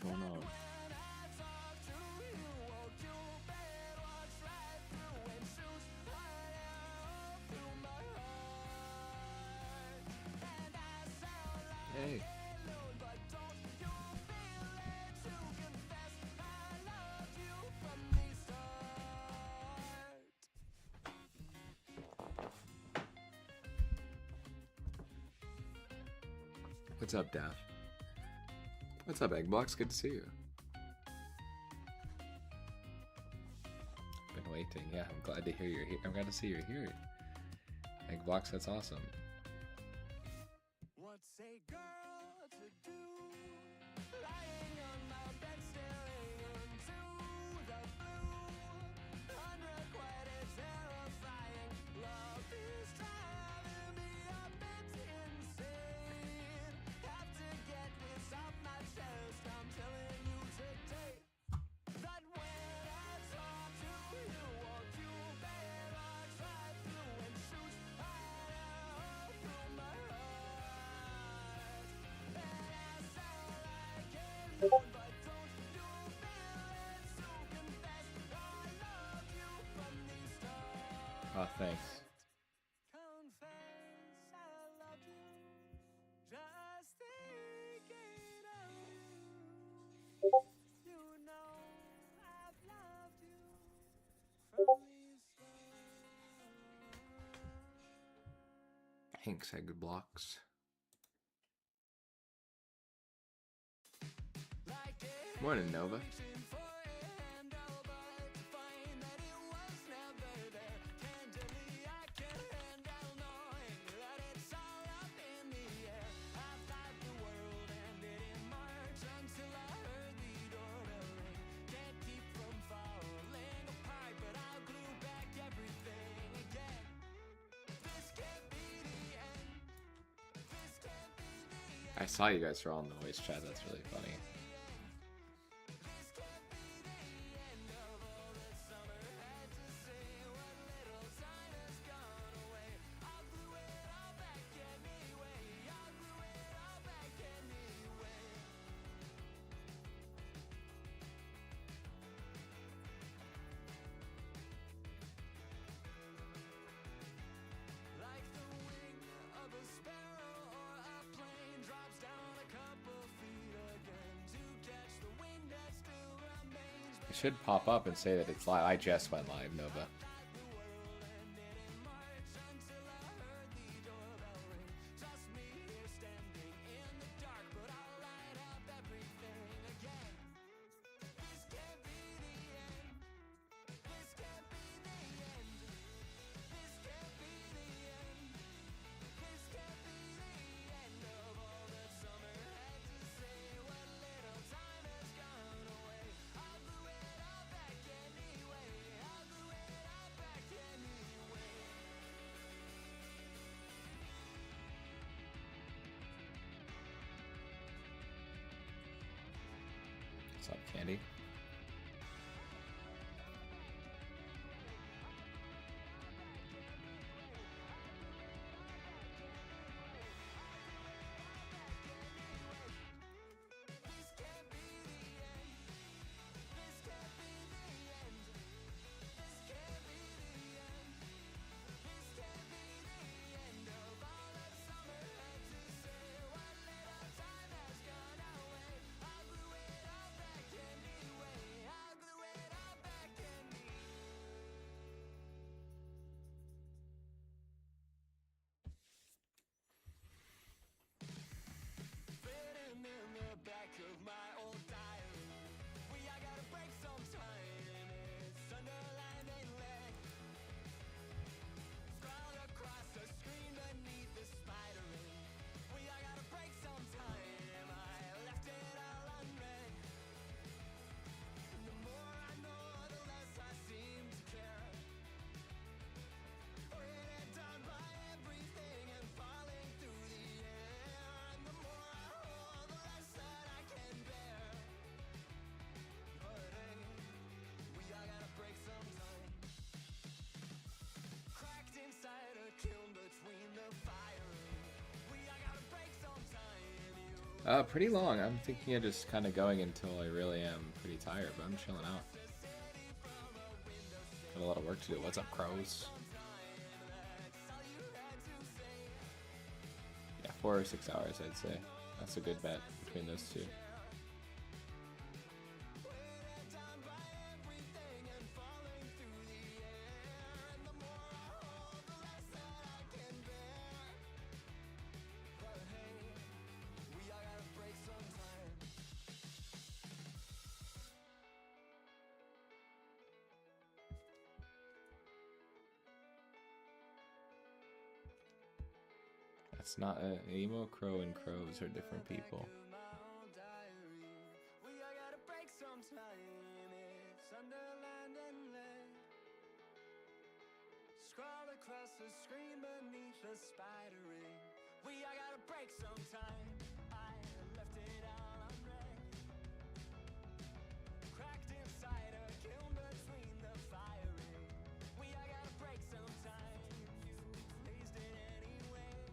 going on? Hey. What's up, Daff? What's up, Eggbox? Good to see you. Been waiting. Yeah, I'm glad to hear you're here. I'm glad to see you're here. Eggbox, that's awesome. What's a girl to do? Lying on my bed, staring into the blue. Unrequited, terrifying. Love is driving me a bit insane. Have to get this off my chest. I'm telling you today that when I talk to you, won't you better try through and shoot right out through my heart. And I sound like anyone, but don't you feel it to confess I love you from the start. Oh, thanks. Confess I love you, just thinking of you. You know I've loved you from the start. Hanks had good blocks. Morning, Nova. I saw you guys were all in the voice chat. That's really funny. It should pop up and say that it's live. I just went live, Nova. What's up, Candy? Pretty long. I'm thinking of just kind of going until I really am pretty tired, but I'm chilling out. Got a lot of work to do. What's up, crows? Yeah, 4 or 6 hours, I'd say. That's a good bet between those two. It's not an emo. Crow and crows are different people. Scroll across the screen beneath the spider ring. We all gotta break sometime. I left it all unread. Cracked inside a kiln between the firing. We all gotta break sometime. You placed it anywhere.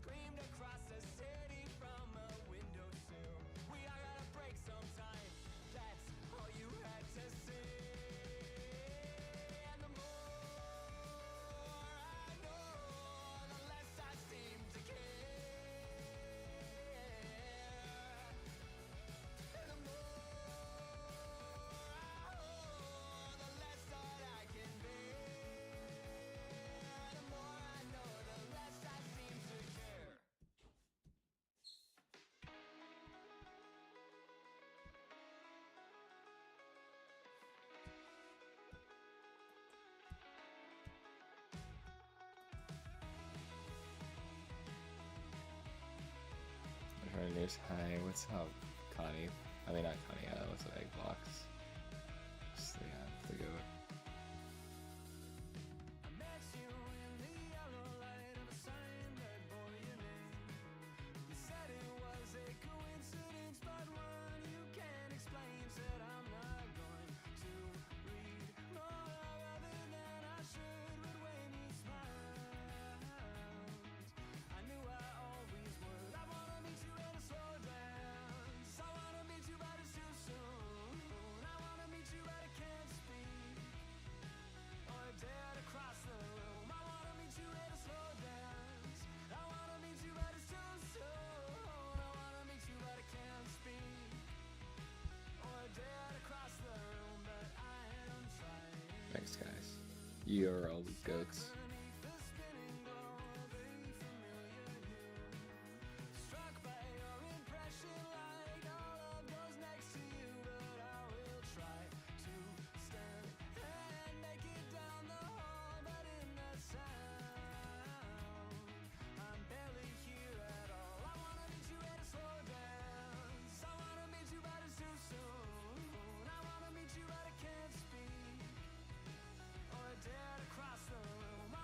Screamed across the city from a windowsill. We all gotta break sometime. That's all you had to say. And the more I know, the less I seem to care. And the more I hold, the less that I can bear. The more I know, the less I seem to care. Her news. Hi, what's up, Connie? I mean, not Connie. What's it? Eggbox. Just the goat. I met you in the yellow light of a sign that bore your name. You said it was a coincidence, but one you can't explain. Said I'm not going to read more other than I should, but when you smiled, I knew I always would. I wanna meet you at a slow dance. I wanna meet you, but it's too soon. I wanna meet you, but I can't speak or dare to cross the room. I wanna meet you at a slow dance. I wanna meet you, but it's too soon. I wanna meet you, but I can't speak or dare to cross the room. But I am trying. Thanks, guys. You are all the goats. Beneath the spinning glow of a familiar hue, struck by your impression like all love goes next to you. But I will try to stand and make it down the hall. But in that sound, I'm barely here at all. I wanna meet you at a slow dance. I wanna meet you, but it's too soon. I wanna meet you, but I can't speak or dare to cross the room. I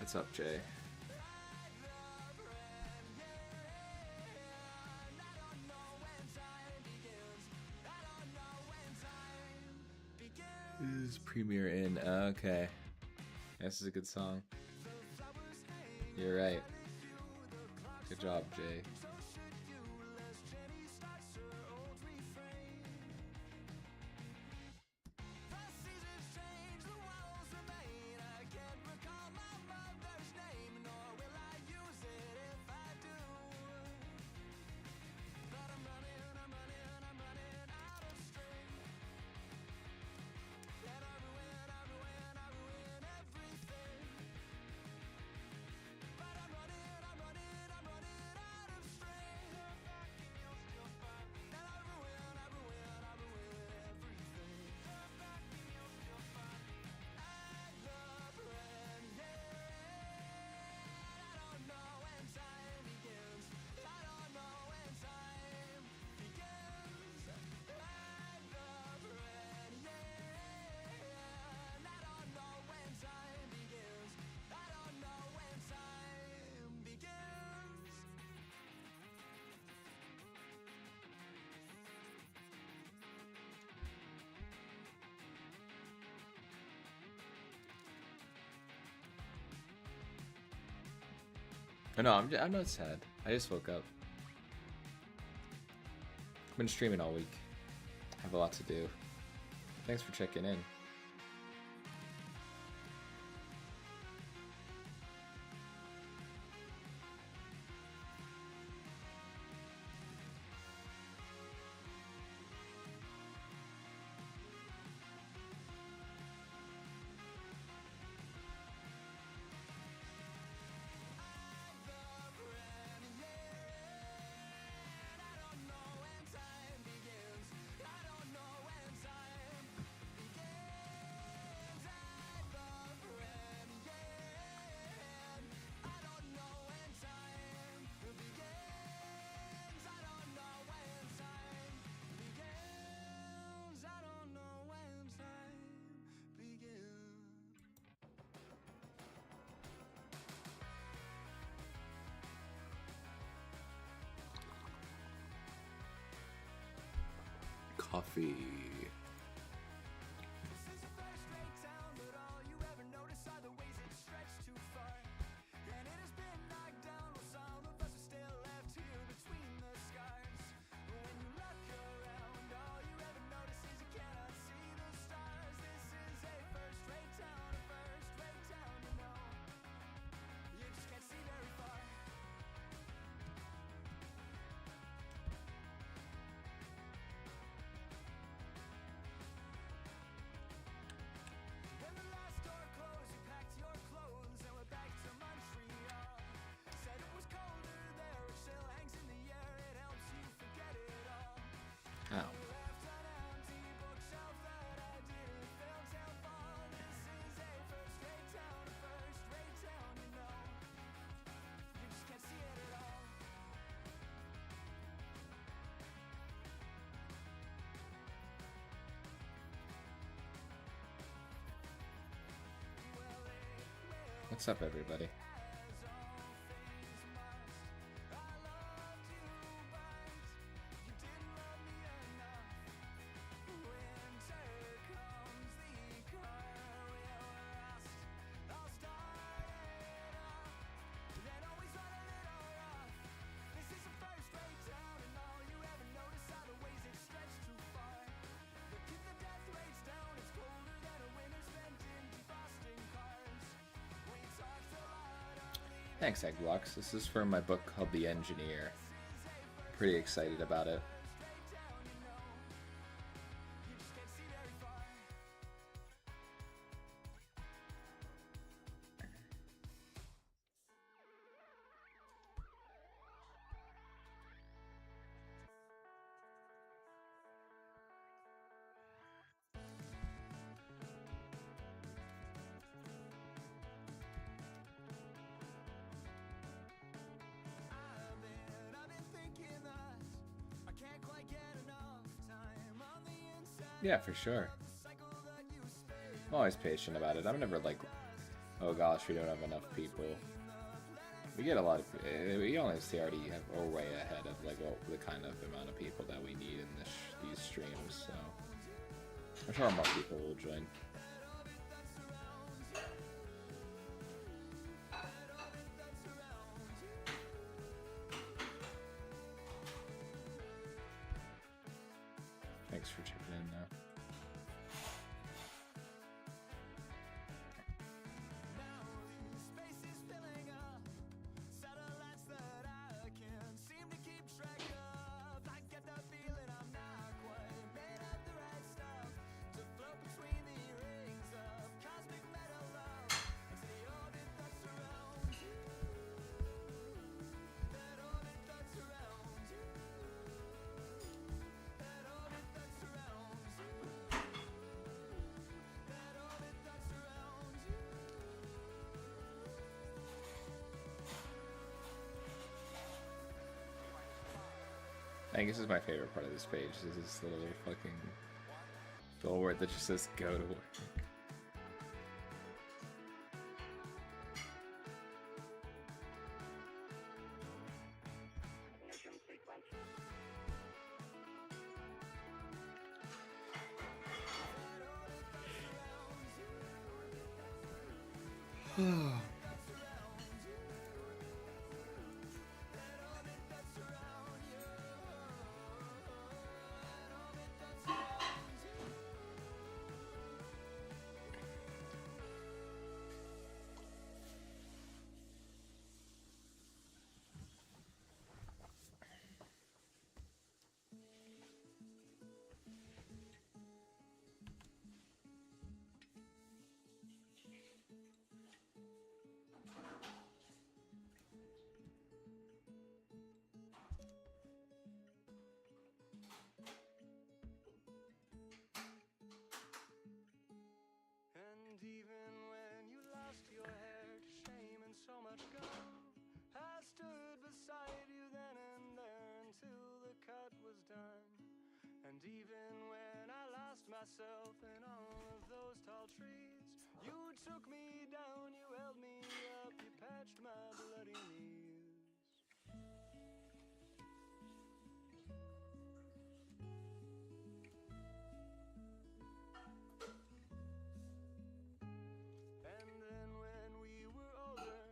What's up, Jay? Is premiere in? Okay. This is a good song. You're right. Good job, Jay. No, I'm not sad. I just woke up. I've been streaming all week. I have a lot to do. Thanks for checking in. Coffee. Ow. What's up, everybody? Thanks, Eggblocks. This is for my book called The Engineer. Pretty excited about it. Yeah, for sure. I'm always patient about it. I'm never like Oh gosh, we don't have enough people. We get a lot of. We honestly already have. We're way ahead of like the kind of amount of people that we need in these streams. So I'm sure more people will join. Thanks for checking in now. I think this is my favorite part of this page. This is this little fucking billboard that just says "Go to work." And even when you lost your hair to shame and so much gone, I stood beside you then and there until the cut was done. And even when I lost myself in all of those tall trees, you took me down, you held me up, you patched my bloody knees. And then when we were older,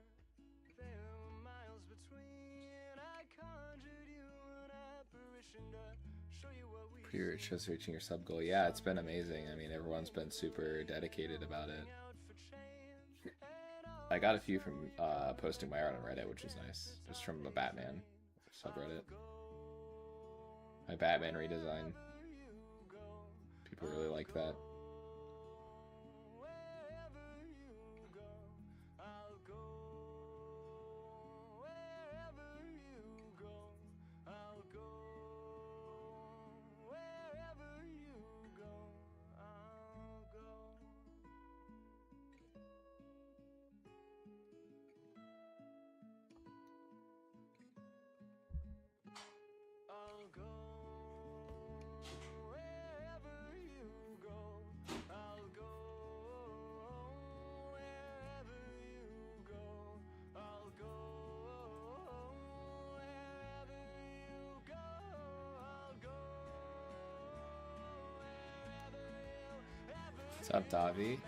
there were miles between. I conjured you an apparition to show you what we You're just reaching your sub goal. Yeah, it's been amazing. I mean, everyone's been super dedicated about it. I got a few from posting my art on Reddit, which is nice. Just from the Batman subreddit. My Batman redesign. People really like that. What's up, Davi?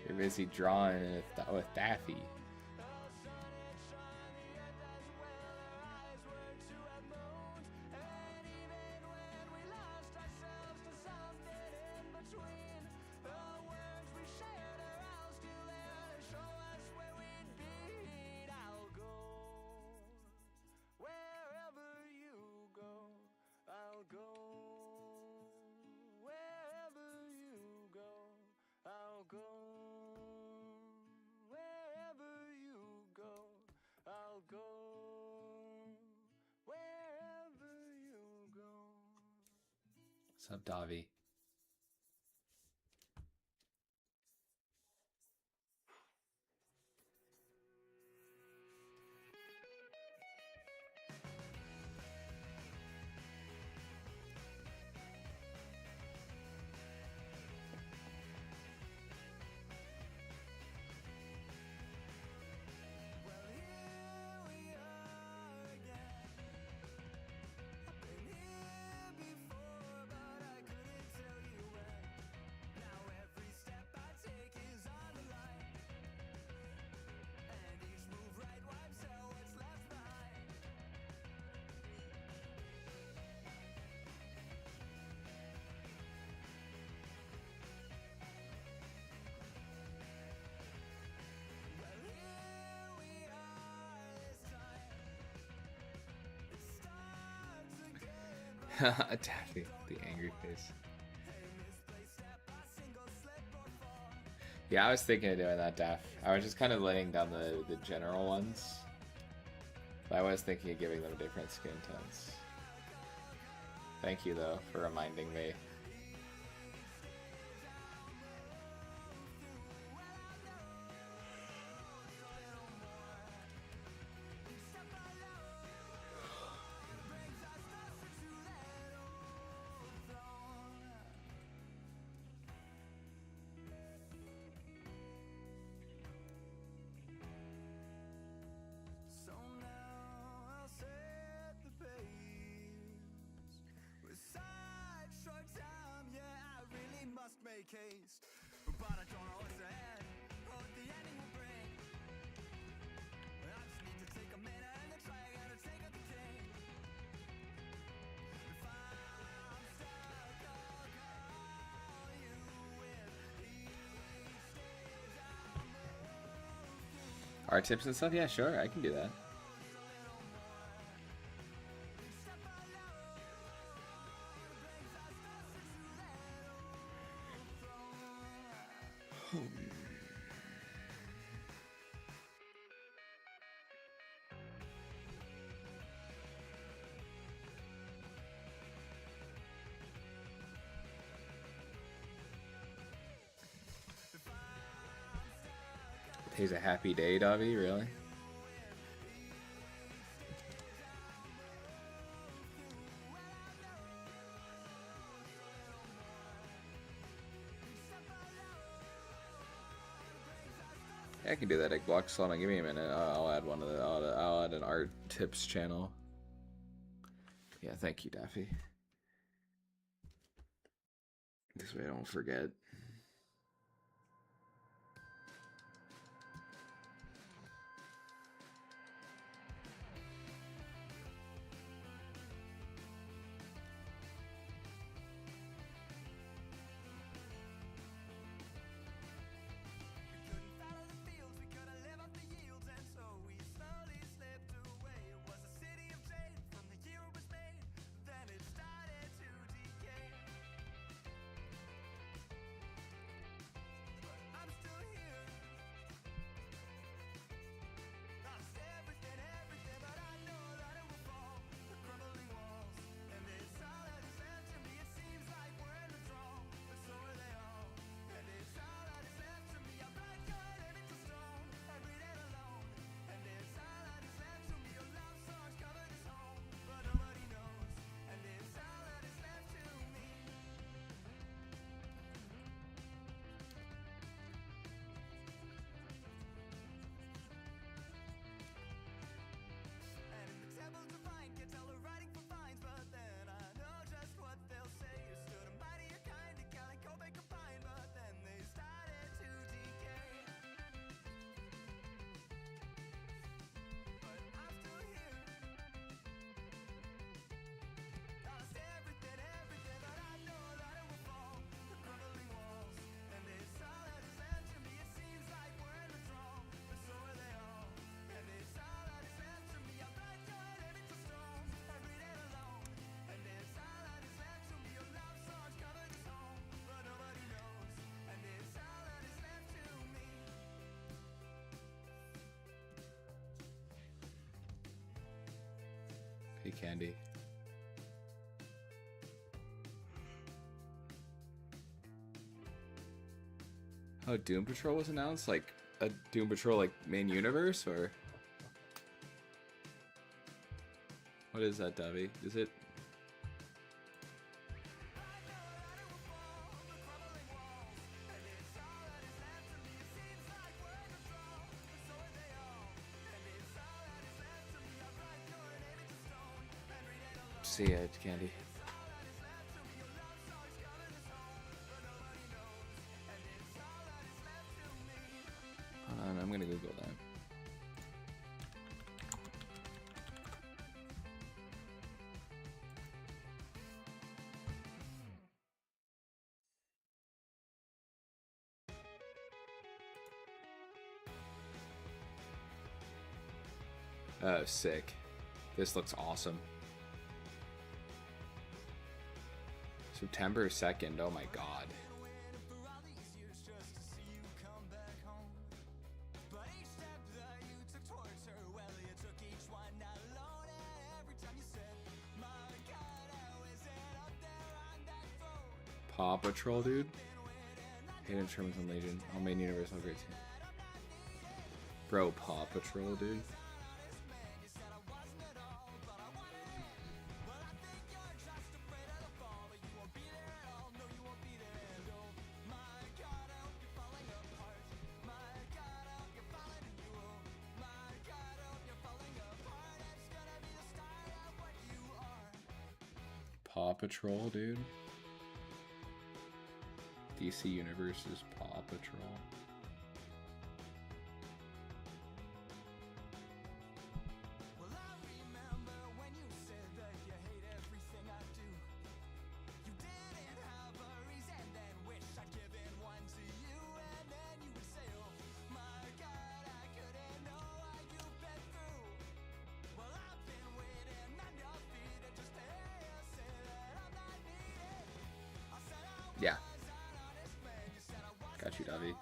You're busy drawing with Daffy. What's up, Davi? Daffy, the angry face. Yeah, I was thinking of doing that, Daff. I was just kind of laying down the general ones. But I was thinking of giving them different skin tones. Thank you, though, for reminding me. Art tips and stuff? Yeah, sure, I can do that. Today's a happy day, Davi, really? Yeah, I can do that, egg block. Hold on, give me a minute. I'll add one of the. I'll add an art tips channel. Yeah, thank you, Daffy. This way I don't forget. Hey, Candy. Oh, Doom Patrol was announced? Like, a Doom Patrol, like, main universe, or? What is that, Davi? Is it? See ya, Candy. Hold on, I'm gonna Google that. Oh, sick. This looks awesome. September 2nd. Oh my god. Paw Patrol, dude. Hidden Sherman's and Legion. All main Universal great too. Bro, Paw Patrol, dude. Paw Patrol, dude. DC Universe's Paw Patrol. Yeah. Got you, Davi.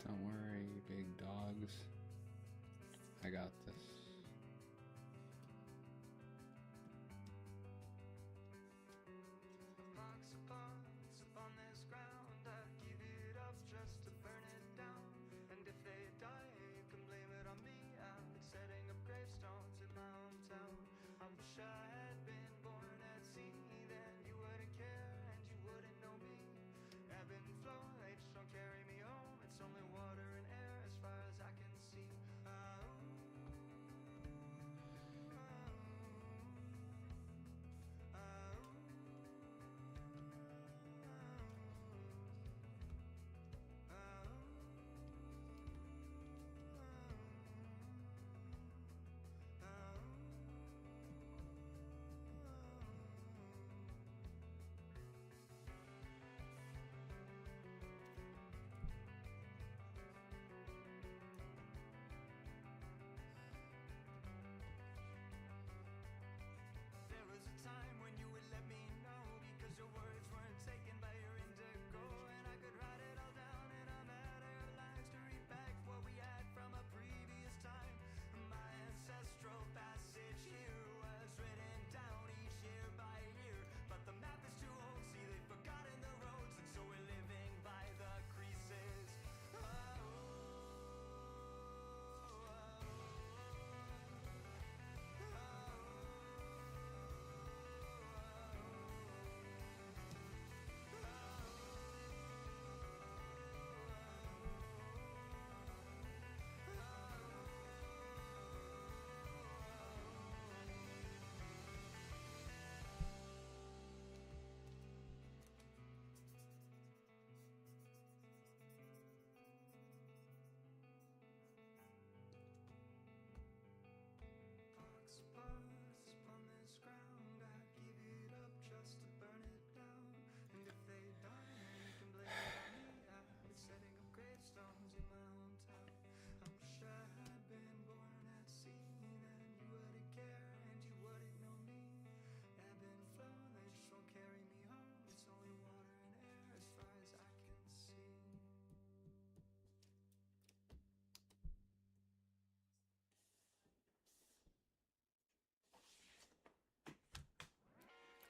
Don't worry, big dogs. I got this.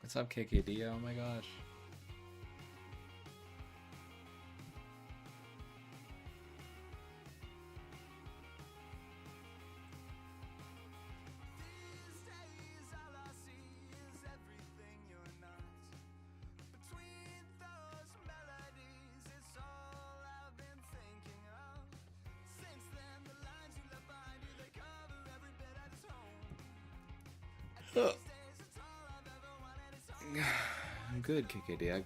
What's up, KKD? Oh my gosh. I'm good, KKD.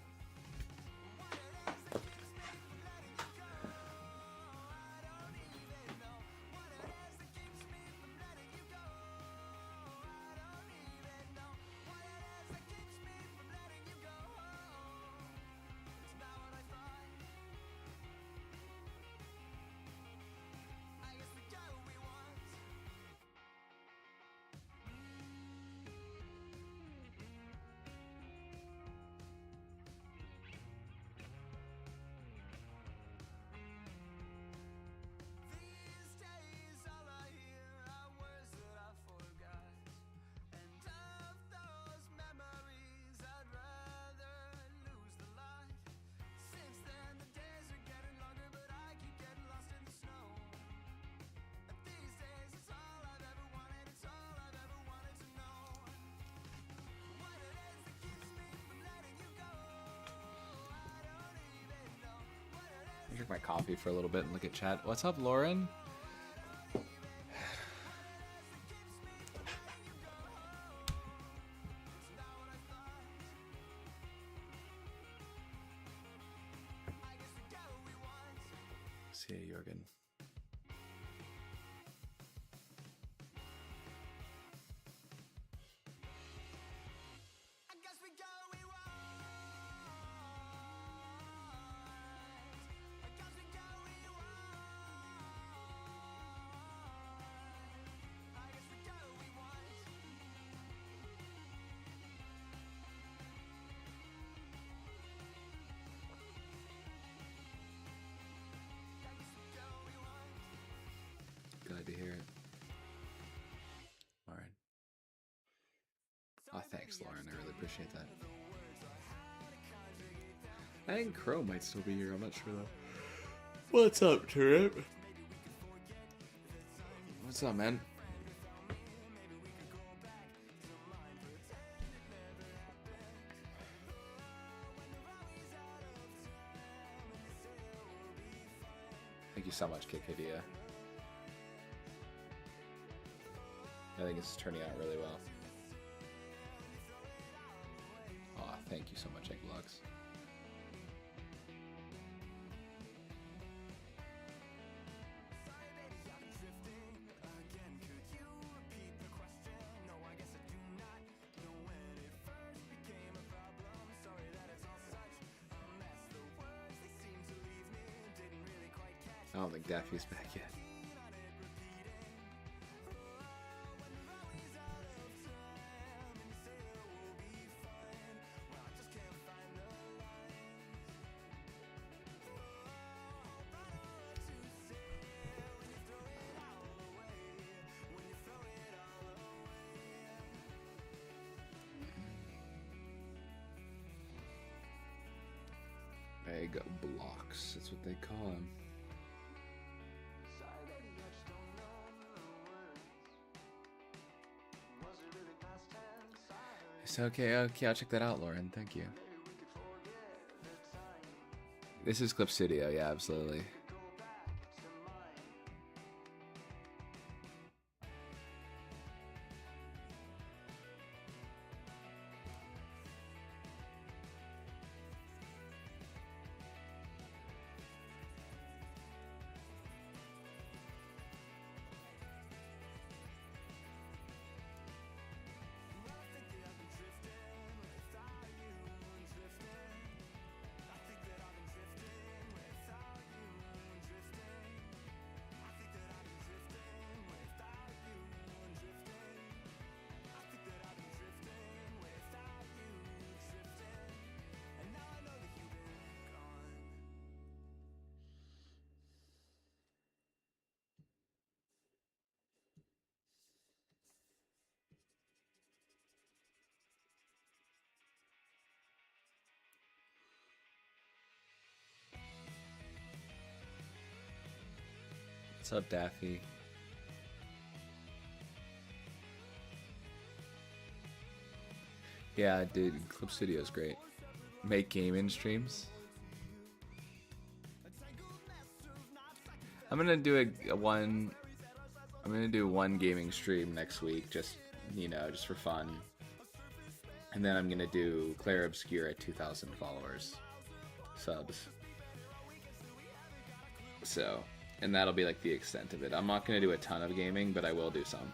Drink my coffee for a little bit and look at chat. What's up, Lauren? See you, Jorgen. Glad to hear it. Lauren. Oh, thanks, Lauren. I really appreciate that. I think Crow might still be here. I'm not sure, though. What's up, Turret? What's up, man? Thank you so much, KKDA. I think it's turning out really well. Aw, thank you so much, Egglocks. I don't think Daffy's back yet. Egg blocks, that's what they call them. It's okay, I'll check that out, Lauren. Thank you. This is Clip Studio, yeah, absolutely. What's up, Daffy? Yeah, dude, Clip Studio is great. Make gaming streams. I'm gonna do I'm gonna do one gaming stream next week, just just for fun. And then I'm gonna do Claire Obscure at 2,000 followers, subs. So, and that'll be like the extent of it. I'm not gonna do a ton of gaming, but I will do some.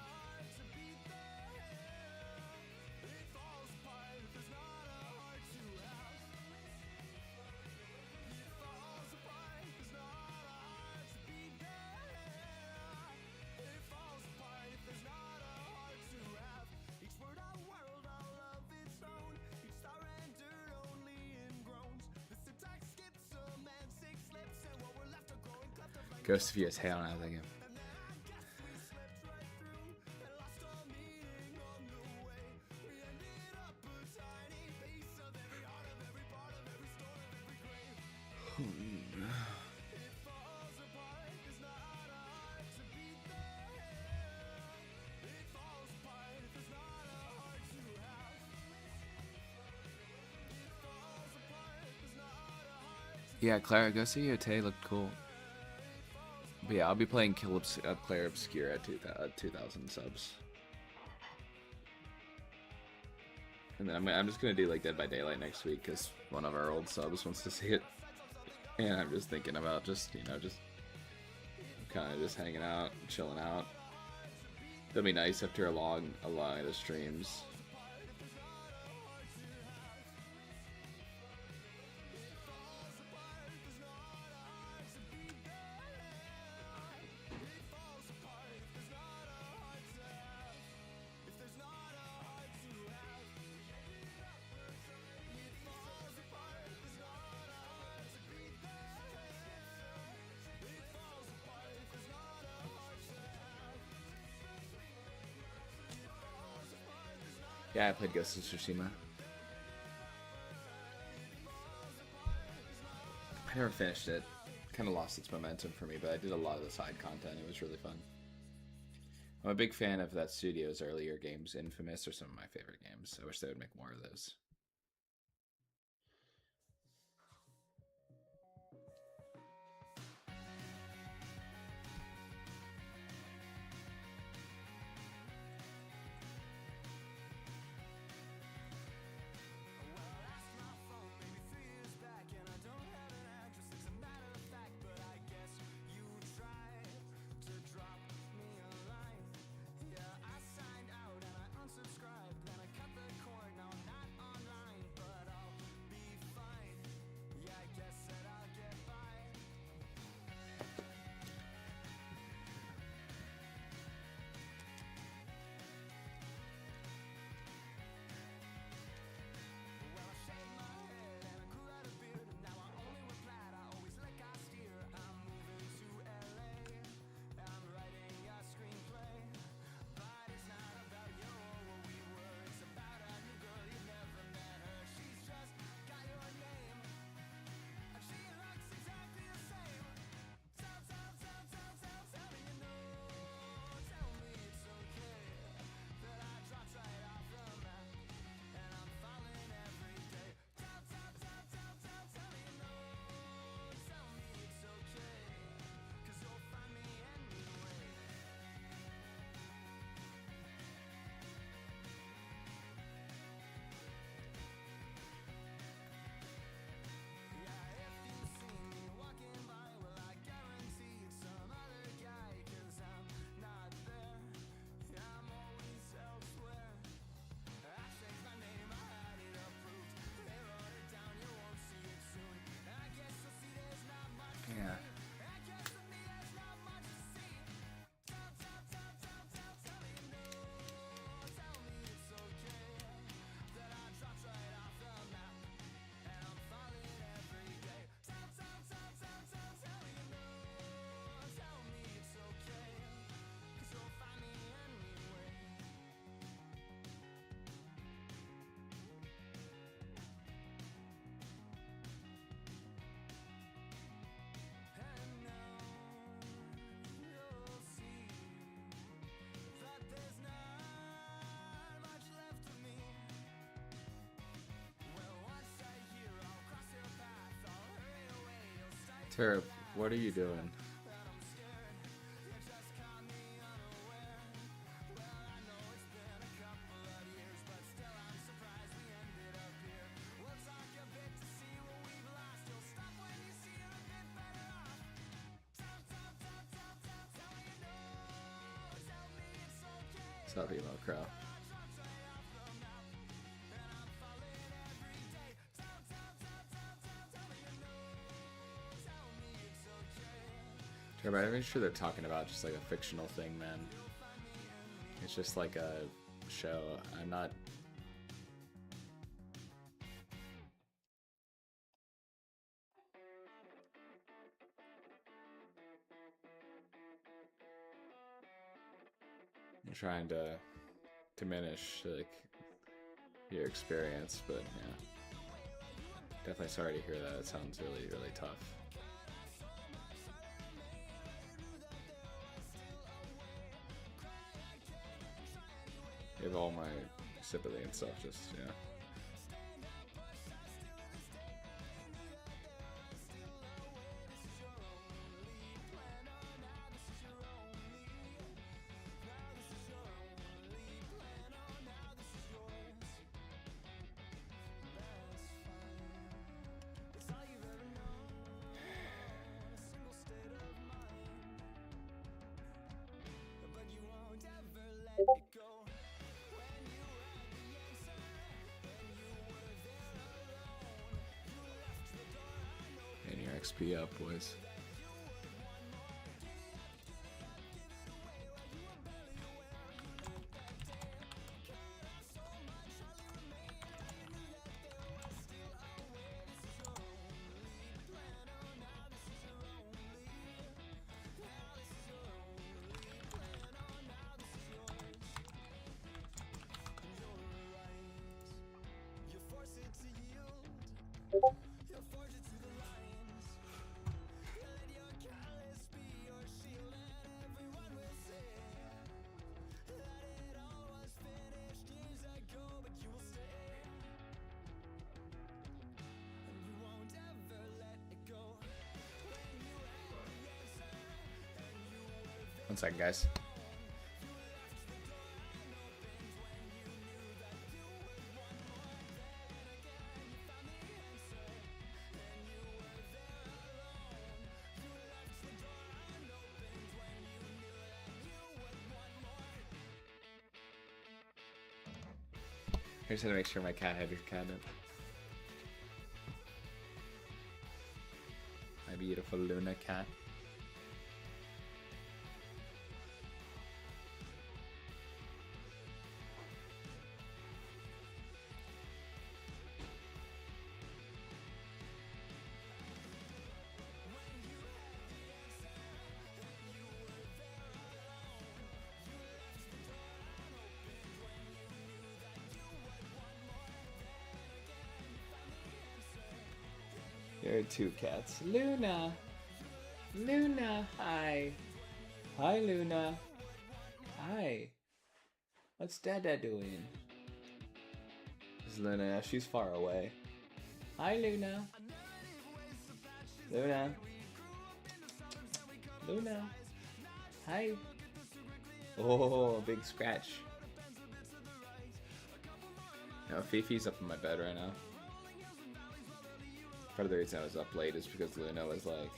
Ghost of US, hey, I don't know that game. Yeah, Clara Ghost of Yote looked cool. But yeah, I'll be playing Claire Obscure at 2,000 subs. And then I'm just gonna do like Dead by Daylight next week because one of our old subs wants to see it. And I'm just thinking about just kind of just hanging out, chilling out. That'd be nice after a long of the streams. Yeah, I played Ghost of Tsushima. I never finished it. Kind of lost its momentum for me, but I did a lot of the side content. It was really fun. I'm a big fan of that studio's earlier games. Infamous are some of my favorite games. I wish they would make more of those. Turp, what are you doing? What's up, emo crow? I'm pretty sure they're talking about just like a fictional thing, man. It's just like a show. I'm not. I'm trying to diminish like your experience, but yeah. Definitely sorry to hear that. It sounds really, really tough. Give all my sympathy and stuff, just, yeah. And your XP up, boys. One second, guys. I just had to make sure my cat had her cabinet. My beautiful Luna cat. There are two cats. Luna! Luna, hi! Hi, Luna! Hi! What's Dada doing? This is Luna. She's far away. Hi, Luna! Luna! Luna! Hi! Oh, a big scratch. No, Fifi's up in my bed right now. Part of the reason I was up late is because Luna was like...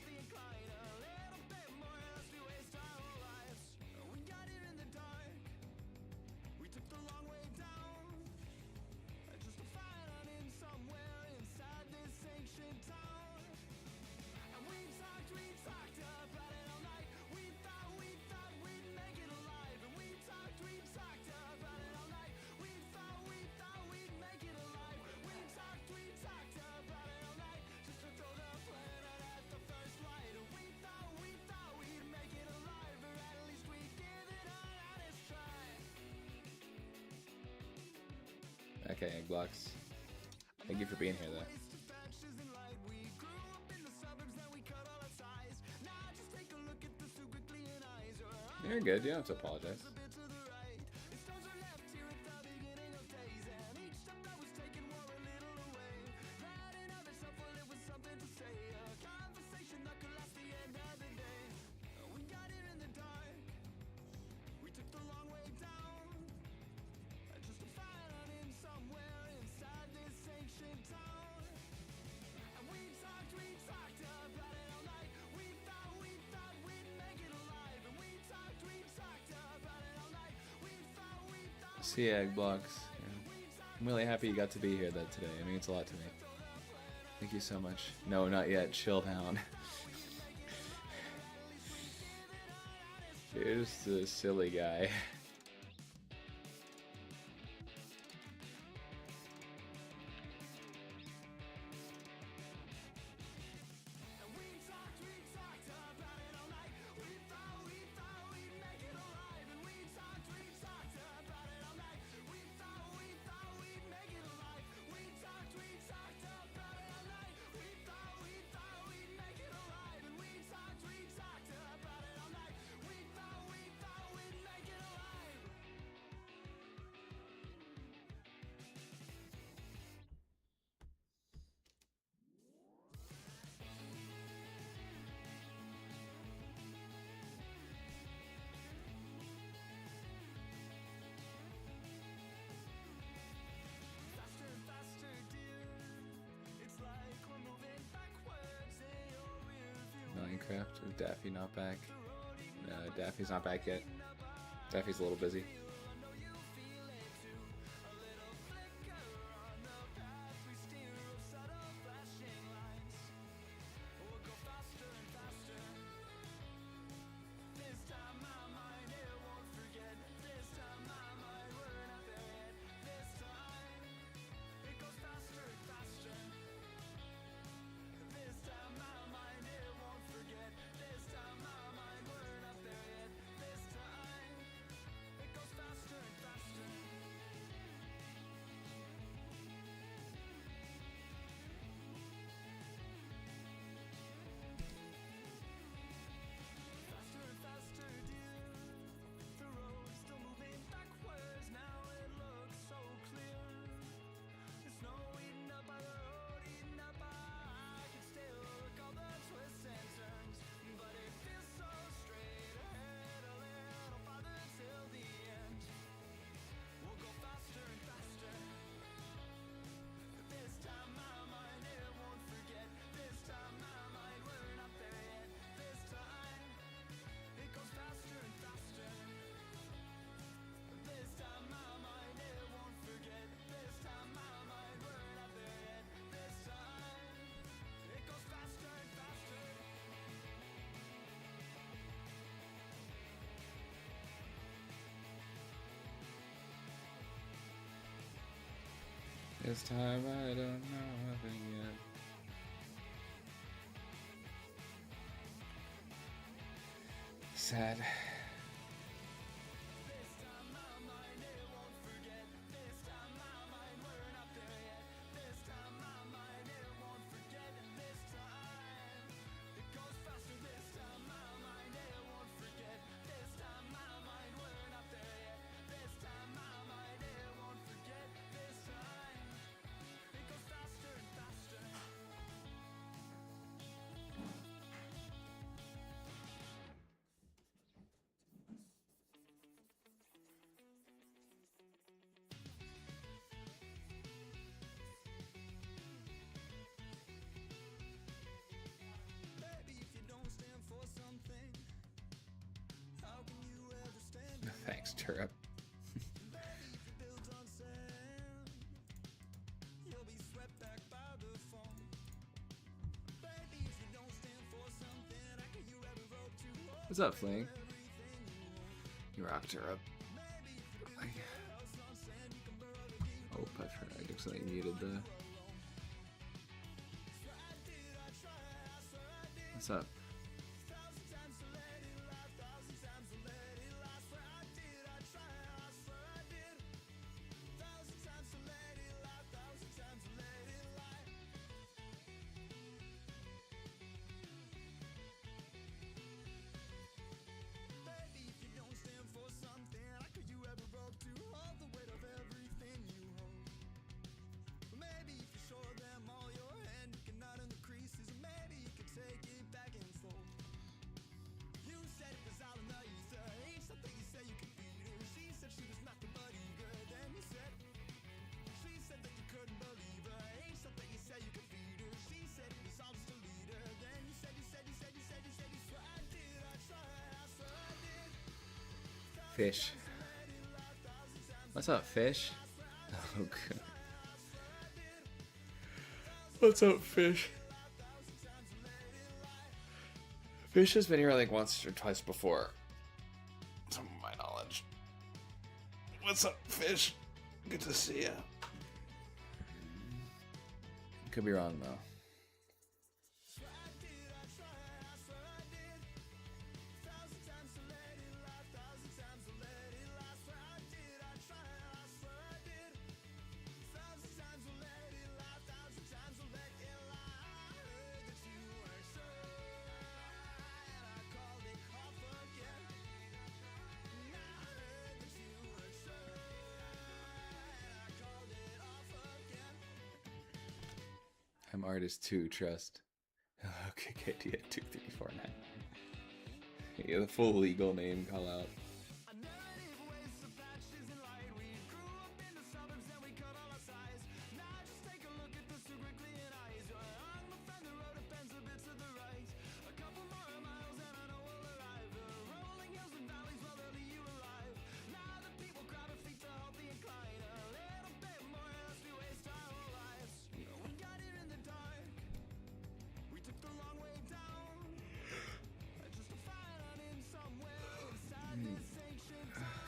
Okay, Eggblocks. Thank you for being here, though. You're good, you don't have to apologize. See egg blocks. Yeah. I'm really happy you got to be here though today. It means a lot to me. Thank you so much. No, not yet. Chill down. Here's the silly guy. Minecraft with Daffy not back. Daffy's not back yet. Daffy's a little busy. This time I don't know nothing yet. Sad. Thanks, Turip. What's up, Fling? You rock, Turip. Oh, I accidentally muted the... What's up? Fish. What's up, Fish? Oh, God. What's up, Fish? Fish has been here like once or twice before. Some of my knowledge. What's up, Fish? Good to see ya. Could be wrong though. I'm artist 2, trust. Okay, KD at 2349. Yeah, the full legal name call out.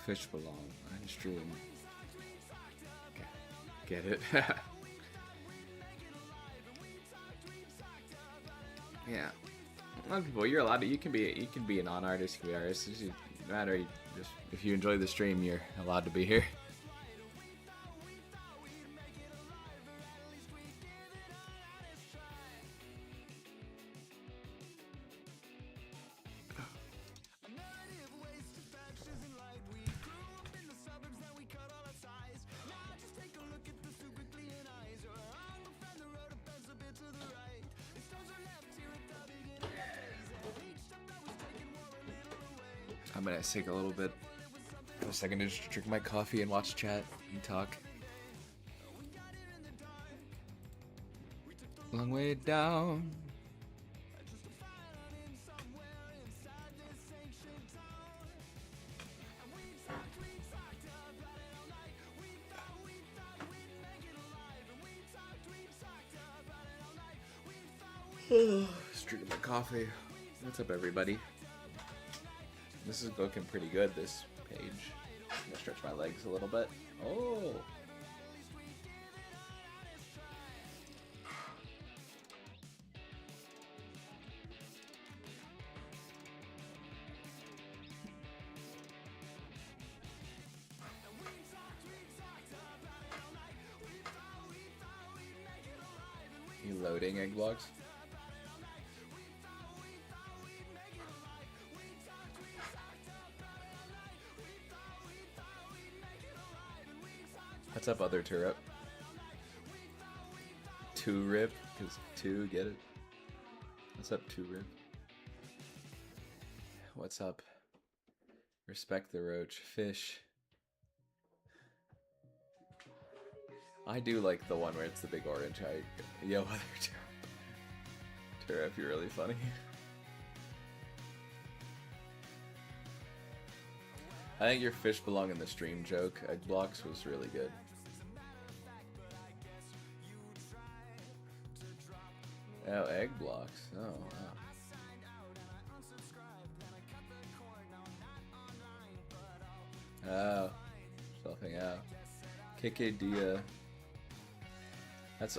Fish belong. I stream. Get it? Yeah. A lot of people, you're allowed to. You can be a non-artist. You can be an artist. No matter. Just if you enjoy the stream, you're allowed to be here. I'm gonna take a little bit for a second to just drink my coffee and watch chat and talk. Long way down. Just drinking my coffee. What's up, everybody? This is looking pretty good, this page. I'm gonna stretch my legs a little bit. Oh! You loading egg blocks? What's up, other turret? 2 rip, because 2, get it? What's up, 2 rip? What's up? Respect the roach. Fish. I do like the one where it's the big orange. Yo, other turret, you're really funny. I think your fish belong in the stream joke. Egg blocks was really good. Oh, egg blocks. Oh, wow. Oh, something out. KKD. That's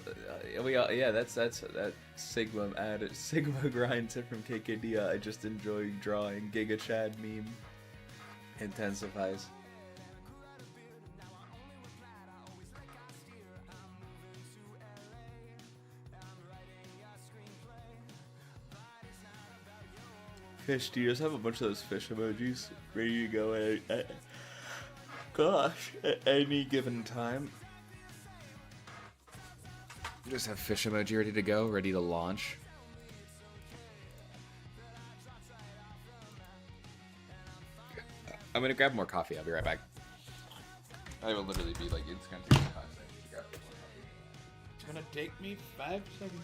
that Sigma grind tip from KKD. I just enjoy drawing. Giga Chad meme intensifies. Fish, do you just have a bunch of those fish emojis ready to go at any given time? You just have fish emoji ready to go, ready to launch. I'm gonna grab more coffee. I'll be right back. I will literally be like, it's gonna take some time to grab more coffee. It's gonna take me 5 seconds.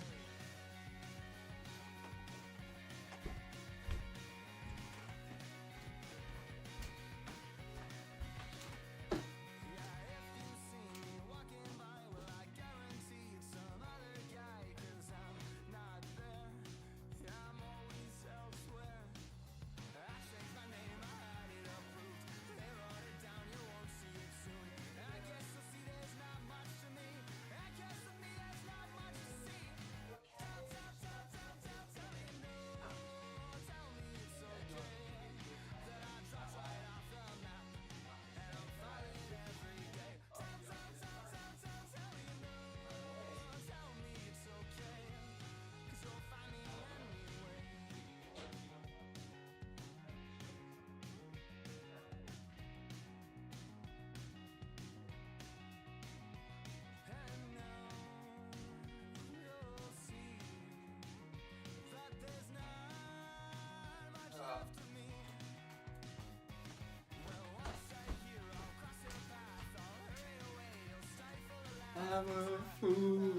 I'm a fool.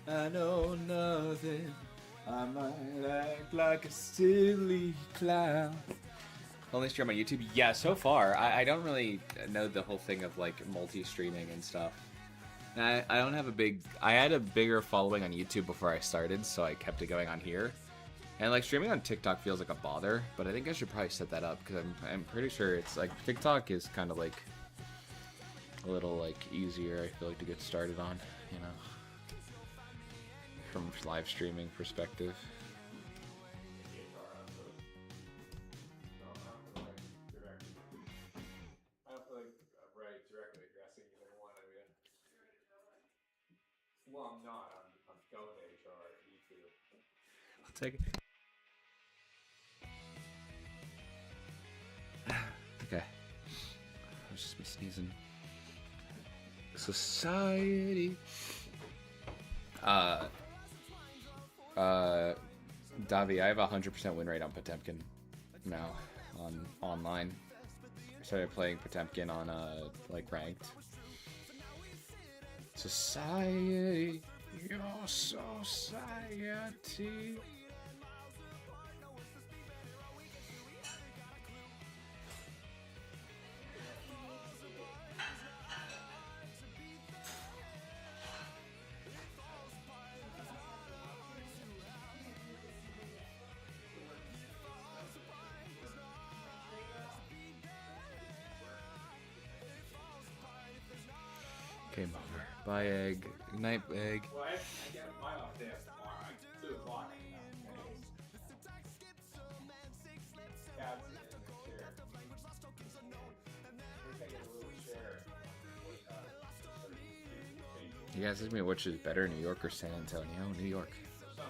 I know nothing. I might act like a silly clown. Only stream on YouTube? Yeah, so far. I don't really know the whole thing of like multi-streaming and stuff. And I don't have a big... I had a bigger following on YouTube before I started, so I kept it going on here. And like streaming on TikTok feels like a bother, but I think I should probably set that up because I'm pretty sure it's like TikTok is kind of like a little like easier, I feel like, to get started on, you know, from live streaming perspective. Well, I'm not. I'm going to HR at YouTube. I'll take it. Okay. I was just be sneezing. Society. Davi, I have a 100% win rate on Potemkin now on online. I started playing Potemkin on like ranked. Society, your society. Game over. Bye, egg. Good night, egg. Well, I get my off day tomorrow. 2 o'clock. Cats in the chair. I get a little chair. You guys ask me which is better, New York or San Antonio? New York. What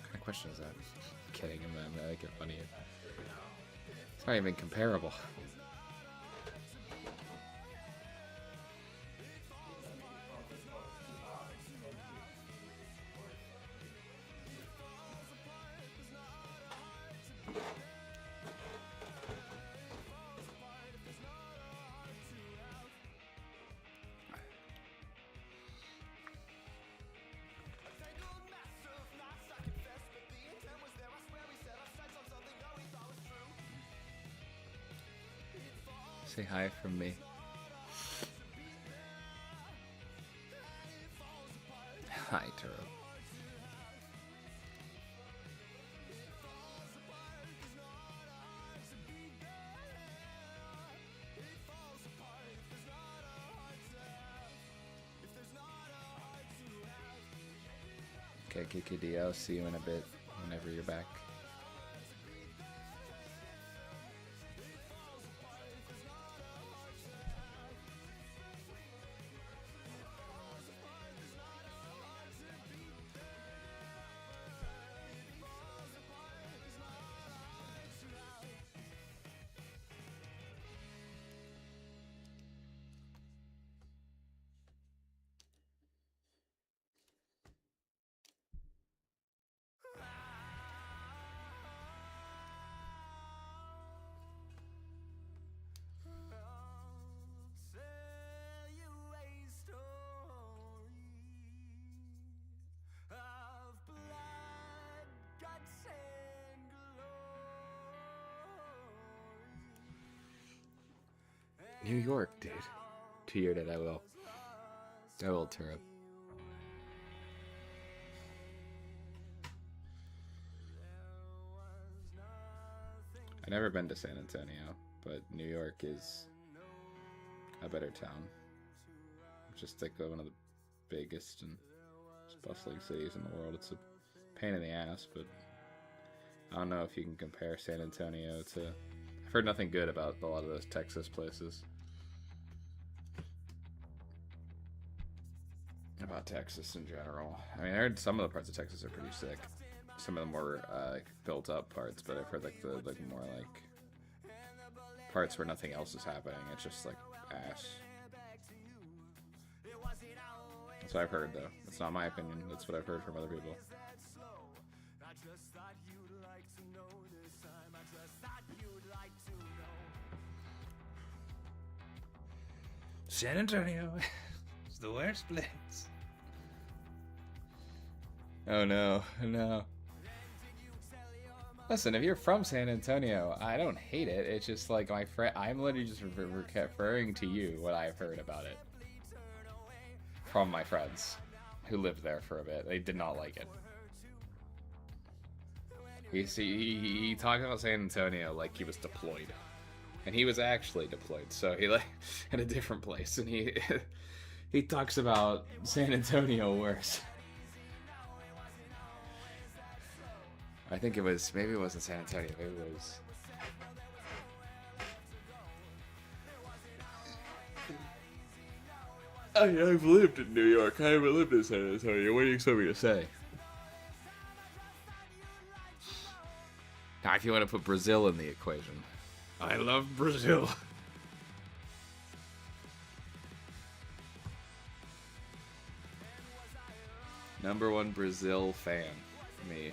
kind of question is that? I'm kidding, man. I make it funny. It's not even comparable. Say hi from me. Hi, Turo. Okay, KKD, I'll see you in a bit whenever you're back. New York, dude. 2 year did I will. I will, Turo. I've never been to San Antonio, but New York is a better town. It's just like one of the biggest and most bustling cities in the world. It's a pain in the ass, but I don't know if you can compare San Antonio to... I've heard nothing good about a lot of those Texas places. About Texas in general. I mean, I heard some of the parts of Texas are pretty sick. Some of the more like built up parts, but I've heard like the more like parts where nothing else is happening. It's just like ass. That's what I've heard, though. That's not my opinion. That's what I've heard from other people. San Antonio. the worst place. Oh no, no. Listen, if you're from San Antonio, I don't hate it. It's just like my friend. I'm literally just referring to you what I've heard about it from my friends who lived there for a bit. They did not like it. He talked about San Antonio like he was deployed, and he was actually deployed. So he like in a different place, and he talks about San Antonio worse. I think it was, maybe it wasn't San Antonio, maybe it was... I've lived in New York, I haven't lived in San Antonio, what do you expect me to say? Now, if you want to put Brazil in the equation. I love Brazil. #1 Brazil fan, me.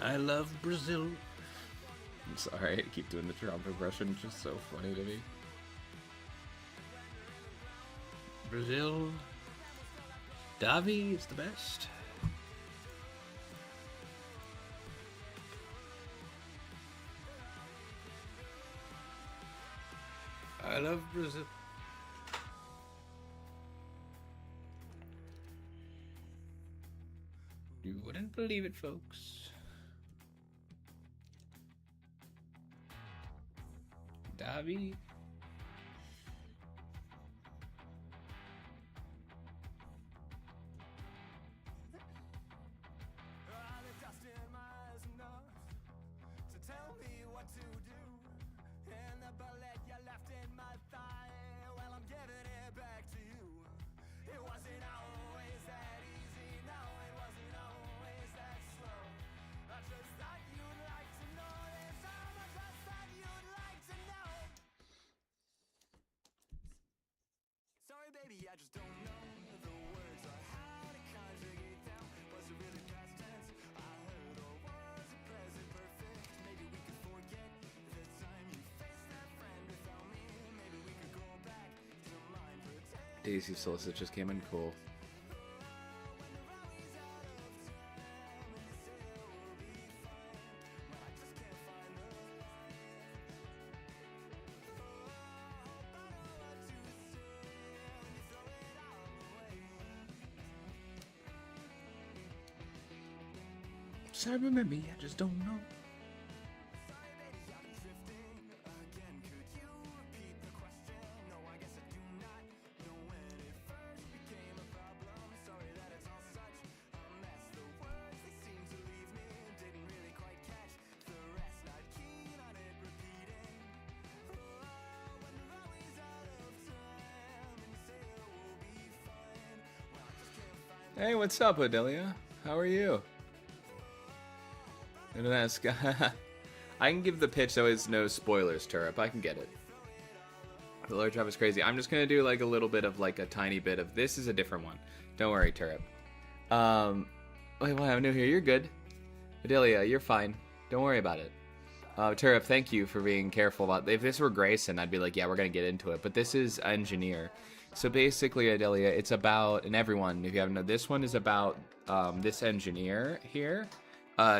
I love Brazil. I'm sorry, I keep doing the Trump impression. It's just so funny to me. Brazil. Davi is the best. I love Brazil. You wouldn't believe it, folks. Davi. Baby, I just don't know the words or how to conjugate them. Was it really past tense? I heard, or was it present perfect? Maybe we could forget the time you faced that friend without me. Maybe we could go back to mind pretend. Daisy Solicit just came in, cool. Sorry, remember me, I just don't know. Hey, what's up, Adelia? How are you? And ask, I can give the pitch, though it's no spoilers, Turip. I can get it. The lower drop is crazy. I'm just gonna do like a little bit of like a tiny bit of this is a different one. Don't worry, Turip. Wait, what? I'm new here. You're good. Adelia, you're fine. Don't worry about it. Turip, thank you for being careful about. If this were Grayson, I'd be like, yeah, we're gonna get into it. But this is Engineer. So basically, Adelia, it's about, and everyone, if you haven't known, this one is about this engineer here.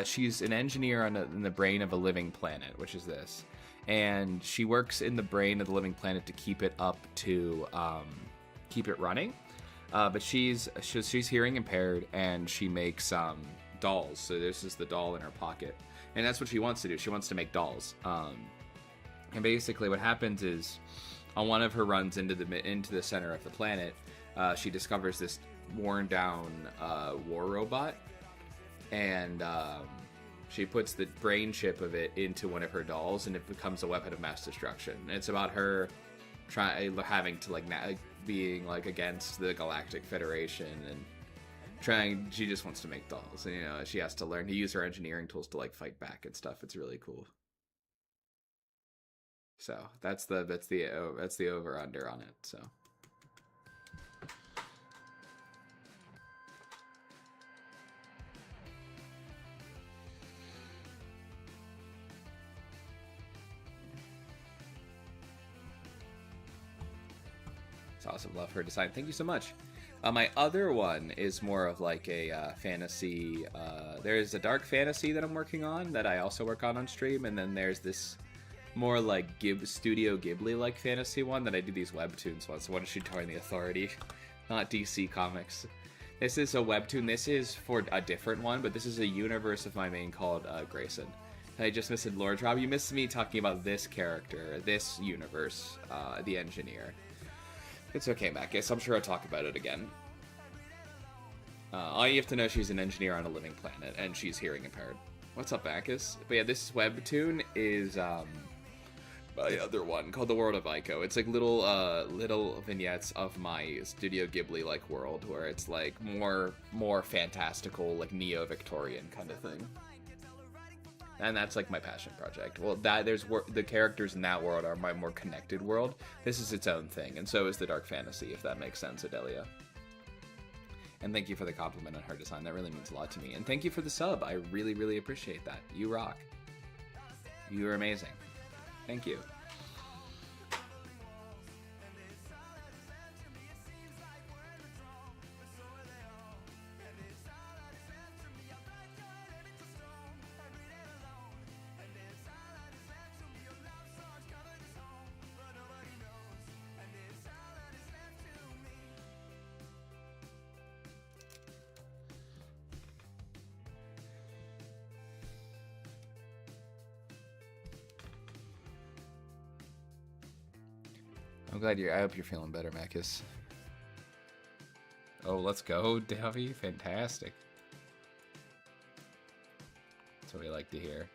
She's an engineer in the brain of a living planet, which is this. And she works in the brain of the living planet to keep it up to keep it running. But she's hearing impaired, and she makes dolls. So this is the doll in her pocket. And that's what she wants to do. She wants to make dolls. And basically what happens is on one of her runs into the center of the planet, she discovers this worn down war robot. And she puts the brain chip of it into one of her dolls, and it becomes a weapon of mass destruction. And it's about her having to being against the Galactic Federation and she just wants to make dolls, and she has to learn to use her engineering tools to fight back and stuff. It's really cool. So that's the over under on it. So. It's awesome. Love her design. Thank you so much. My other one is more of like a fantasy. There's a dark fantasy that I'm working on that I also work on stream, and then there's this more like Studio Ghibli-like fantasy one that I do these webtoons on. So What is she touring the authority? Not DC Comics. This is a webtoon. This is for a different one, but this is a universe of my main called Grayson. I just missed Lord Rob. You missed me talking about this character, this universe, the engineer. It's okay, Macus. I'm sure I'll talk about it again. All you have to know, she's an engineer on a living planet, and she's hearing impaired. What's up, Macus? But yeah, this webtoon is my other one called The World of Ico. It's like little vignettes of my Studio Ghibli-like world, where it's like more fantastical, like neo-Victorian kind of thing. And that's like my passion project. Well, the characters in that world are my more connected world. This is its own thing, and so is the dark fantasy, if that makes sense, Adelia. And thank you for the compliment on her design. That really means a lot to me. And thank you for the sub. I really, really appreciate that. You rock. You are amazing. Thank you. I'm glad I hope you're feeling better, Macus. Oh, let's go, Davy. Fantastic. That's what we like to hear.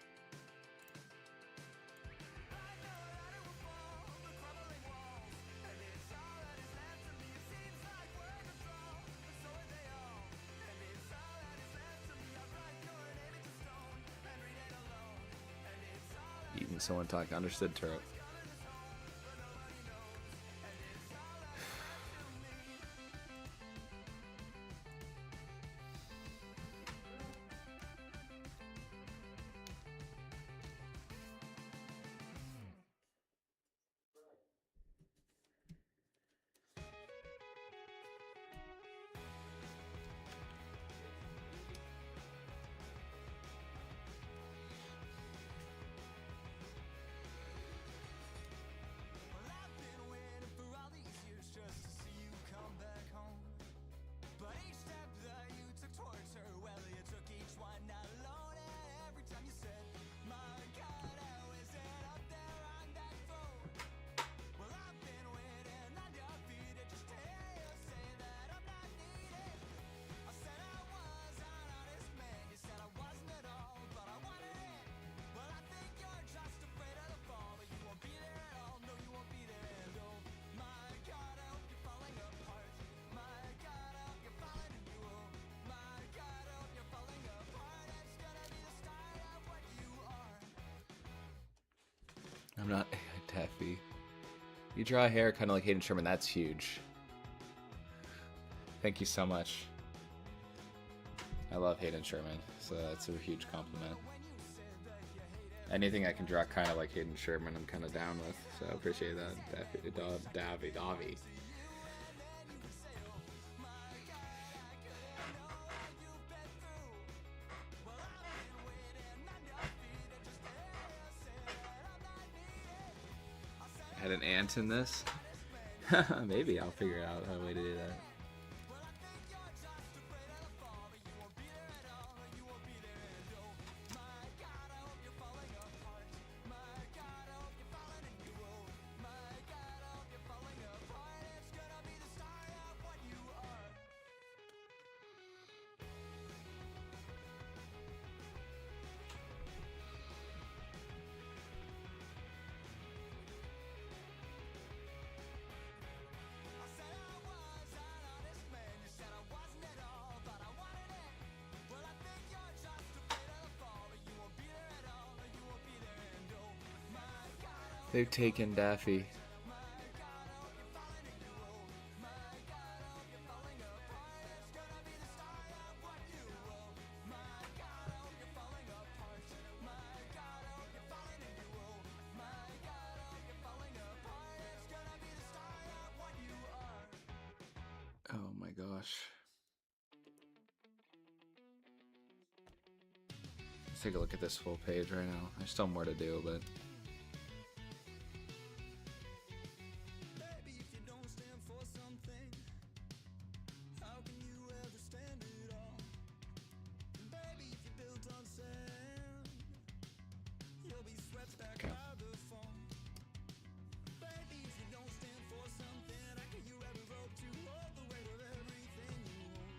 Even someone talk. Understood, Turo. I'm not taffy. You draw hair kind of like Hayden Sherman. That's huge. Thank you so much. I love Hayden Sherman, so that's a huge compliment. Anything I can draw kind of like Hayden Sherman, I'm kind of down with. So I appreciate that, Davy. Had an ant in this? Maybe I'll figure out a way to do that. They've taken Daffy. gosh. Let's take a look at this full page right now. There's still more to do, but Baby, if you don't stand for something, how can you ever stand it all? Baby, if you're built on sand, you'll be swept back Okay. by the fall. Baby, if you don't stand for something, how can you ever hope to hold the weight of everything you hold?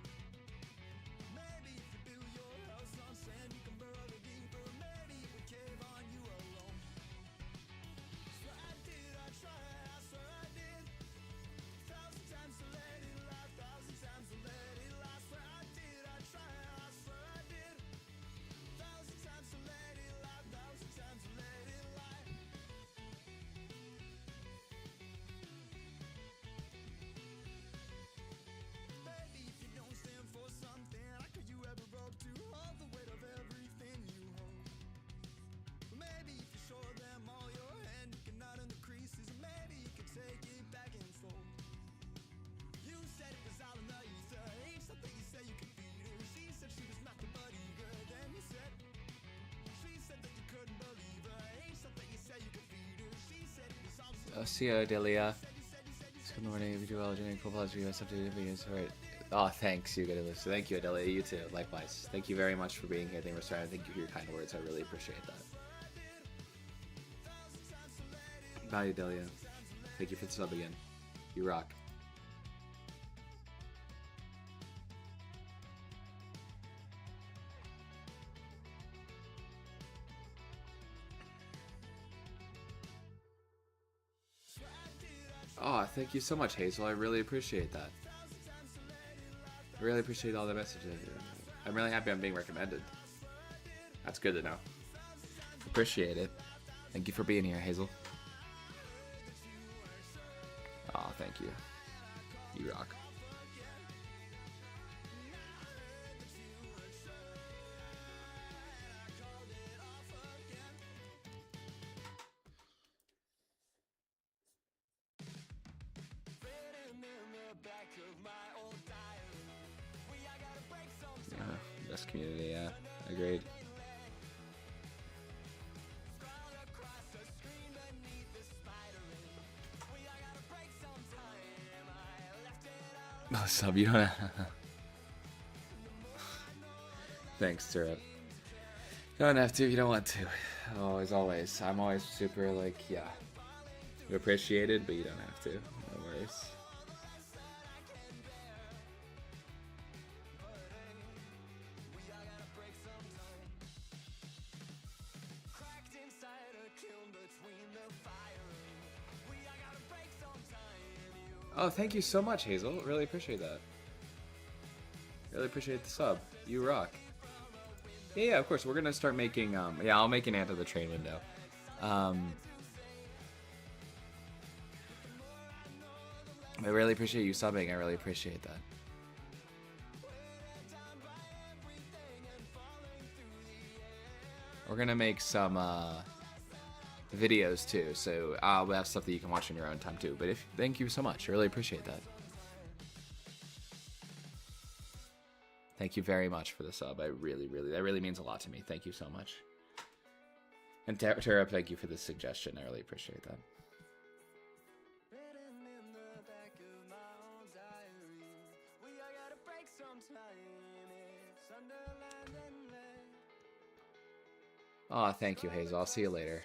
Maybe if you build your house on sand, you can burrow the deeper. Maybe it would cave on you alone. Swear I did, I tried, I swear I did. 1,000 times to let it lie, 1,000 times to let it lie. Swear I did, I tried, I swear I did. 1,000 times to let it lie, 1,000 times to let it lie. Baby, if you don't stand for something, how could you ever hope to hold the weight of everything you hold? Maybe if you show them all your hand, you can knot in the creases. Maybe you can take it back and fold. You said it was all in the ether. Ain't something you say you could feed her. She said she was not the buddy girl. Then you said she said that you couldn't believe her. Ain't something you say you could feed her. She said it was all so. see you, Delia. Good morning. We do well. Jenny, cool plus you guys have to do videos. All right. Oh, thanks. You get to Thank you, Adelia. You too. Likewise. Thank you very much for being here. Thank you for starting. Thank you for your kind words. I really appreciate that. Bye, Adelia. Thank you for the sub again. You rock. Oh, thank you so much, Hazel. I really appreciate that. I really appreciate all the messages. I'm really happy I'm being recommended. That's good to know. Appreciate it. Thank you for being here, Hazel. Oh, thank you. You rock. Best community, yeah. Agreed. Oh, sub, you don't Thanks, Turret. You don't have to if you don't want to. Always, always. I'm always super, like, yeah. You appreciate it, but you don't have to. No worries. Oh, thank you so much, Hazel. Really appreciate that. Really appreciate the sub. You rock. Yeah, of course. We're gonna start making. Yeah, I'll make an Ant of the Train window. I really appreciate you subbing. I really appreciate that. We're gonna make some videos too, so we'll have stuff that you can watch in your own time too. But thank you so much. I really appreciate that. Thank you very much for the sub. That really means a lot to me. Thank you so much. And Tara, thank you for the suggestion. I really appreciate that. Oh, thank you, Hazel. I'll see you later.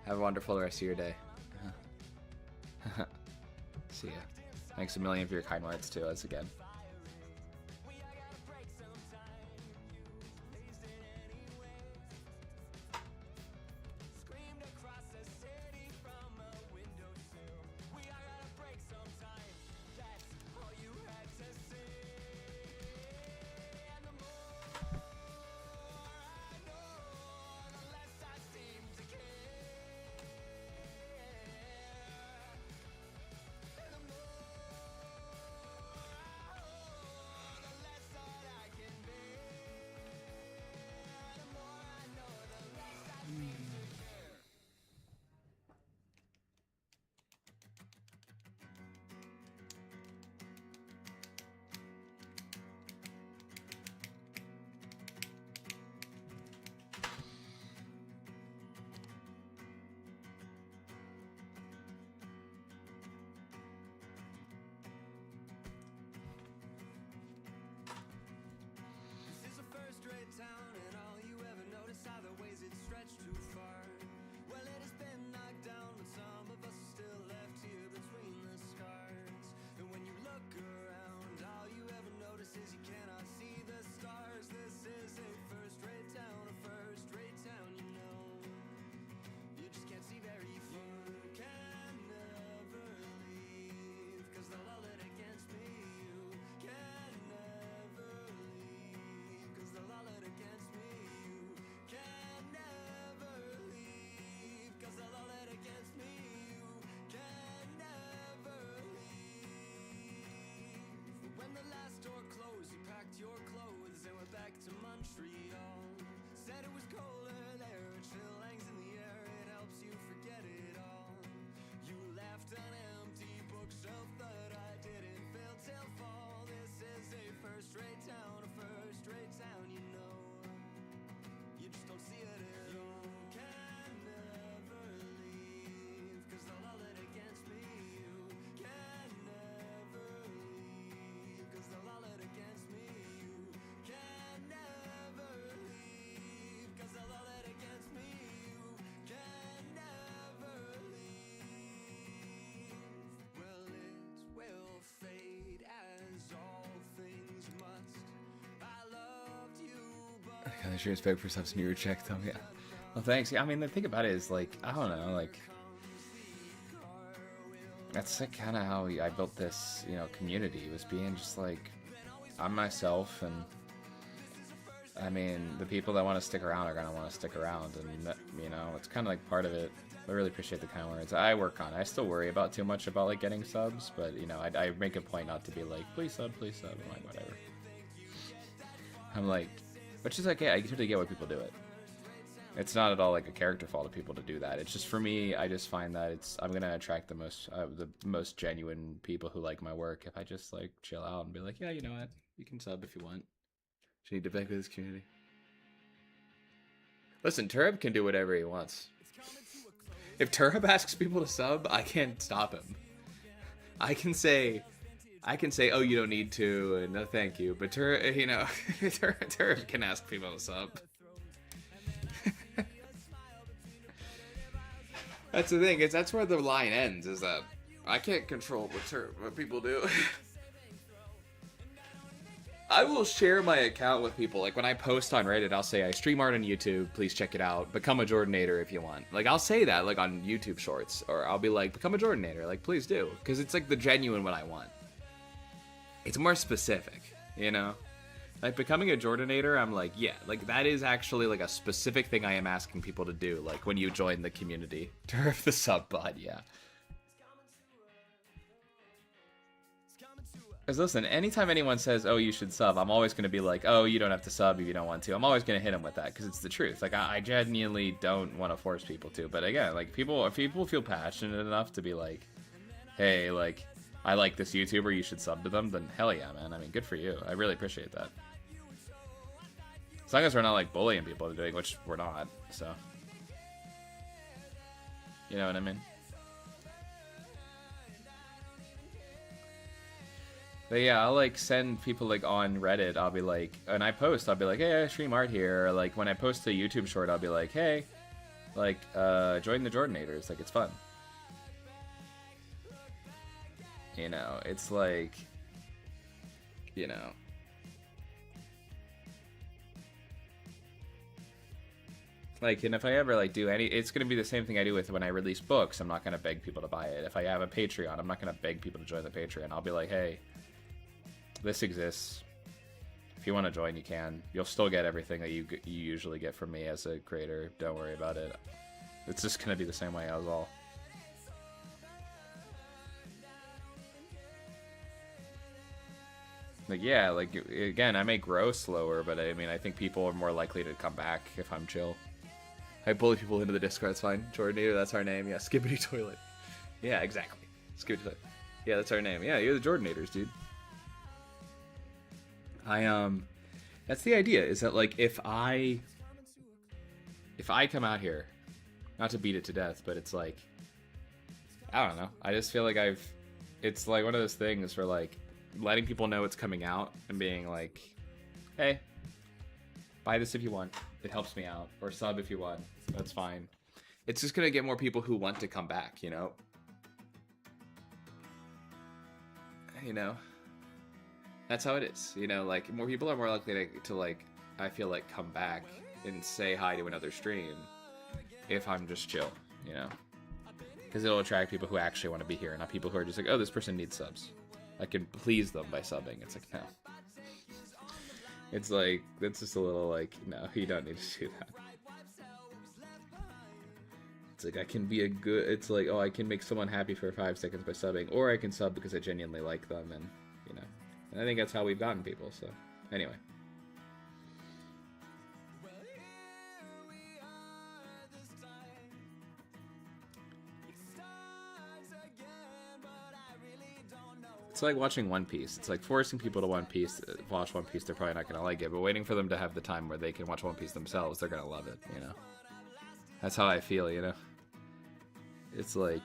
Have a wonderful rest of your day. See ya. Thanks a million for your kind words to us again. And the streams beg for subs and you reject them. Yeah. Well, thanks. Yeah, I mean, the thing about it is, like, I don't know, like, that's like kind of how I built this, you know, community, was being just like, I'm myself, and I mean, the people that want to stick around are going to want to stick around, and, you know, it's kind of like part of it. I really appreciate the kind words. I work on it. I still worry about too much about, like, getting subs, but, you know, I make a point not to be like, please sub, please sub. I'm like, whatever. I'm like, which is okay. I totally get why people do it. It's not at all like a character fault of people to do that. It's just, for me, I just find that I'm gonna attract the most genuine people who like my work if I just like chill out and be like, yeah, you know what, you can sub if you want. You need to beg with this community. Listen, Turb can do whatever he wants. If Turb asks people to sub, I can't stop him. I can say, oh, you don't need to, and no, thank you. But you know, Turb can ask people to sub. That's the thing. That's where the line ends. Is that I can't control what people do. I will share my account with people. Like when I post on Reddit, I'll say I stream art on YouTube. Please check it out. Become a Jordanator if you want. Like I'll say that like on YouTube Shorts, or I'll be like, become a Jordanator. Like please do, because it's like the genuine what I want. It's more specific, you know. Like, becoming a Jordanator, I'm like, yeah, like, that is actually, like, a specific thing I am asking people to do, like, when you join the community. Turf the sub bot, yeah. Because, listen, anytime anyone says, oh, you should sub, I'm always going to be like, oh, you don't have to sub if you don't want to. I'm always going to hit them with that, because it's the truth. Like, I genuinely don't want to force people to. But, again, like, if people feel passionate enough to be like, hey, like, I like this YouTuber, you should sub to them, then hell yeah, man. I mean, good for you. I really appreciate that. As long as we're not, like, bullying people into doing, which we're not, so. You know what I mean? But yeah, I'll, like, send people, like, on Reddit, I'll be like, and I post, I'll be like, hey, I stream art here, or, like, when I post a YouTube short, I'll be like, hey, like, join the Jordanators, like, it's fun. You know, it's like, you know. Like, and if I ever, like, do any, it's going to be the same thing I do with when I release books. I'm not going to beg people to buy it. If I have a Patreon, I'm not going to beg people to join the Patreon. I'll be like, hey, this exists. If you want to join, you can. You'll still get everything that you usually get from me as a creator. Don't worry about it. It's just going to be the same way as all. Like, yeah, like, again, I may grow slower, but I mean, I think people are more likely to come back if I'm chill. I bully people into the Discord, it's fine. Jordanator, that's our name. Yeah, Skibbity Toilet. Yeah, exactly. Skibbity Toilet. Yeah, that's our name. Yeah, you're the Jordanators, dude. That's the idea, is that, like, if I come out here, not to beat it to death, but it's like, I don't know. I just feel like it's like one of those things where, like, letting people know it's coming out and being like, hey, buy this if you want. It helps me out. Or sub if you want. That's fine. It's just going to get more people who want to come back, you know? You know? That's how it is. You know, like, more people are more likely to like, I feel like, come back and say hi to another stream if I'm just chill, you know? Because it'll attract people who actually want to be here, not people who are just like, oh, this person needs subs. I can please them by subbing. It's like, no. It's like, that's just a little like, no, you don't need to do that. It's like, I can be a good, it's like, oh, I can make someone happy for 5 seconds by subbing, or I can sub because I genuinely like them, and, you know. And I think that's how we've gotten people, so, anyway. It's like watching One Piece. It's like forcing people to watch One Piece. They're probably not going to like it, but waiting for them to have the time where they can watch One Piece themselves, they're going to love it, you know? That's how I feel, you know? It's like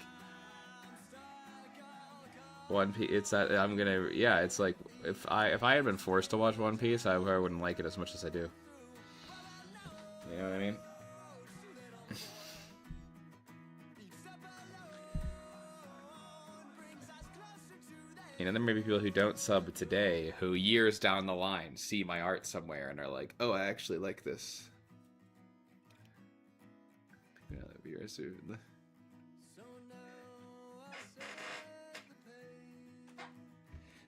One Piece, it's that I'm going to, yeah, it's like if I had been forced to watch One Piece, I wouldn't like it as much as I do. You know what I mean? You know, there may be people who don't sub today who years down the line see my art somewhere and are like, oh, I actually like this. Yeah, that'd be very soon.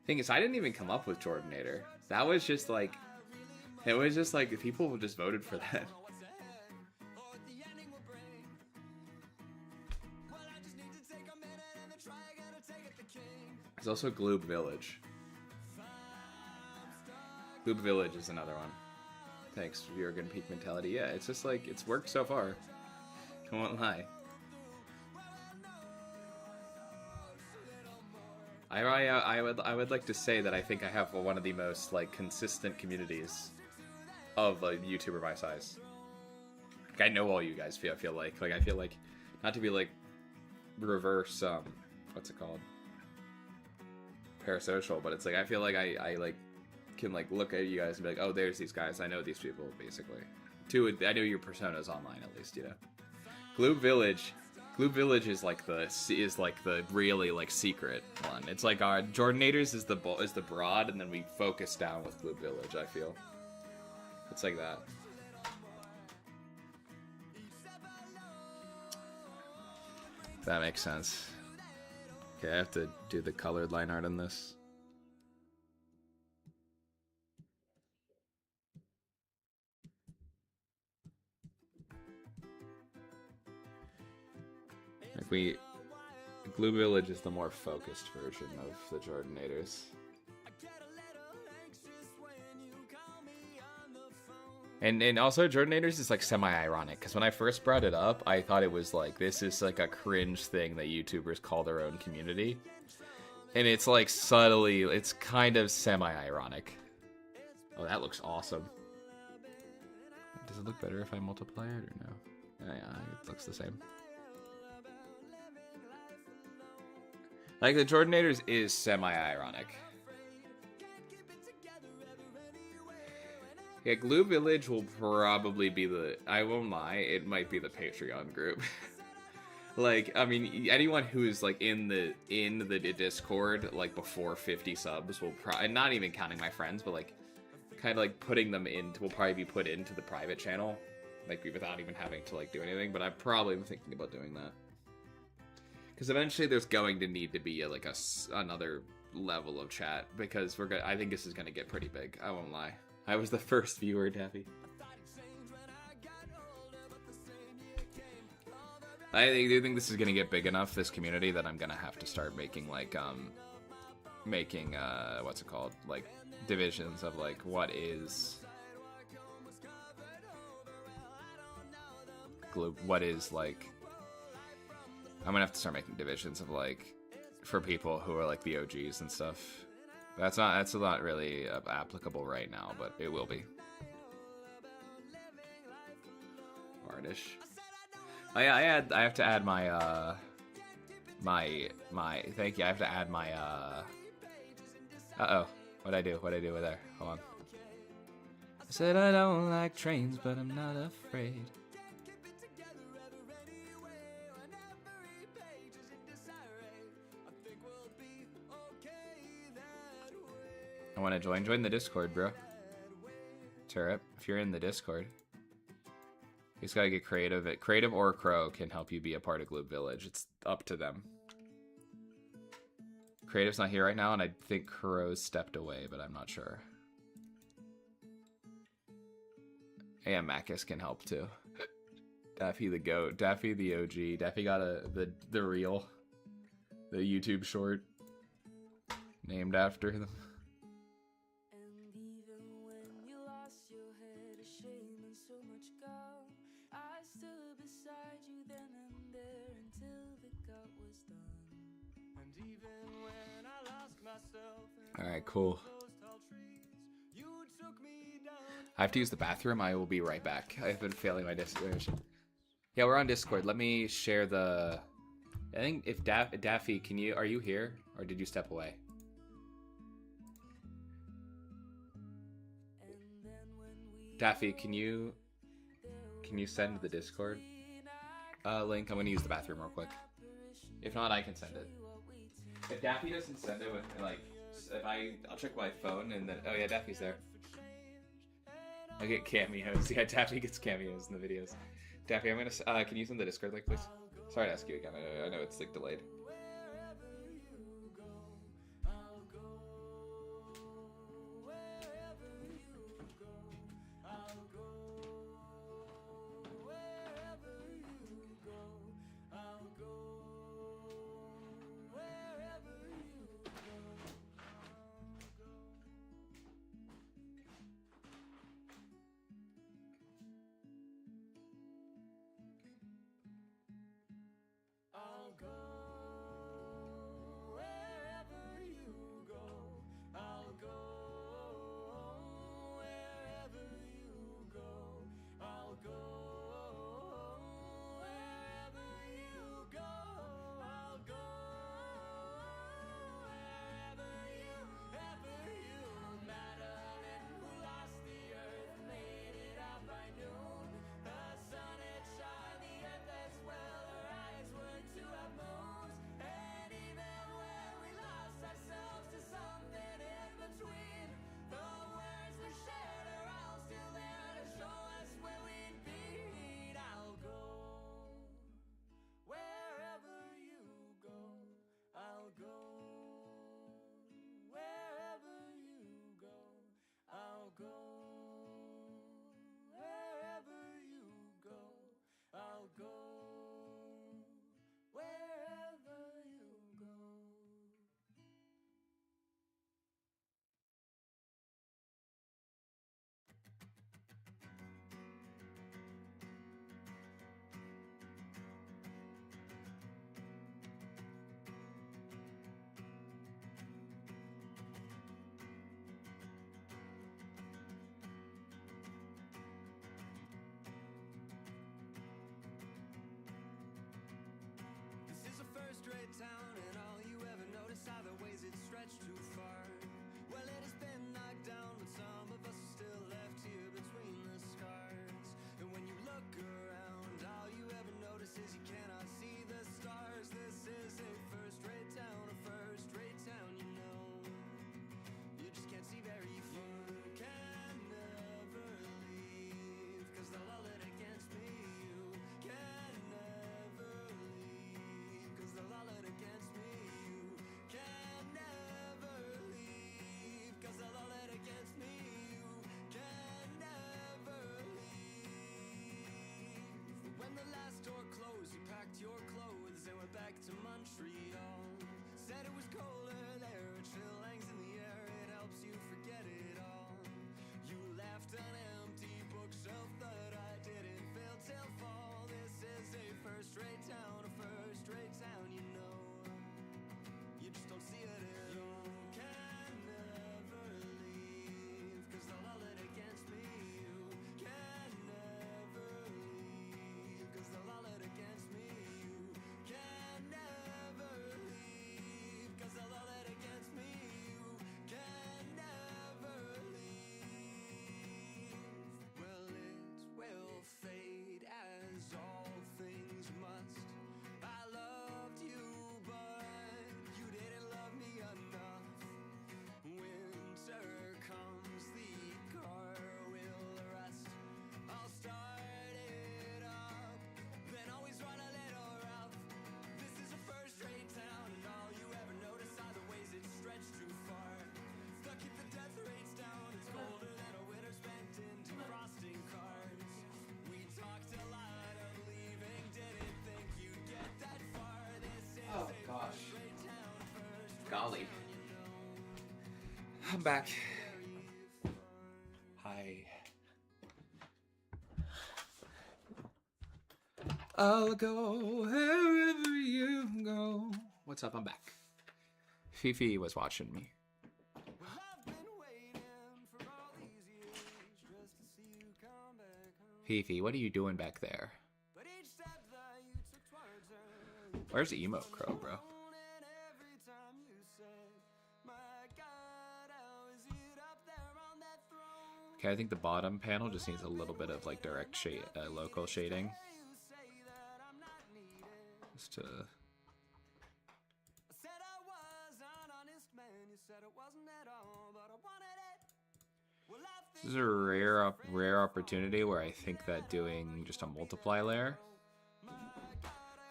Thing is, I didn't even come up with Jordanator. That was just like, it was just like people just voted for that. There's also Gloob Village. Gloob Village is another one. Thanks, Jurgen Peak Mentality. Yeah, it's just like, it's worked so far. I won't lie. I would like to say that I think I have one of the most like consistent communities of a YouTuber my size. Like, I know all you guys. I feel like not to be like reverse what's it called, parasocial, but it's like I feel like I like can like look at you guys and be like, oh, there's these guys. I know these people basically. I know your personas online at least. You know, Gloob Village is like the really like secret one. It's like our Jordanators is the broad, and then we focus down with Gloob Village. I feel it's like that. If that makes sense. Okay, I have to do the colored line art on this. Gloob Village is the more focused version of the Jordanators. And also Jordanators is like semi-ironic, because when I first brought it up, I thought it was like, this is like a cringe thing that YouTubers call their own community. And it's like subtly, it's kind of semi-ironic. Oh, that looks awesome. Does it look better if I multiply it or no? Yeah, it looks the same. Like, the Jordanators is semi-ironic. Yeah, Gloob Village will probably be I won't lie, it might be the Patreon group. Like, I mean, anyone who is, like, in the Discord, like, before 50 subs will probably, not even counting my friends, but, like, kind of, like, putting them into, will probably be put into the private channel. Like, without even having to, like, do anything, but I probably am thinking about doing that. Because eventually there's going to need to be another level of chat, because I think this is going to get pretty big. I won't lie. I was the first viewer, Daffy. I do think this is going to get big enough, this community, that I'm going to have to start making, like, what's it called? Like, divisions of, like, what is like, I'm gonna have to start making divisions of, like, for people who are like the OGs and stuff. That's not really applicable right now, but it will be. Artish. Oh yeah, I have to add my thank you. I have to add my What'd I do with there? Hold on. I said I don't like trains, but I'm not afraid. I want to join the Discord, bro. Turret, if you're in the Discord, you just gotta get creative. Creative or Crow can help you be a part of Gloob Village. It's up to them. Creative's not here right now, and I think Crow's stepped away, but I'm not sure. Yeah, Macus can help too. Daffy the GOAT, Daffy the OG. Daffy got the reel, the YouTube short named after them. Alright, cool. I have to use the bathroom. I will be right back. I have been failing my Discord. Yeah, we're on Discord. Let me share the... I think if Daffy, are you here? Or did you step away? Daffy, can you send the Discord link? I'm gonna use the bathroom real quick. If not, I can send it. If Daffy doesn't send it with, like, if I'll check my phone and then, oh yeah, Daffy's there. I get cameos. Yeah, Daffy gets cameos in the videos. Daffy, I'm gonna, can you send the Discord link, please? Sorry to ask you again. I know it's, like, delayed. First-rate town, and all you ever notice are the ways it stretched too far. Well, it has been knocked down, but some of us are still left here between the scars. And when you look around, all you ever notice is you cannot see the stars. This is a first-rate town, you know. You just can't see very far. You can never leave, 'cause they'll all it against me. You can never leave, 'cause they'll all it against me. You can never leave, 'cause they'll all it against me. You can never leave. When the last door closed, you packed your clothes and went back to Montreal. Said it was colder there, a chill hangs in the air, it helps you forget it all. You left an empty bookshelf that I didn't fill till fall. This is a first-rate town, you know. You just don't see it at all. You can never leave, 'cause they'll all it against me. You can never leave, 'cause they'll all it against me. You can never leave, 'cause they'll all it against me. You can never leave. Well, it will fade as all things must. I loved you, but you didn't love me enough. Winter comes, the car will rust. I'll start it up, then always run a little rough. This is a first-rate town, and all you ever notice are the ways it stretched too far. They'll keep the death rates down, it's colder than a winter spent in defrosting cars. We talked a lot of leaving, didn't think you'd get that far. This is Oh, a gosh. first-rate town, Golly. I'm back. Hi. I'll go wherever you go. What's up? I'm back. Fifi was watching me. I've been waiting for all these years just to see you come back home. Fifi, what are you doing back there? But each step that you took towards her, Where's the emo crow, bro? and every time you said, my God, how is it up there on that throne? Okay, I think the bottom panel just needs a little bit of like direct shade, local shading. You say that I'm not needed. Just to. I said I was This is a rare opportunity where I think that doing just a multiply layer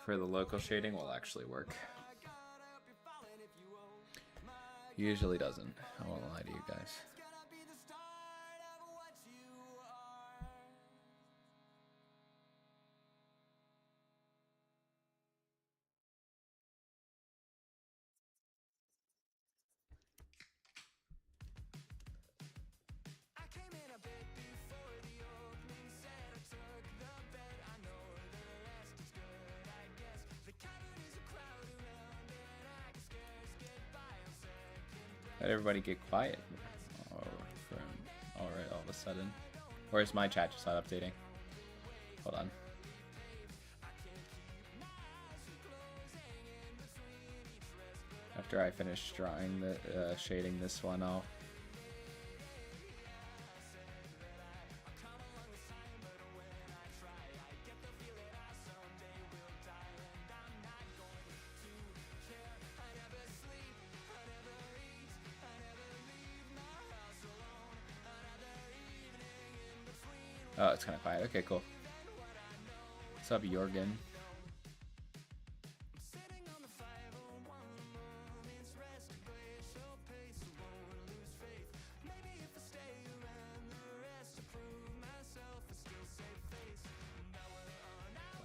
for the local shading will actually work. Usually doesn't. I won't lie to you guys. Let everybody get quiet. Alright, all of a sudden. Or is my chat just not updating? Hold on. After I finish drawing the shading this one, I'll... Oh, it's kind of quiet. Okay, cool. What's up, Jorgen?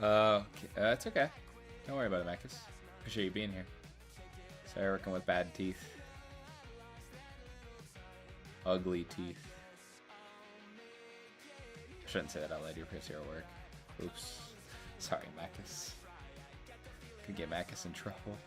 Okay. That's okay. Don't worry about it, Macus. Appreciate you being here. Sorry, working with bad teeth. Ugly teeth. Shouldn't say that out loud. You're pretty at work. Oops. Sorry, Macus. Could get Macus in trouble.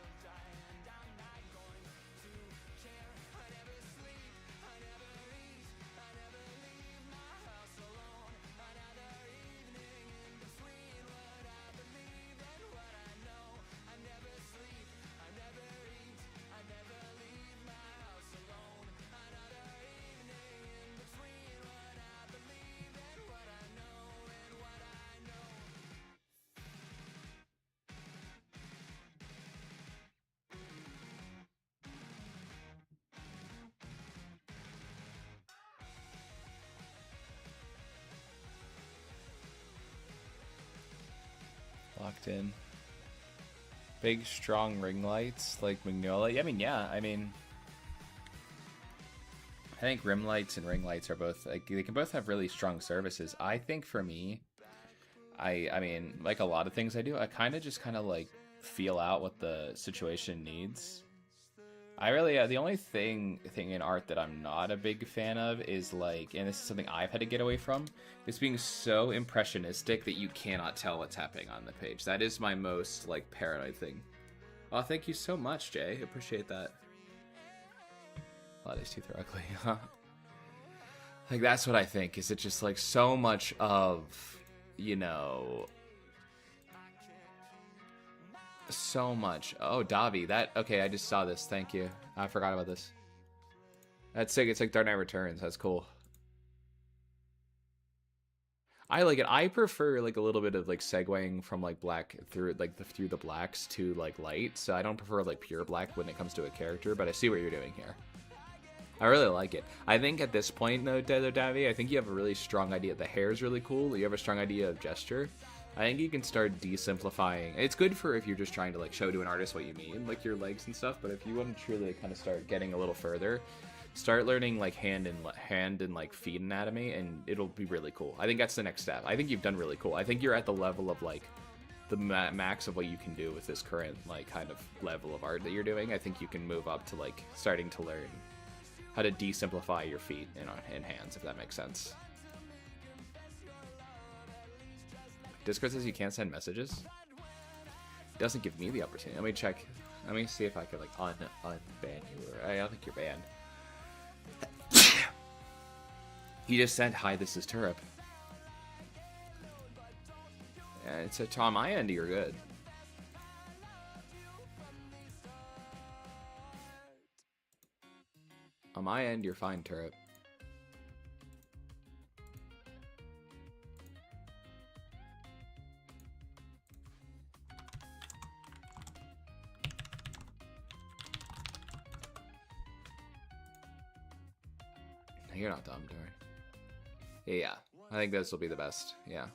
Locked in. Big, strong ring lights like Magnolia. Yeah, I mean, I think rim lights and ring lights are both, like, they can both have really strong services. I think for me, I mean, like a lot of things I do, I kind of like feel out what the situation needs. I really, the only thing in art that I'm not a big fan of is like, and this is something I've had to get away from, is being so impressionistic that you cannot tell what's happening on the page. That is my most like paranoid thing. Oh, thank you so much, Jay. Appreciate that. A lot of these teeth are ugly, huh? Like, that's what I think, is it just like so much of, you know, so much. Oh, Davi, that, okay, I just saw this. Thank you. I forgot about this. That's sick. It's like Dark Knight Returns. That's cool. I like it. I prefer like a little bit of like segueing from like black through like through the blacks to like light. So I don't prefer like pure black when it comes to a character, but I see what you're doing here. I really like it. I think at this point though, Davi, I think you have a really strong idea. The hair is really cool. You have a strong idea of gesture. I think you can start desimplifying. It's good for if you're just trying to like show to an artist what you mean, like your legs and stuff. But if you want to truly kind of start getting a little further, start learning like hand and like feet anatomy, and it'll be really cool. I think that's the next step. I think you've done really cool. I think you're at the level of like the max of what you can do with this current like kind of level of art that you're doing. I think you can move up to like starting to learn how to desimplify your feet and hands, if that makes sense. Discord says you can't send messages. It doesn't give me the opportunity. Let me check. Let me see if I can like unban you. I don't think you're banned. He just said, "Hi, this is Turip." And it's on my end, you're good. On my end, you're fine, Turip. You're not dumb, Dory. Yeah, I think this will be the best. Yeah.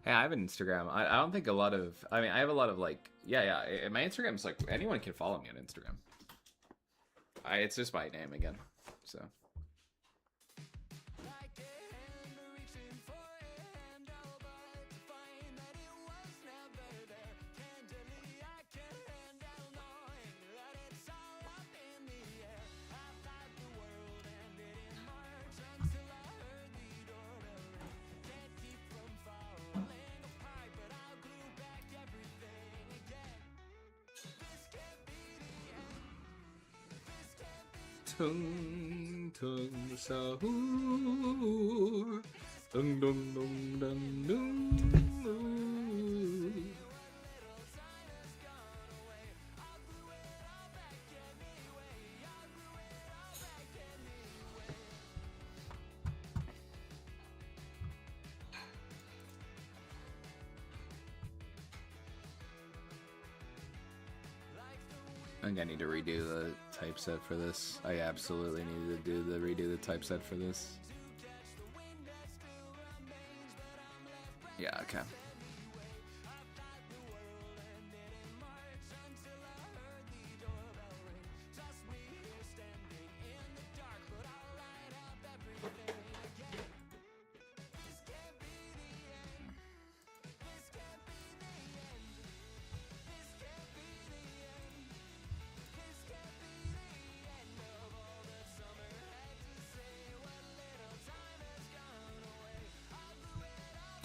Hey, I have an Instagram. I don't think a lot of... I mean, I have a lot of, like... Yeah. My Instagram's, like... Anyone can follow me on Instagram. It's just my name again. So... Tung tung sahur, dung dung dung dung dung. I think I need to redo the typeset for this. I absolutely need to redo the typeset for this. Yeah, okay.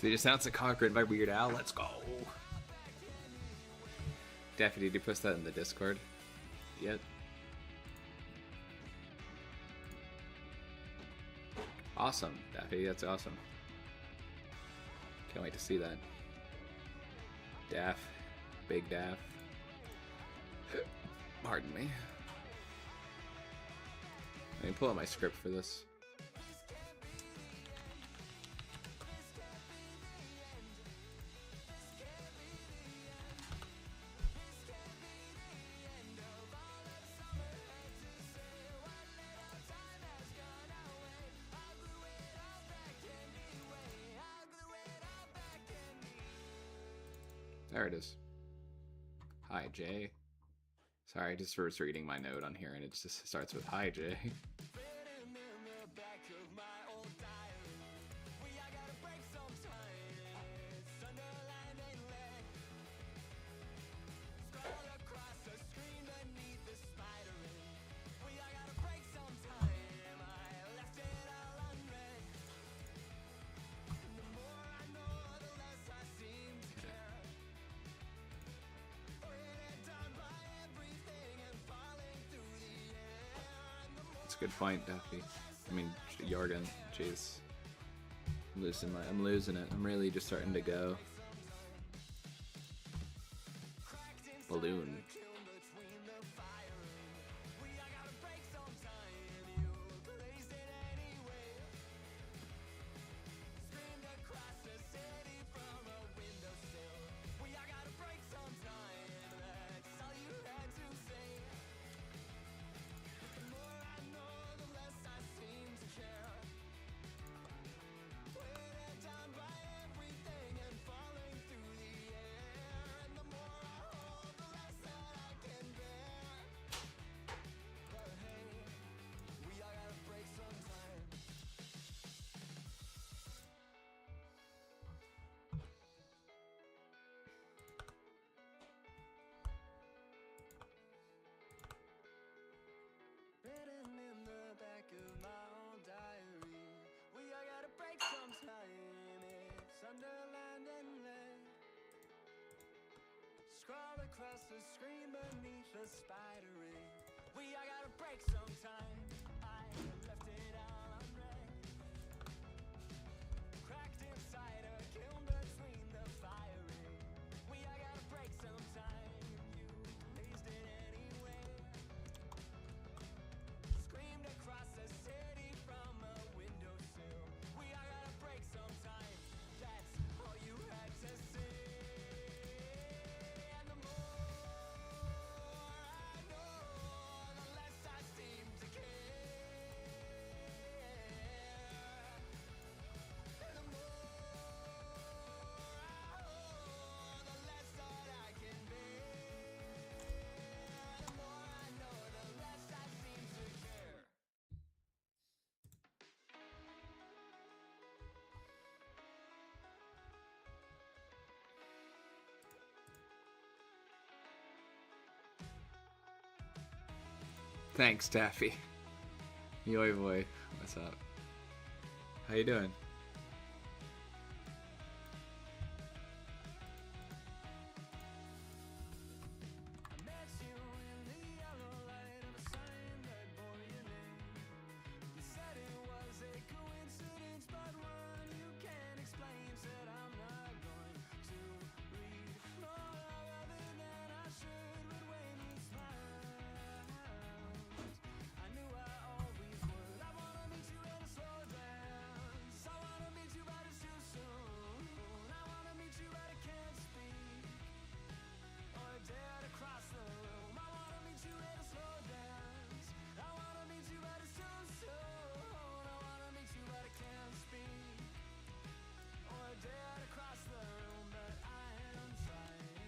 They just announced a comic written by Weird Al. Let's go. Daffy, did you post that in the Discord yet? Awesome, Daffy. That's awesome. Can't wait to see that. Daff. Big Daff. Pardon me. Let me pull out my script for this. There it is. Hi, Jay. Sorry, I just was reading my note on here and it just starts with hi, Jay. Good point, Daffy. I mean, Jorgen. Jeez, I'm losing it. I'm really just starting to go. Balloon. across the screen beneath the spidering. I gotta break sometime. I left it all unread. Cracked inside a kiln between the firing. I gotta break sometime. You raised it anyway. Screamed across the city from a windowsill. I gotta break sometime. That's all you had to say. And the more I know, the less I seem to care. And the more I hold, the less that I can bear. The more I know, the less I seem to care. Thanks, Taffy. Yoy boy, what's up? How you doing? I met you in the yellow light of a sign that bore your name. You said it was a coincidence, but one you can't explain. Said I'm not going to read more of it than I should, but when you smiled, I knew I always would. I wanna meet you at a slow dance. I wanna meet you, but it's too soon. I wanna meet you, but I can't speak or dare to cross the room. I wanna meet you at a slow dance. I wanna meet you, but it's too soon. I wanna meet you, but I can't speak or dare to cross the room, but I am trying.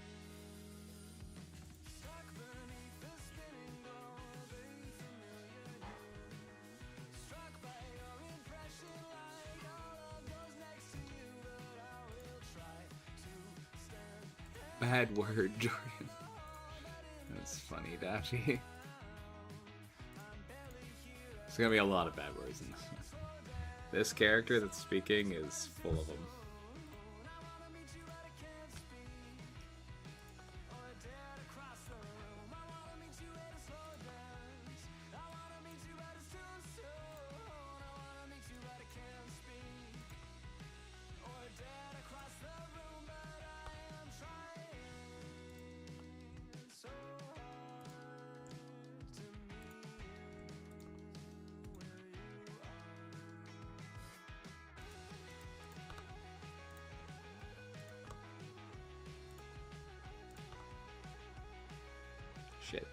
Stuck beneath the spinning glow of a familiar you. Struck by your impression, like all of those next to you, but I will try to stand. Bad word, Jordan. That's funny, Daffy. There's gonna be a lot of bad words in this. This character that's speaking is full of them. Shit.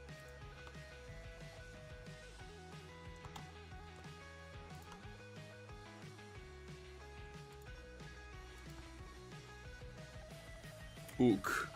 Ook.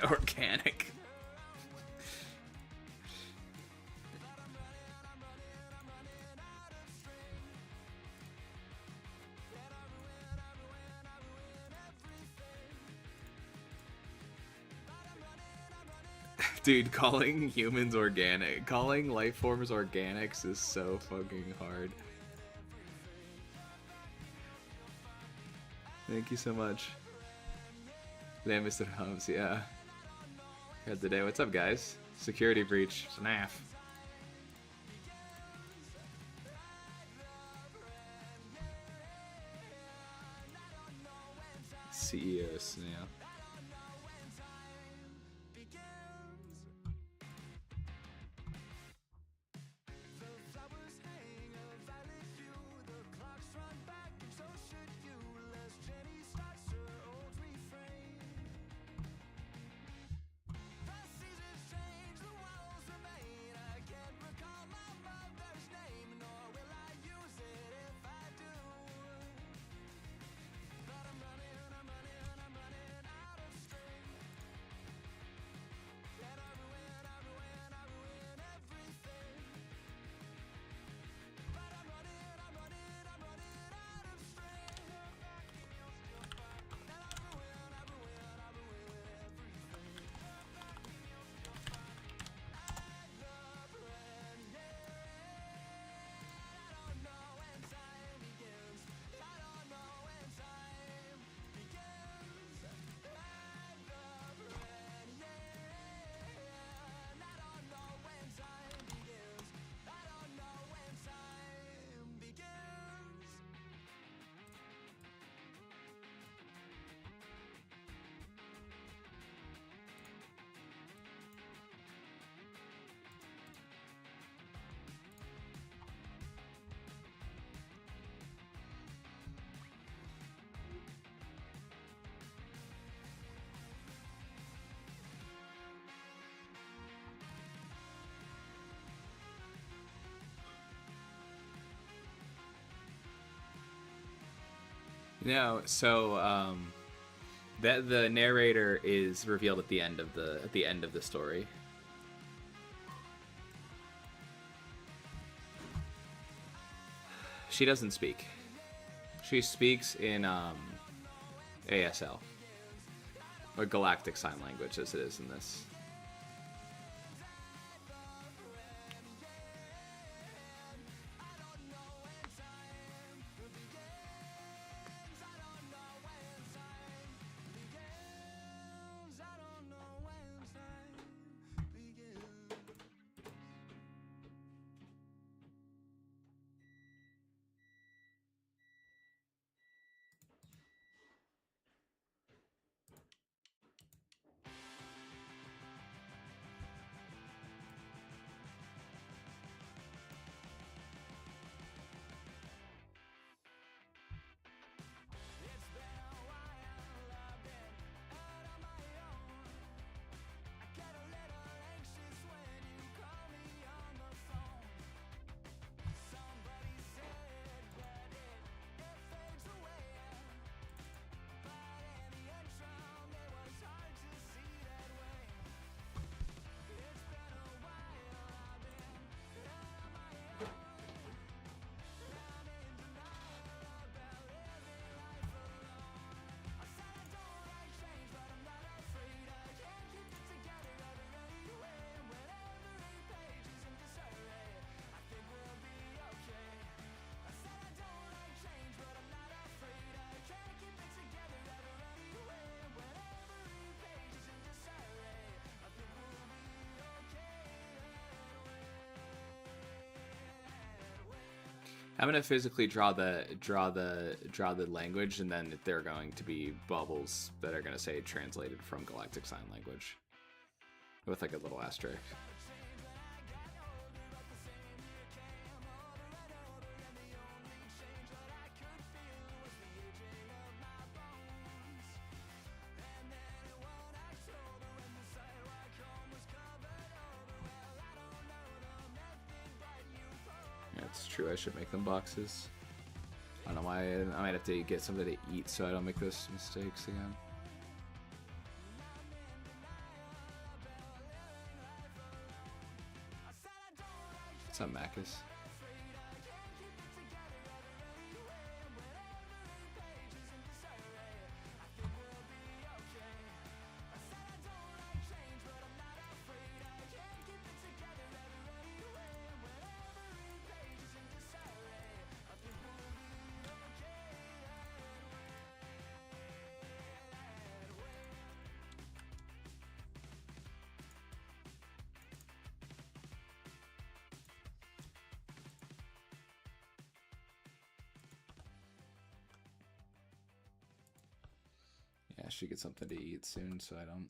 Organic. Dude, calling humans organic, calling life forms organics is so fucking hard. Thank you so much. Yeah, Mr. Holmes, yeah. Here today. What's up, guys? Security breach. Snaff. CEO Snail. No, so that the narrator is revealed at the end of the story. She doesn't speak. She speaks in ASL, or Galactic Sign Language, as it is in this. I'm gonna physically draw the language, and then there are going to be bubbles that are gonna say translated from Galactic Sign Language, with like a little asterisk. It's true, I should make them boxes. I don't know why. I might have to get something to eat so I don't make those mistakes again. What's up, Macus? I should get something to eat soon so I don't.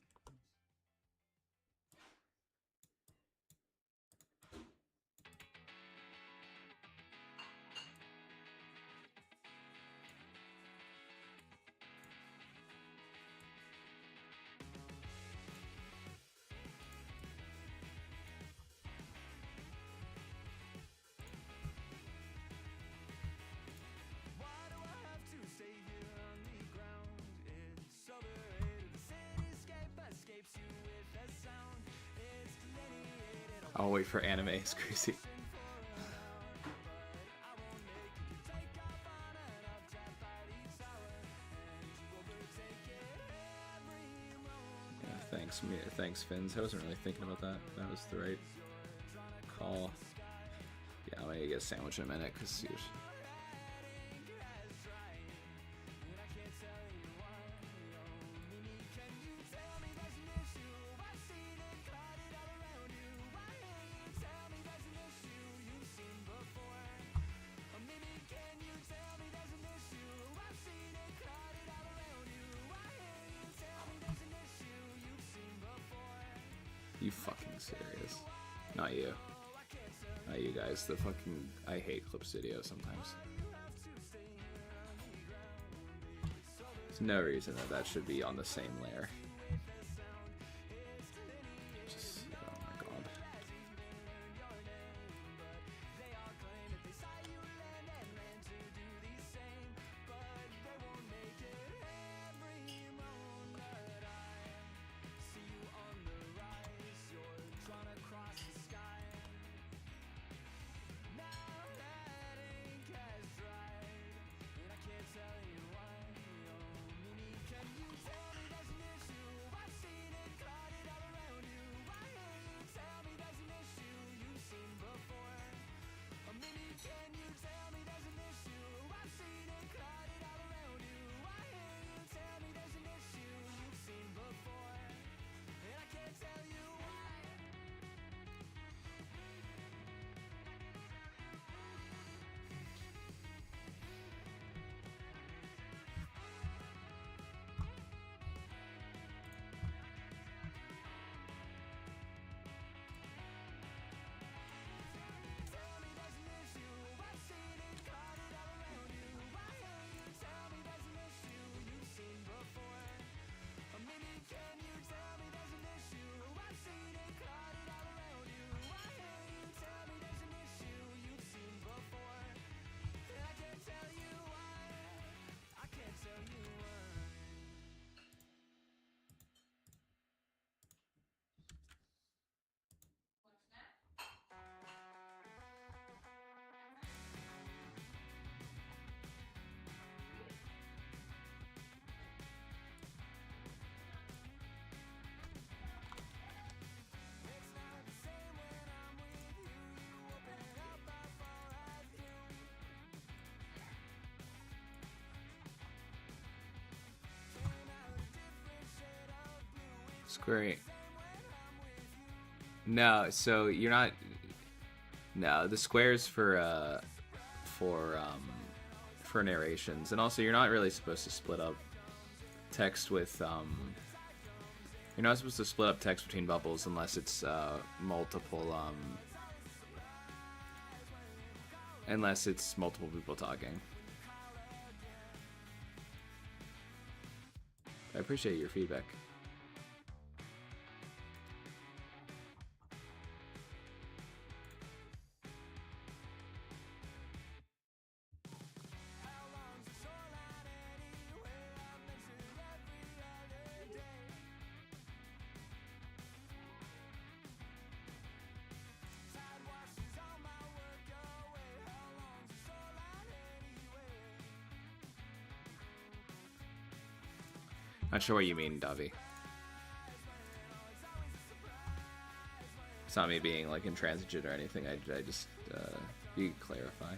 I'll wait for anime. It's crazy. Yeah, thanks, Finns. I wasn't really thinking about that. That was the right call. Yeah, I'm gonna get a sandwich in a minute because usually. You fucking serious? Not you. Not you guys. The fucking... I hate Clip Studio sometimes. There's no reason that should be on the same layer. Just... oh my god. Square. No, so you're not. No, the squares for narrations, and also you're not really supposed to split up text with You're not supposed to split up text between bubbles unless it's multiple people talking. I appreciate your feedback. Not sure what you mean, Davi. It's not me being like intransigent or anything. I just you can clarify.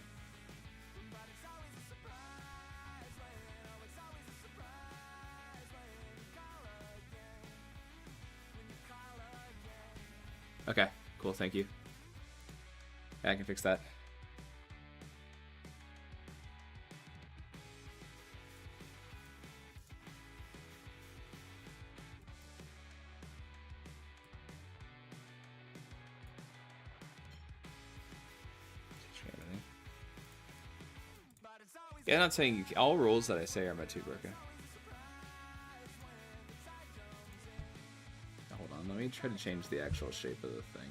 Okay, cool. Thank you. Yeah, I can fix that. Yeah, I'm not saying all rules that I say are meant to be broken. Hold on, let me try to change the actual shape of the thing.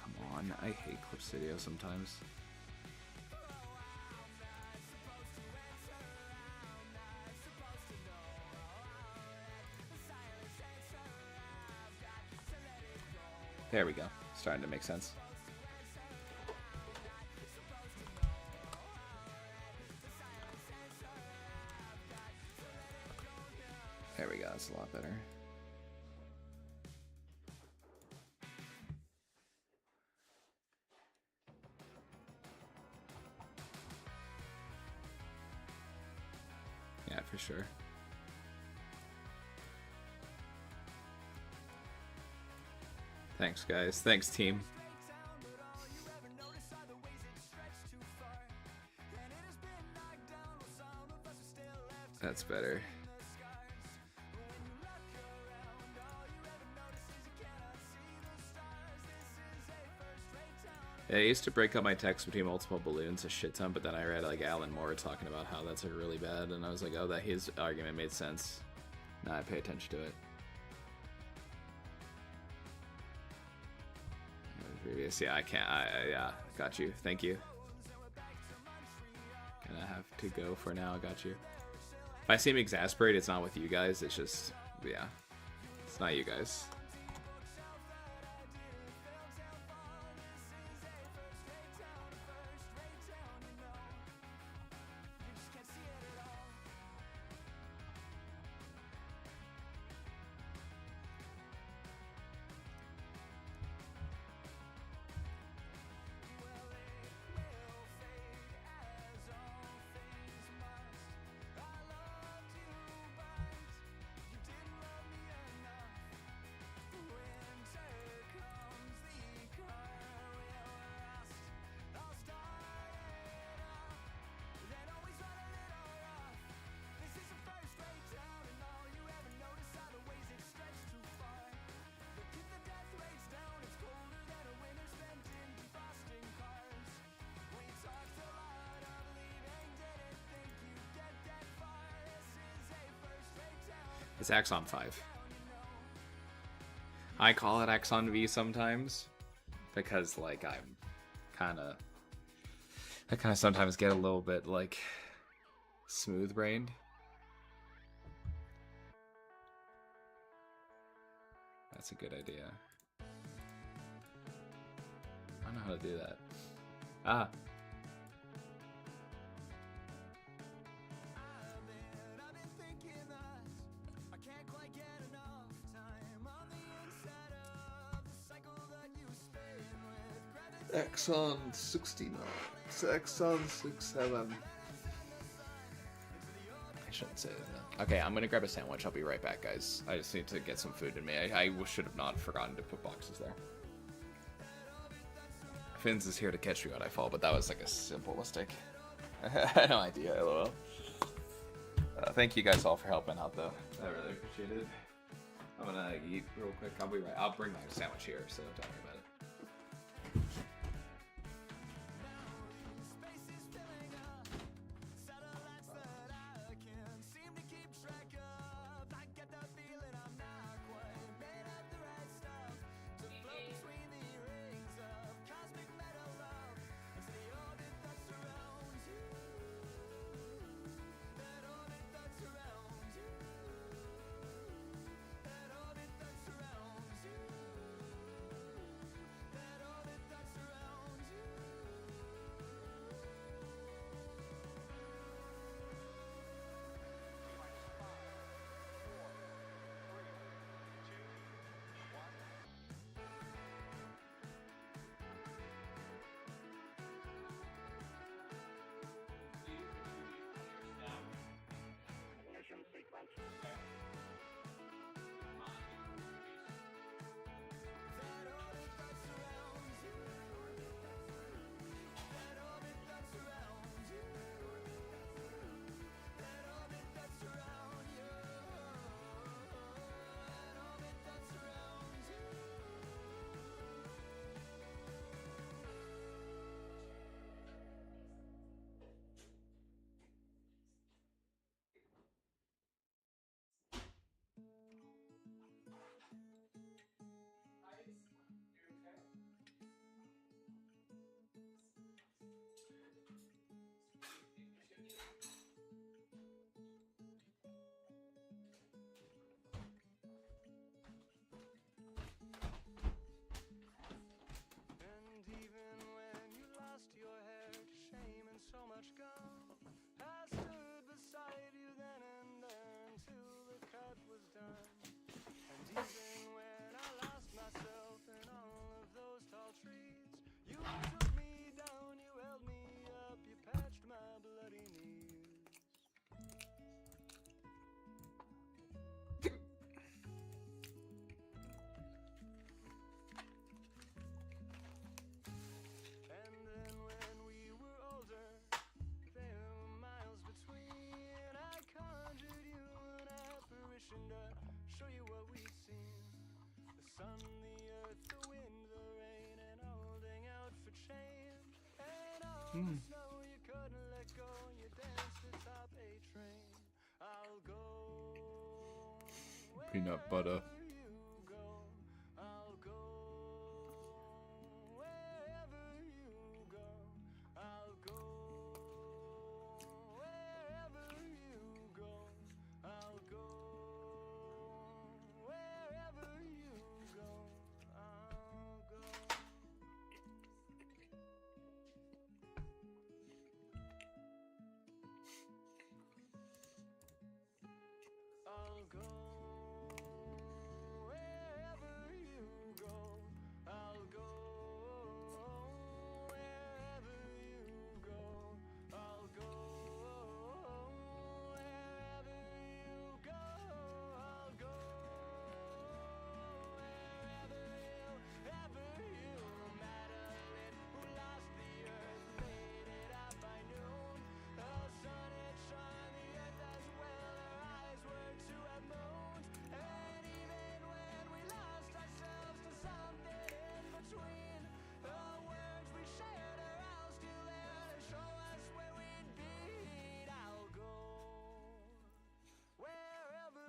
Come on, I hate Clipstudio sometimes. There we go. Starting to make sense. There we go. That's a lot better. Yeah, for sure. Thanks, guys. Thanks, team. That's better. Yeah, I used to break up my text between multiple balloons a shit ton, but then I read like Alan Moore talking about how that's like really bad, and I was like, oh, that his argument made sense. Now I pay attention to it. Yeah, I can't. Yeah, got you. Thank you. Gonna have to go for now. Got you. If I seem exasperated, it's not with you guys. It's just, yeah, it's not you guys. It's Axon 5. I call it Axon V sometimes because like I kind of sometimes get a little bit like smooth brained. That's a good idea. I don't know how to do that. Ah. Exxon 69. Exxon 67. I shouldn't say that. Okay, I'm gonna grab a sandwich. I'll be right back, guys. I just need to get some food in me. I should have not forgotten to put boxes there. Finns is here to catch you when I fall, but that was like a simple mistake. I had no idea, lol. Thank you guys all for helping out, though. I really appreciate it. I'm gonna eat real quick. I'll be right. I'll bring my sandwich here, so don't worry about it. Peanut butter.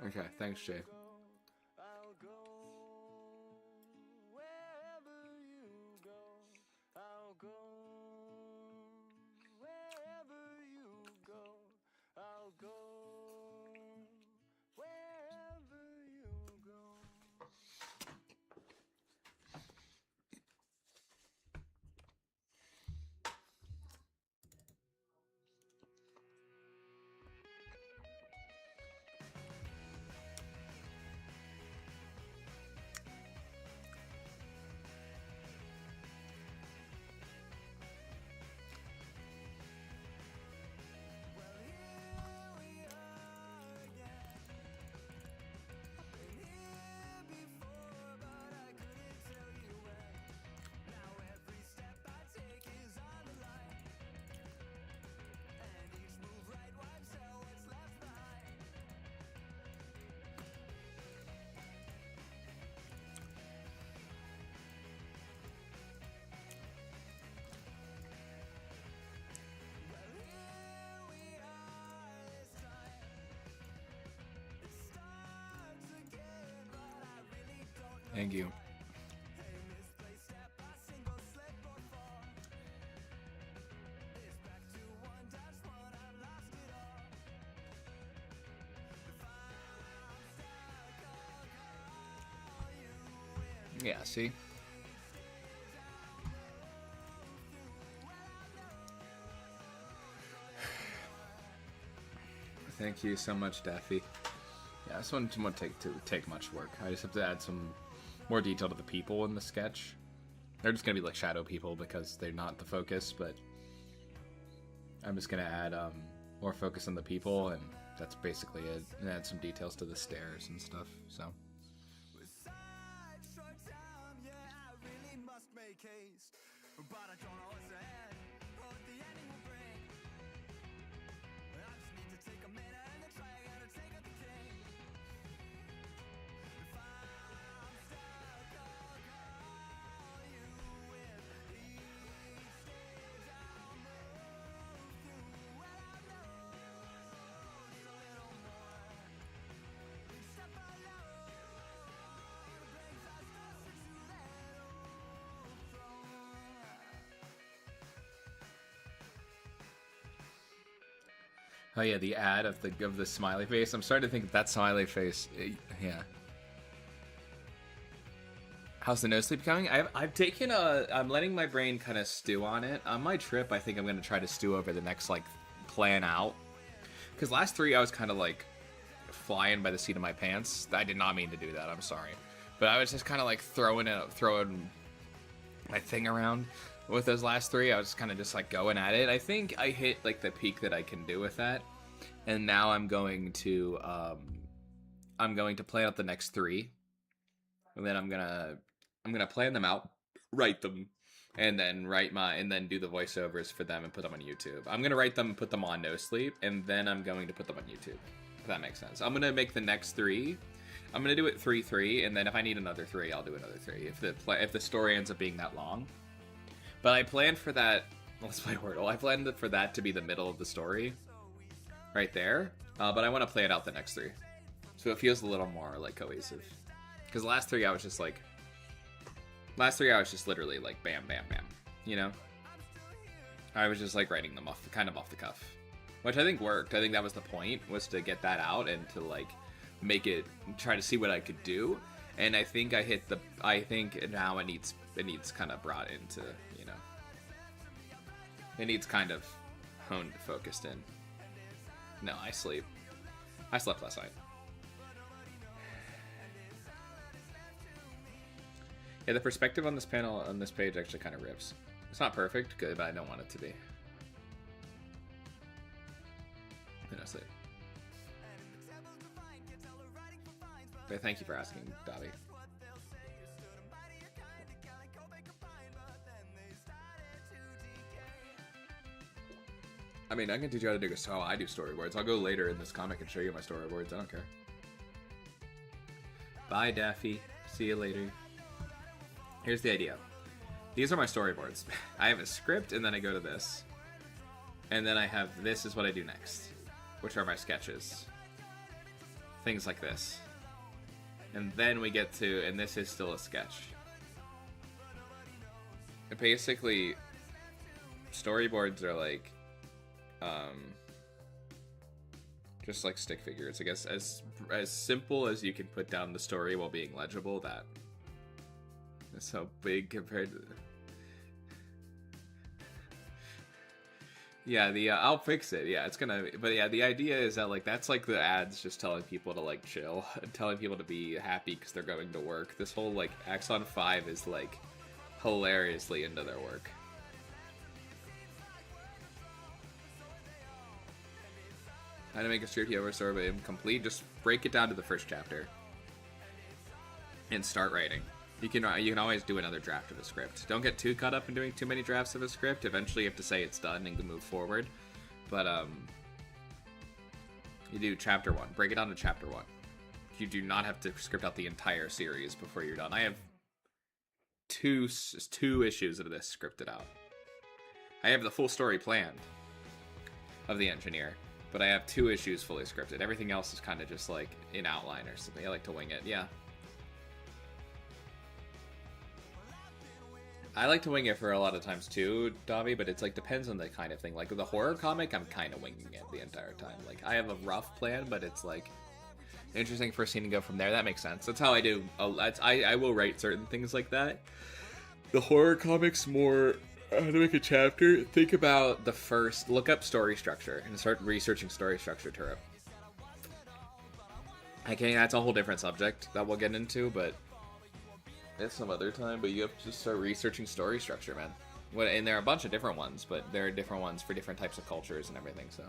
Okay, thanks, Jay. Thank you. Yeah, see? Thank you so much, Daffy. Yeah, this one won't take much work. I just have to add some more detail to the people in the sketch. They're just gonna be like shadow people because they're not the focus, but I'm just gonna add more focus on the people, and that's basically it. And add some details to the stairs and stuff. So. Oh yeah, the ad of the smiley face. I'm starting to think that smiley face. Yeah. How's the no sleep going? I've taken I'm letting my brain kind of stew on it. On my trip, I think I'm gonna try to stew over the next like plan out. Because last 3 I was kind of like flying by the seat of my pants. I did not mean to do that. I'm sorry, but I was just kind of like throwing my thing around. With those last 3, I was kind of just like going at it. I think I hit like the peak that I can do with that, and now I'm going to plan out the next 3, and then I'm gonna plan them out, write them, and then do the voiceovers for them and put them on YouTube. I'm gonna write them and put them on No Sleep, and then I'm going to put them on YouTube. If that makes sense. I'm gonna make the next 3. I'm gonna do it 3, and then if I need another 3, I'll do another 3. If the story ends up being that long. But I planned for that. Let's play Wordle. I planned for that to be the middle of the story, right there. But I want to play it out the next 3, so it feels a little more like cohesive. Because the last 3, I was just literally like bam, bam, bam. You know, I was just like writing them off the cuff, which I think worked. I think that was the point, was to get that out and to like make it, try to see what I could do. And I think I think now it needs kind of brought into. It needs kind of honed, focused in. No, I slept last night. Yeah, the perspective on this panel, on this page, actually kind of rips. It's not perfect, good, but I don't want it to be. No sleep. But thank you for asking, Dobby. I mean, I can teach you how to do how I do storyboards. I'll go later in this comic and show you my storyboards. I don't care. Bye, Daffy. See you later. Here's the idea. These are my storyboards. I have a script, and then I go to this. And then I have this is what I do next, which are my sketches. Things like this. And then we get to, and this is still a sketch. And basically, storyboards are like, just like stick figures. I guess as simple as you can put down the story while being legible, that is so big compared to. Yeah, I'll fix it. Yeah, it's gonna. But yeah, the idea is that like that's like the ads just telling people to like chill, and telling people to be happy because they're going to work. This whole like Axon 5 is like hilariously into their work. How to make a script over story but incomplete? Just break it down to the first chapter and start writing. You can always do another draft of a script. Don't get too caught up in doing too many drafts of a script. Eventually, you have to say it's done and move forward. But you do chapter 1. Break it down to chapter 1. You do not have to script out the entire series before you're done. I have two issues of this scripted out. I have the full story planned of the engineer. But I have 2 issues fully scripted. Everything else is kind of just like in outline or something. I like to wing it, yeah. I like to wing it for a lot of times too, Davi, but it's like depends on the kind of thing. Like with a horror comic, I'm kind of winging it the entire time. Like I have a rough plan, but it's like interesting first scene to go from there. That makes sense. That's how I do. I will write certain things like that. The horror comics more how to make a chapter. Think about the first. Look up story structure and start researching story structure, Turo. Okay, that's a whole different subject that we'll get into, but it's some other time. But you have to just start researching story structure, man. And there are a bunch of different ones, but there are different ones for different types of cultures and everything. So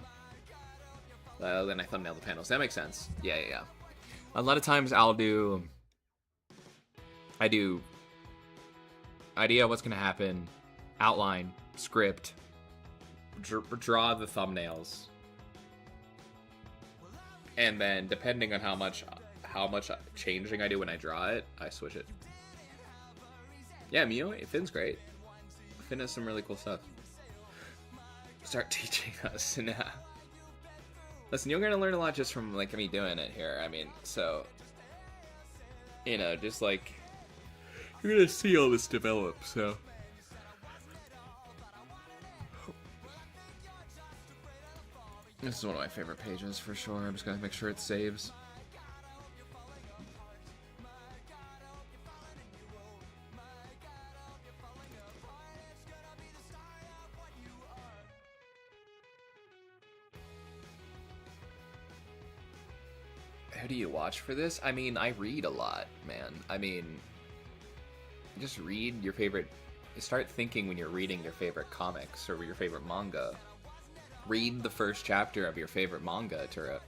then I thumbnail the panels. That makes sense. Yeah. A lot of times I do idea what's gonna happen, outline, script, draw the thumbnails. And then, depending on how much changing I do when I draw it, I switch it. Yeah, Mio, Finn's great. Finn has some really cool stuff. Start teaching us now. Listen, you're gonna learn a lot just from like me doing it here. I mean, so just like you're gonna see all this develop. So. This is one of my favorite pages for sure. I'm just gonna make sure it saves. Who do you watch for this? I mean, I read a lot, man. I mean, just read your favorite. Start thinking when you're reading your favorite comics or your favorite manga. Read the first chapter of your favorite manga, Tura,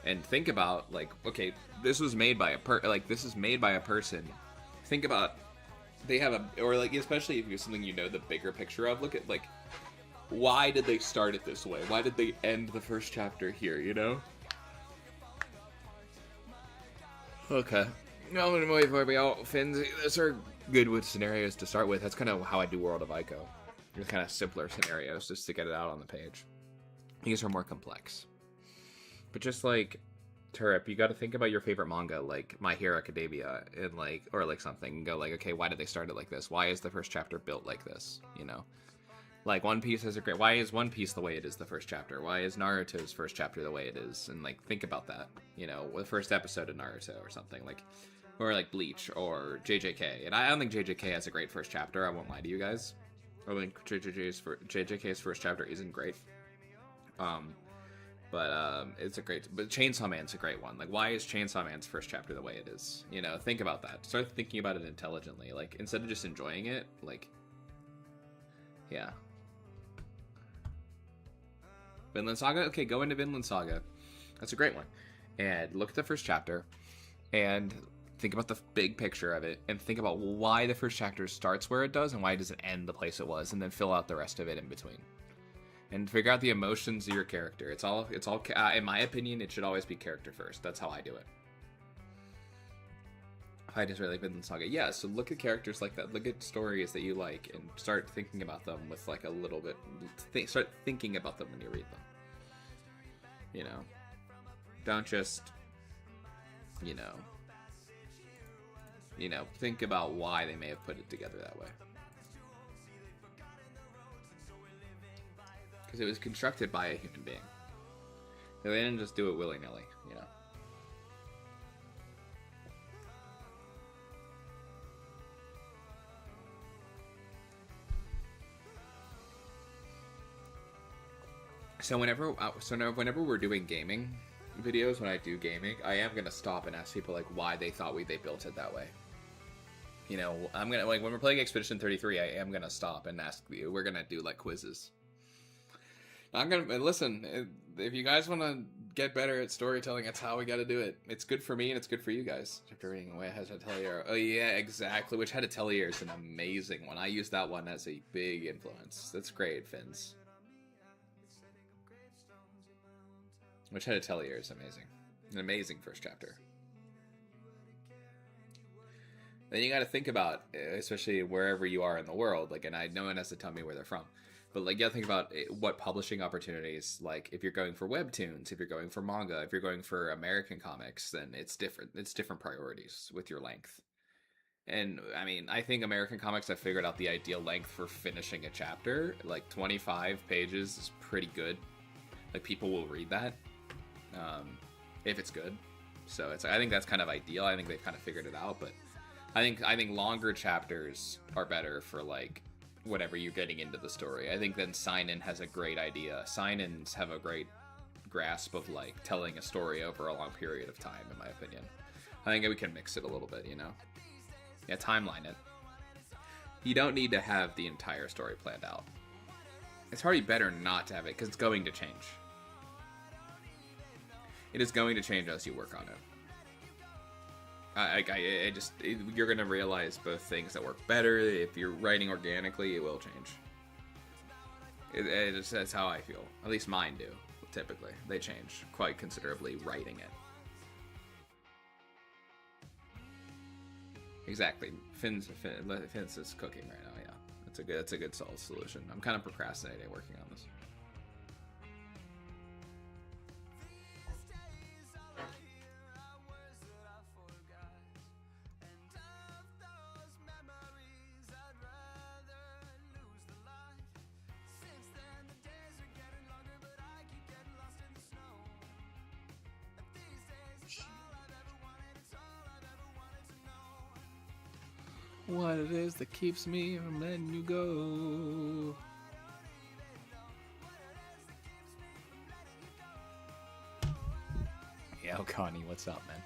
and think about like, okay, this was made by a person. Think about they have or like especially if you're something the bigger picture of. Look at like, why did they start it this way? Why did they end the first chapter here? Okay. No, I'm gonna wait for me out. Fins, those are good with scenarios to start with. That's kind of how I do World of Ico. Just kind of simpler scenarios just to get it out on the page. These are more complex. But just like Turip, you got to think about your favorite manga, like My Hero Academia, and or something, and go like, okay, why did they start it like this? Why is the first chapter built like this? Like One Piece has why is One Piece the way it is the first chapter? Why is Naruto's first chapter the way it is? And like think about that, the first episode of Naruto or something or like Bleach or JJK. And I don't think JJK has a great first chapter. I won't lie to you guys. I think JJK's first chapter isn't great. It's a great. But Chainsaw Man's a great one. Like, why is Chainsaw Man's first chapter the way it is? Think about that. Start thinking about it intelligently. Like, instead of just enjoying it, like, yeah. Vinland Saga. Okay, go into Vinland Saga. That's a great one. And look at the first chapter, and think about the big picture of it, and think about why the first chapter starts where it does, and why does it end the place it was, and then fill out the rest of it in between. And figure out the emotions of your character. It's all. In my opinion, it should always be character first. That's how I do it. If I just really Vinland Saga, yeah. So look at characters like that. Look at stories that you like, and start thinking about them with like a little bit. Start thinking about them when you read them. Don't just. Think about why they may have put it together that way. Because it was constructed by a human being. They didn't just do it willy-nilly, So whenever we're doing gaming videos, when I do gaming, I am gonna stop and ask people like why they thought they built it that way. I'm gonna when we're playing Expedition 33, I am gonna stop and ask you. We're gonna do like quizzes. I'm gonna listen. If you guys want to get better at storytelling, that's how we got to do it. It's good for me and it's good for you guys. After reading Witch Hat Atelier, oh yeah, exactly. Witch Hat Atelier is an amazing one. I use that one as a big influence. That's great, Fins. Witch Hat Atelier is amazing. An amazing first chapter. Then you got to think about, especially wherever you are in the world. Like, and no one has to tell me where they're from. But like, you gotta think about what publishing opportunities, like if you're going for webtoons, if you're going for manga, if you're going for American comics, then it's different. It's different priorities with your length. And I mean, I think American comics have figured out the ideal length for finishing a chapter. Like 25 pages is pretty good. Like people will read that if it's good. So I think that's kind of ideal. I think they've kind of figured it out. But I think longer chapters are better for like whatever you're getting into the story. I think then Seinen has a great idea. Seinens have a great grasp of like telling a story over a long period of time, in my opinion. I think we can mix it a little bit, you know. Yeah, timeline it. You don't need to have the entire story planned out. It's already better not to have it because it's going to change. It is going to change as you work on it. You're going to realize both things that work better. If you're writing organically, it will change. That's how I feel. At least mine do, typically. They change quite considerably writing it. Exactly. Finn's is cooking right now, yeah. That's a good solid solution. I'm kind of procrastinating working on this. What it is that keeps me from letting you go. Yo, Connie, what's up, man?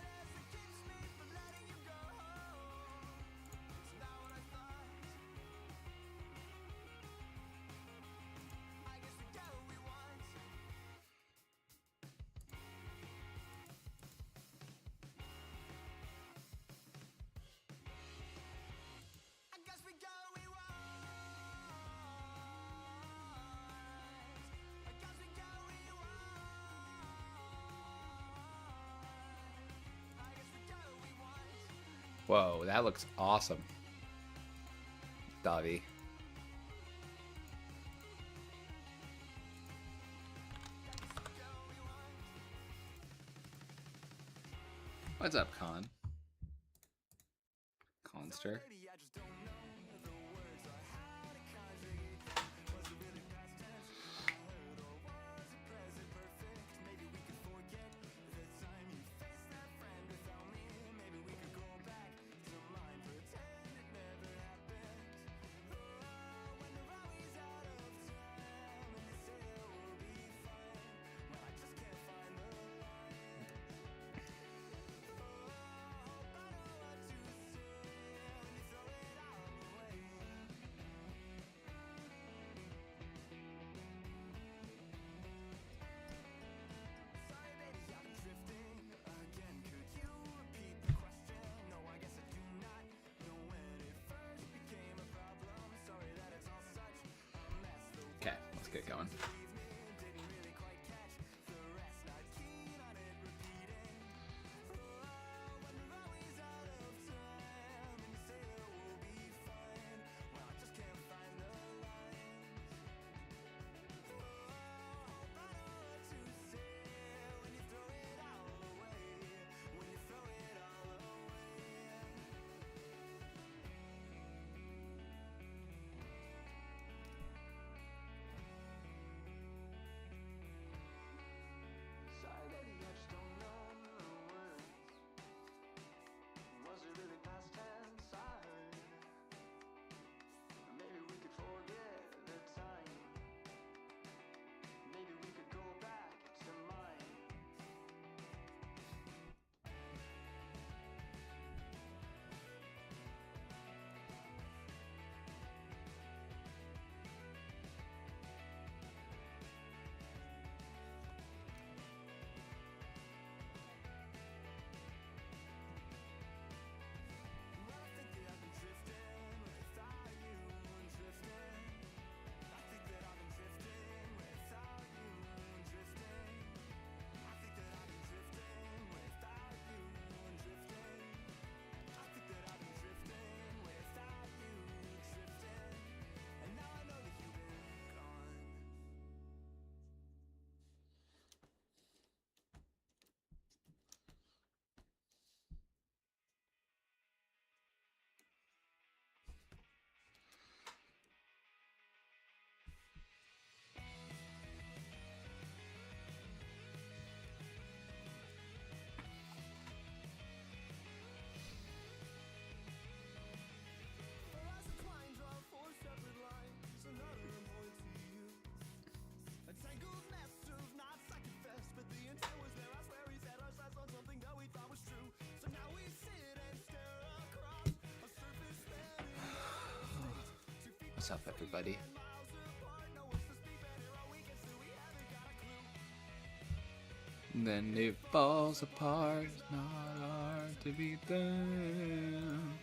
Whoa, that looks awesome. Davi. What's up, Con? Conster. Okay, let's get going. What's up, everybody? Then it falls apart. It's not hard to be done.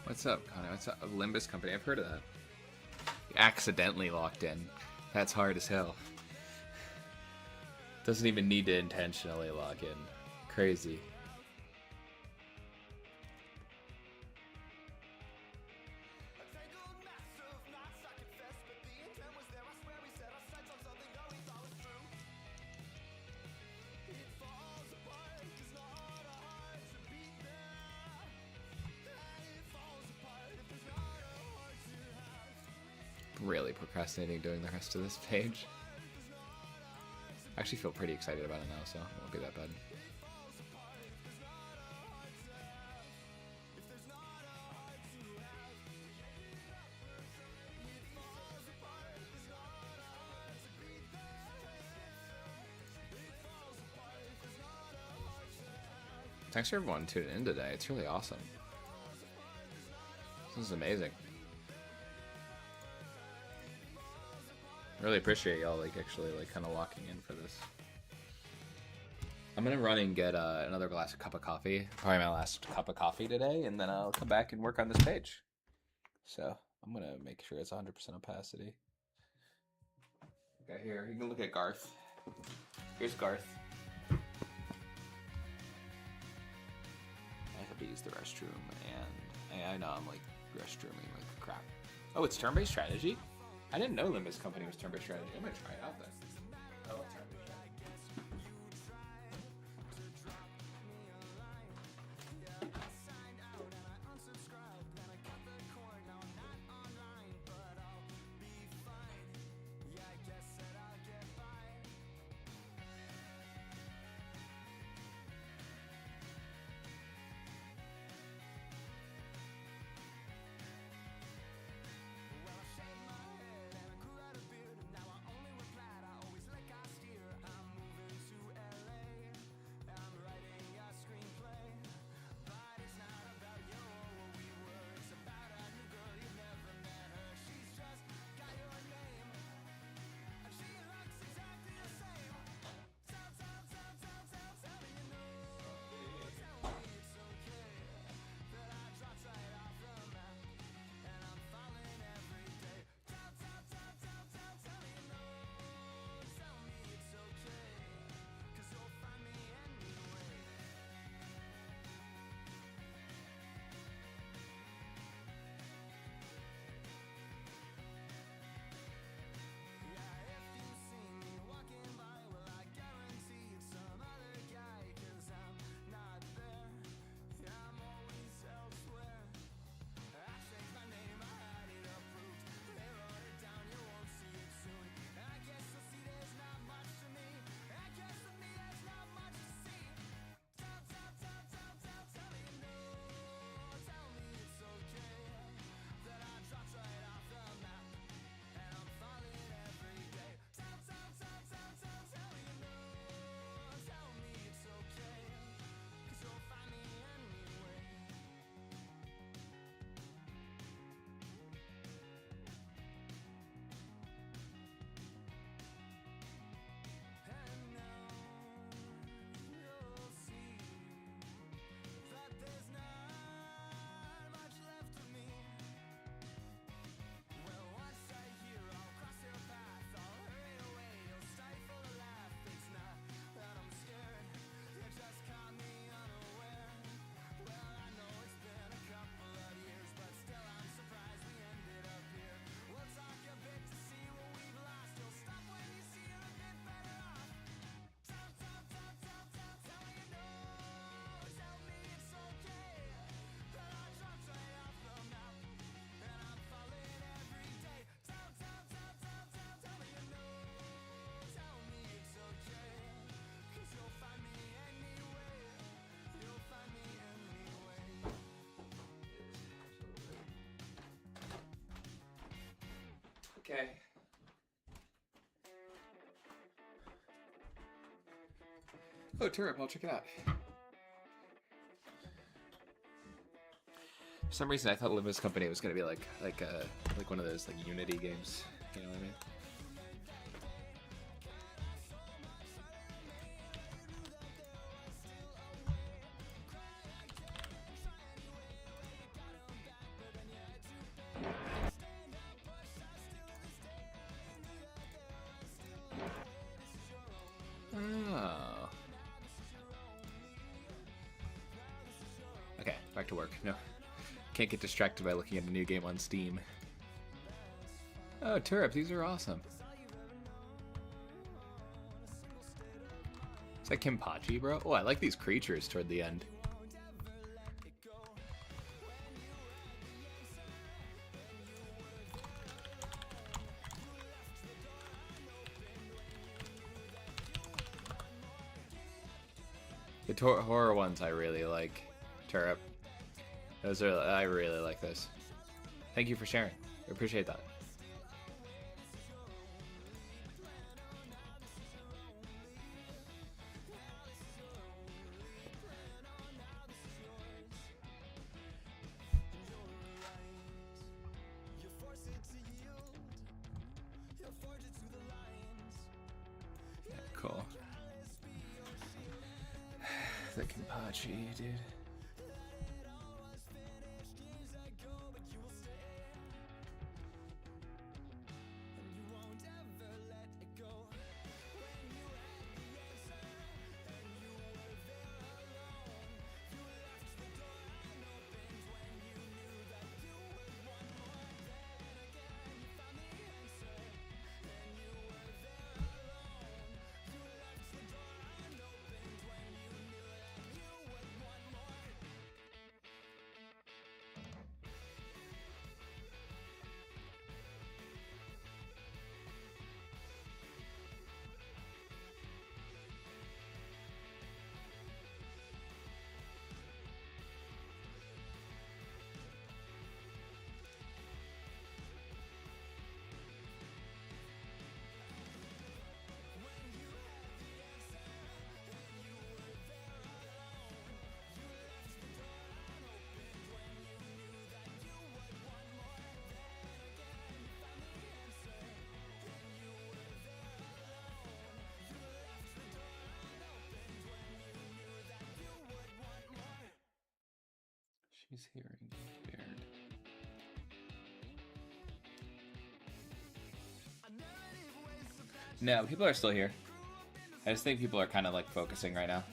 What's up, Connor? What's up? Limbus Company. I've heard of that. Accidentally locked in. That's hard as hell. Doesn't even need to intentionally lock in. Crazy. Really procrastinating doing the rest of this page. I actually feel pretty excited about it now, so it won't be that bad. Thanks for everyone tuning in today. It's really awesome. This is amazing. Really appreciate y'all actually kind of locking in for this. I'm gonna run and get another cup of coffee. Probably my last cup of coffee today, and then I'll come back and work on this page. So I'm gonna make sure it's 100% opacity. Okay, here you can look at Garth. Here's Garth. I have to use the restroom, and I know I'm restrooming like crap. Oh, it's turn-based strategy. I didn't know Limbus Company was turn-based strategy. I'm gonna try it out then. I love turn-based strategy. Okay. Oh, Turip, I'll check it out. For some reason, I thought Olympus Company was gonna be like one of those like Unity games. You know what I mean? Oh. Okay, back to work. No. Can't get distracted by looking at a new game on Steam. Oh, Turip, these are awesome. Is that Kimpachi, bro? Oh, I like these creatures toward the end. The horror ones I really like. Turip. Those are, I really like this. Thank you for sharing. I appreciate that. Cool. The Kimpachi, dude. She's hearing impaired. No, people are still here. I just think people are kind of like focusing right now.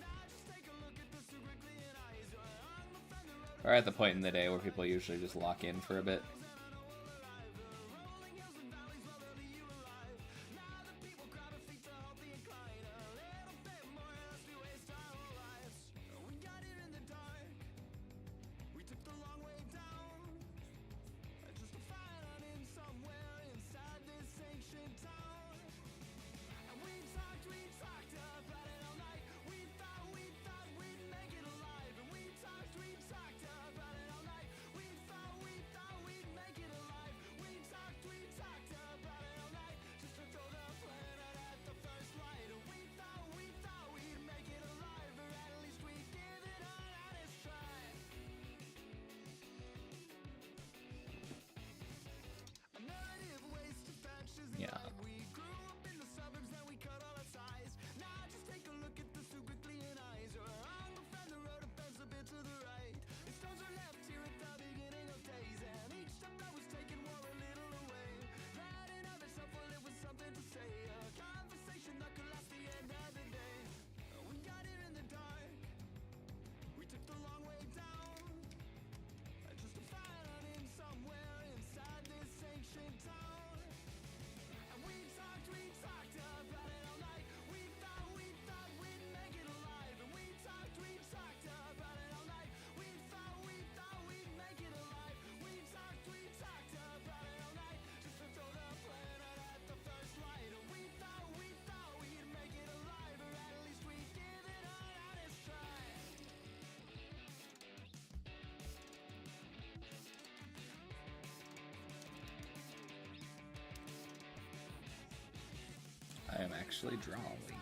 We're at the point in the day where people usually just lock in for a bit. I'm actually drawing.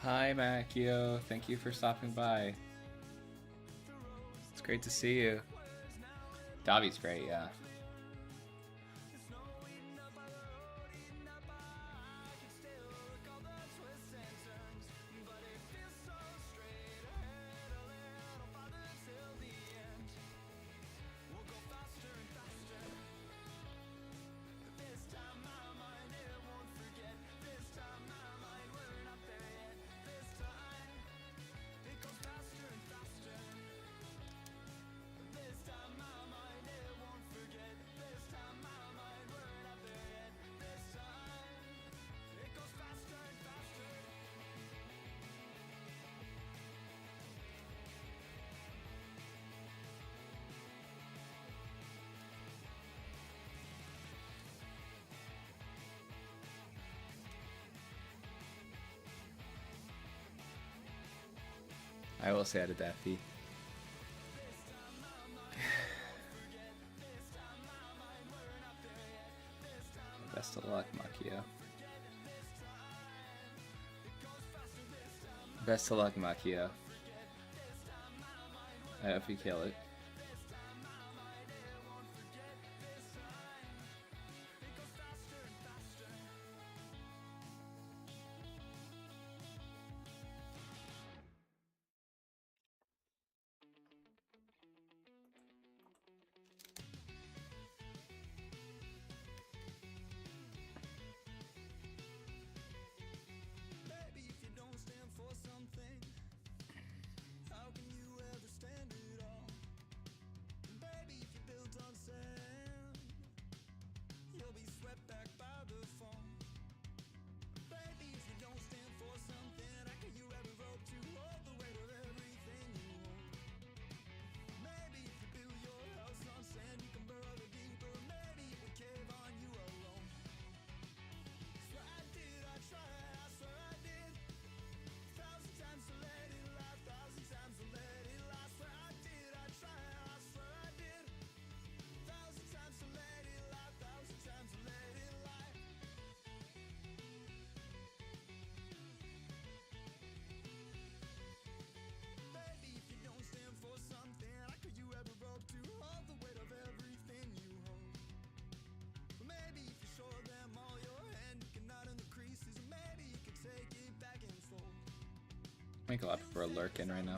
Hi, Macchio. Thank you for stopping by. It's great to see you. Davi's great, yeah. I will say I did that, P. Best of luck, Macchio. Best of luck, Macchio. I hope you kill it. I think a lot of people are lurking right now.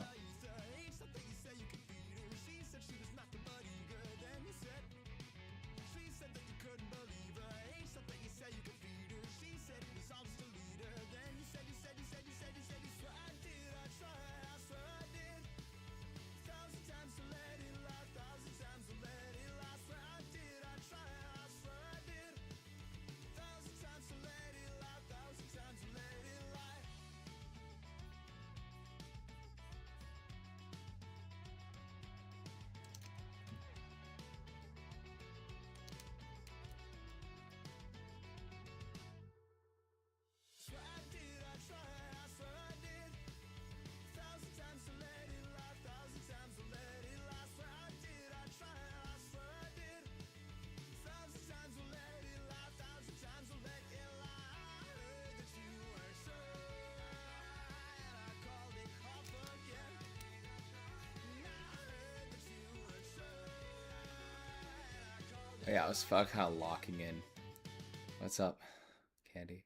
Yeah, I was kind of locking in. What's up, Candy?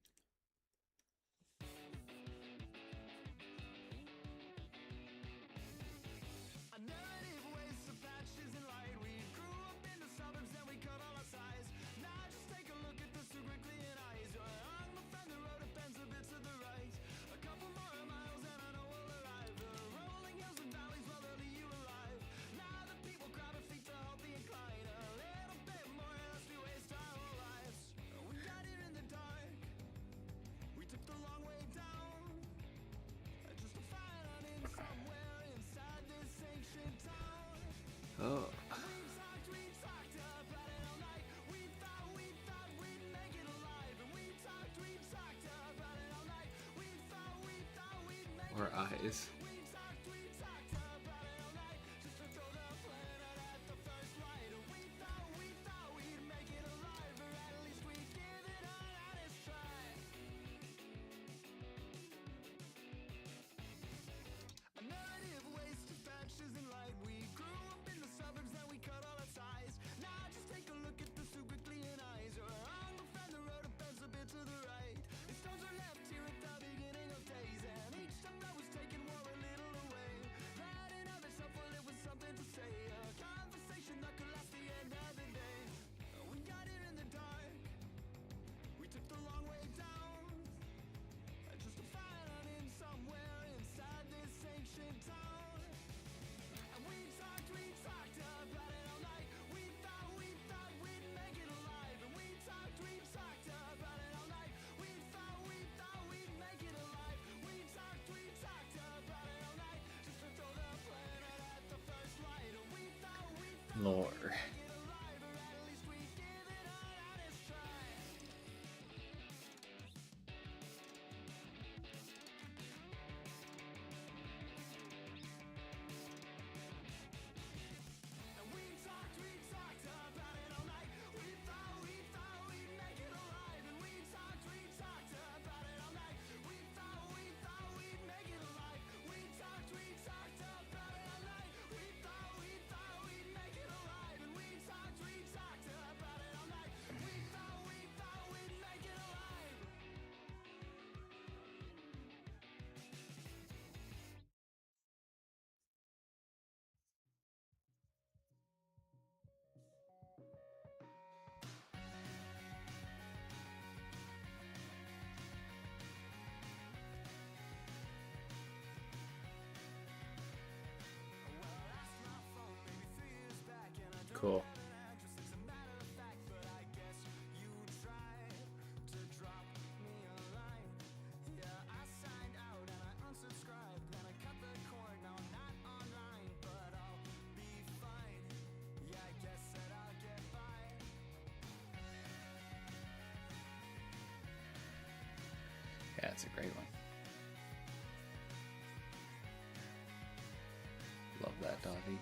Oh. Or eyes. Lore. Cool. Yeah, it's a great one. Love that, doggy.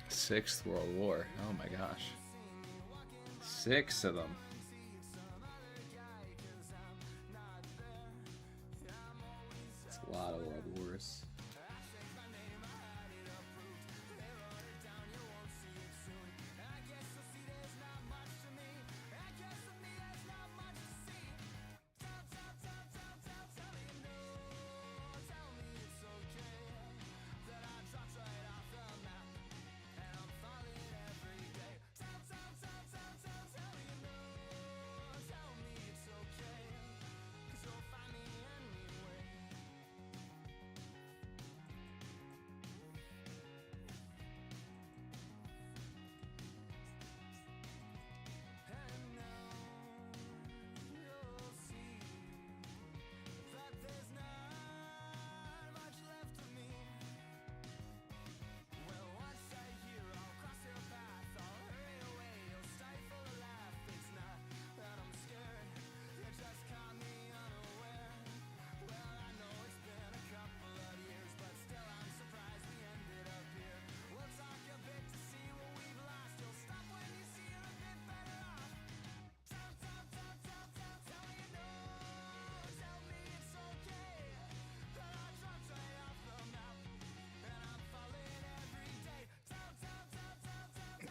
Sixth World War. Oh my gosh. 6 of them. It's a lot of world wars.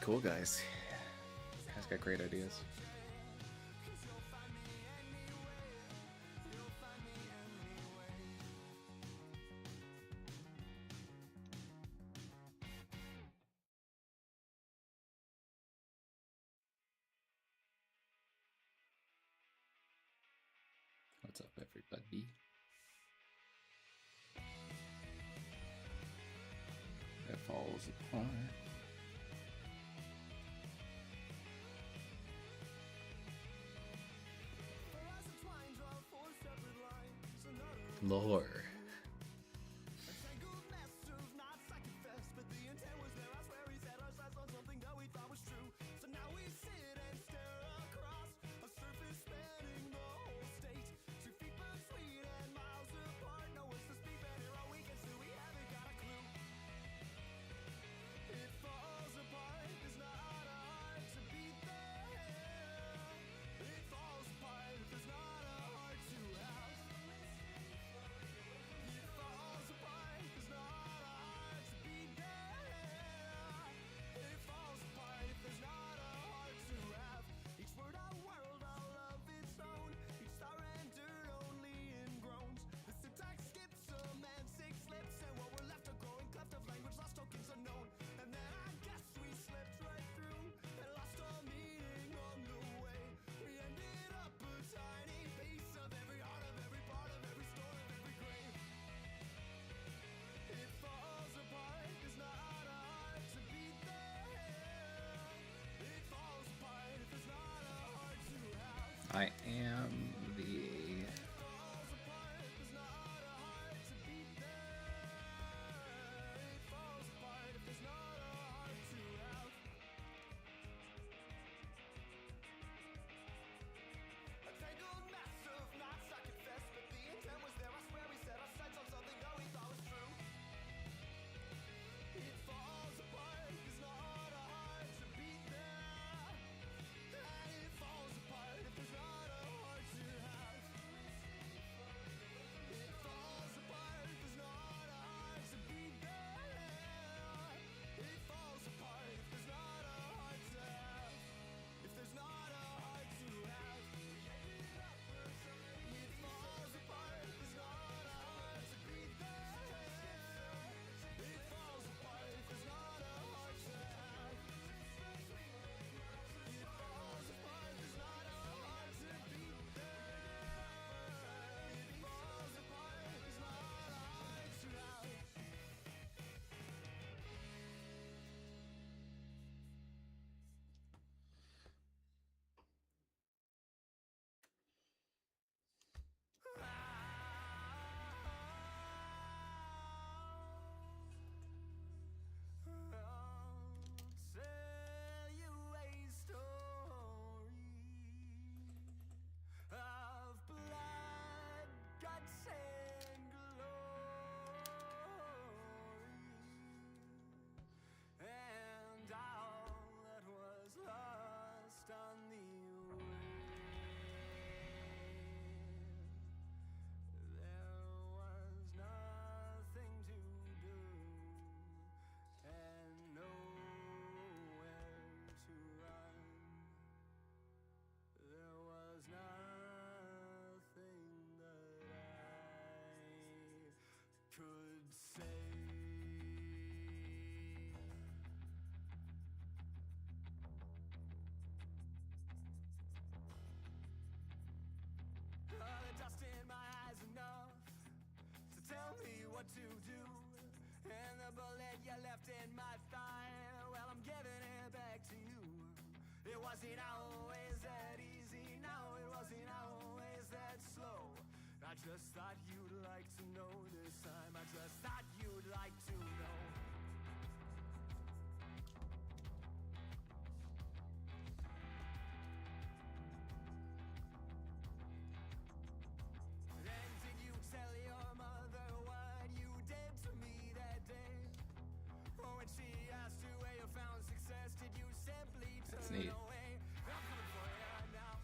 Cool, guys. Guys got great ideas. What's up, everybody? It falls apart. Lore. I am the... To do, and the bullet you left in my thigh, well, I'm giving it back to you. It wasn't always that easy, no, it wasn't always that slow. I just thought you'd like to know this time, I just thought you'd like to know. Then did you tell your mother what you did to me that day? Or when she asked you where you found success, did you simply That's turn neat. away? I'm coming for you now,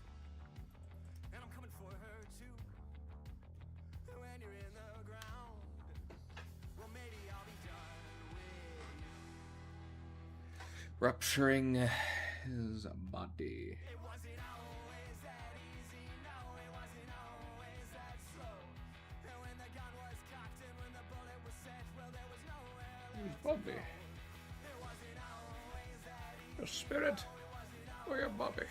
and I'm coming for her too. When you're in the ground, well, maybe I'll be done with you. rupturing his body. His body. Your spirit or your body?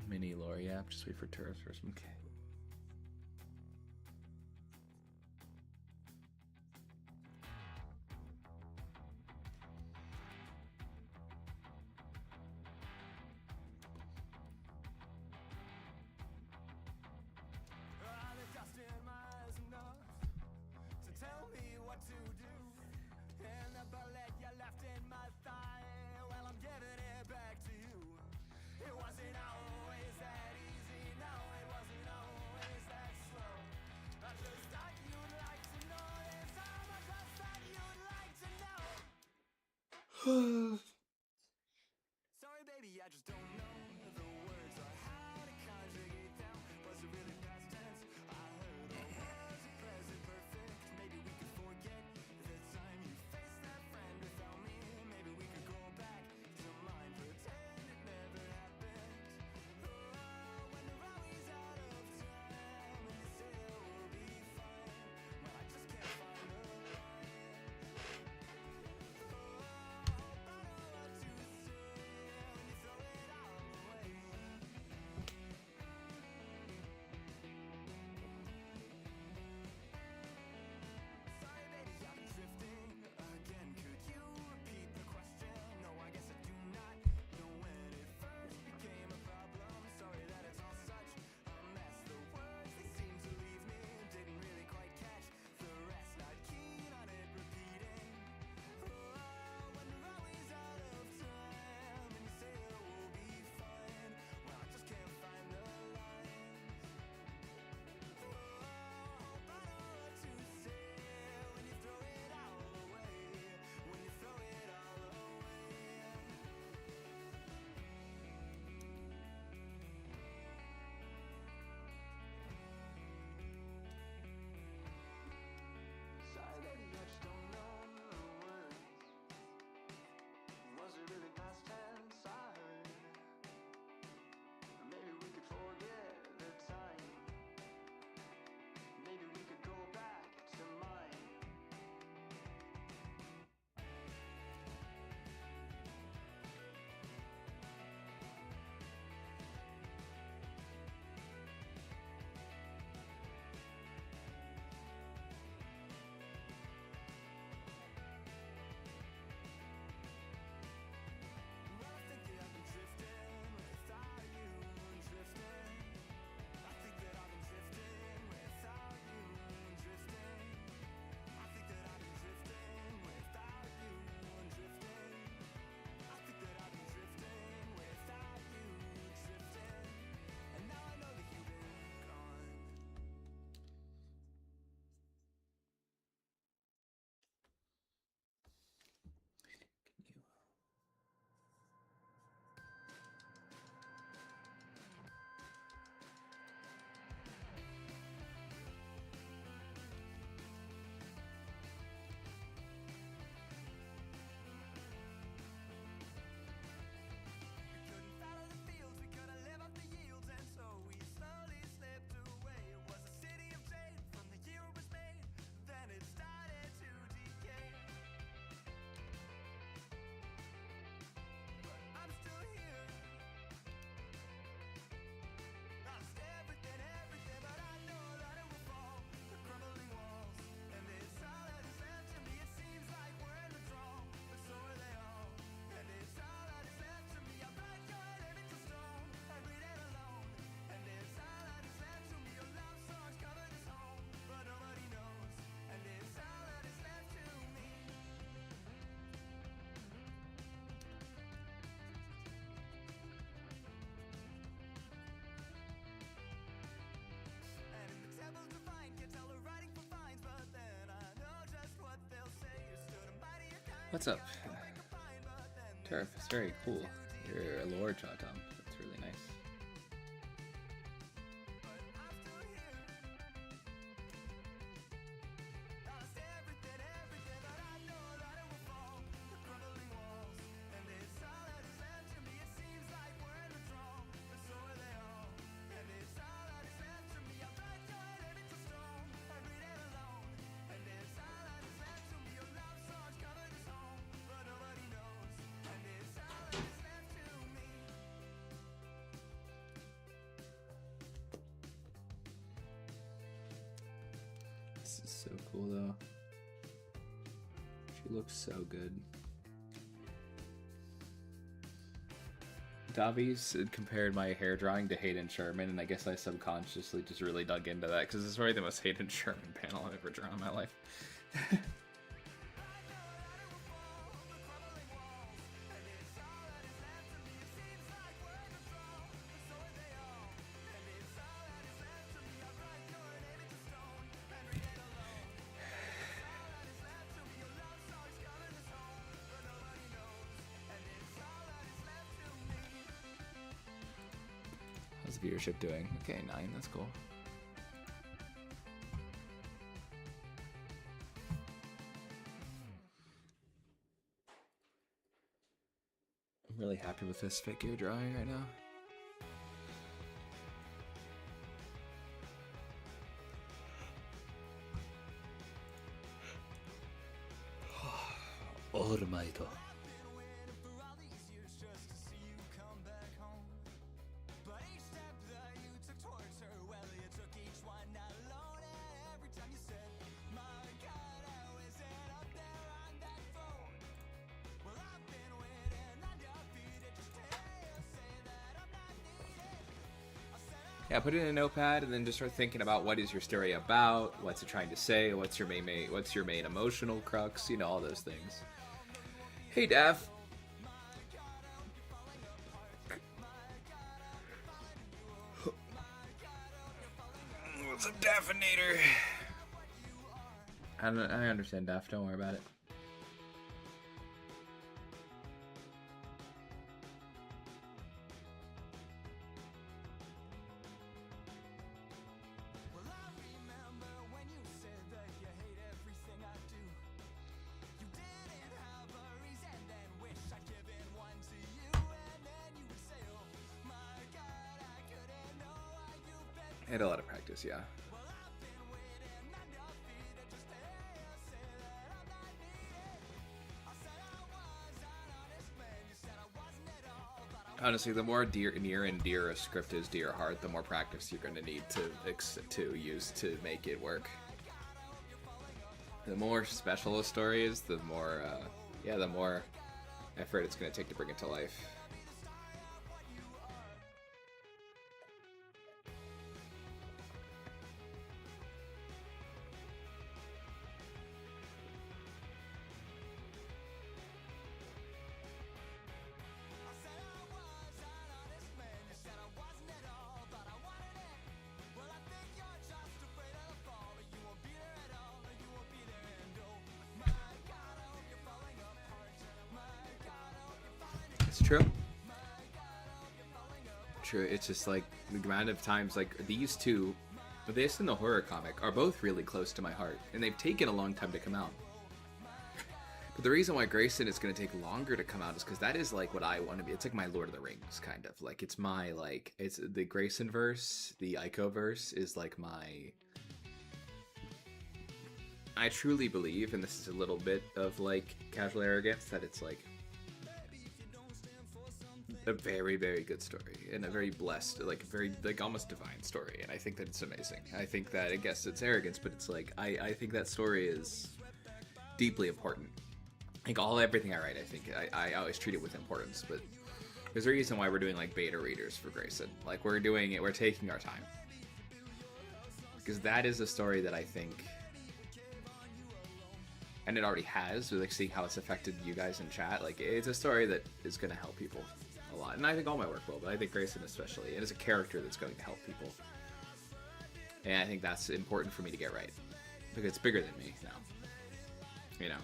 Mini lore, yeah. Just wait for turrets or some. Okay. Sorry, baby, I just don't know the words or how to conjugate them. Was it really past tense? I heard, or was it present perfect? Maybe we could forget the time you faced that friend without me. Maybe we could go back to mine, pretend it never happened. Oh, when they're always out of time, and you say it will be fine. Well, I just can't find a line. Oh, I hope I know what to say when you throw it out. What's up? Turf, it's very cool. You're a lore Tom. That's really nice. This is so cool though. She looks so good. Davi's compared my hair drawing to Hayden Sherman, and I guess I subconsciously just really dug into that because it's probably the most Hayden Sherman panel I've ever drawn in my life. How's the viewership doing? Okay, 9, that's cool. I'm really happy with this figure drawing right now. Almighty. Yeah, put it in a notepad and then just start thinking about what is your story about, what's it trying to say, what's your main emotional crux, you know, all those things. Hey, Daff. What's up, Daffinator? I understand, Daff. Don't worry about it. I had a lot of practice, yeah. Honestly, the more near and dear a script is to your heart, the more practice you're going to need to use to make it work. The more special a story is, the more, the more effort it's going to take to bring it to life. It's true. True. It's just like the amount of times, like these two, this and the horror comic, are both really close to my heart, and they've taken a long time to come out. But the reason why Grayson is going to take longer to come out is because that is like what I want to be. It's like my Lord of the Rings kind of. Like it's my it's the Grayson verse, the Ico verse is like my. I truly believe, and this is a little bit of like casual arrogance, that it's like a very, very good story and a very blessed, like very, like almost divine story. And I think that it's amazing. I think that, I guess it's arrogance, but it's like, I think that story is deeply important. Like everything I write, I think I always treat it with importance, but there's a reason why we're doing like beta readers for Grayson. Like we're doing it, we're taking our time. Because that is a story that I think, and it already has, like seeing how it's affected you guys in chat, like it's a story that is going to help people a lot. And I think all my work will, but I think Grayson especially. It is a character that's going to help people. And I think that's important for me to get right. Because it's bigger than me now. You know?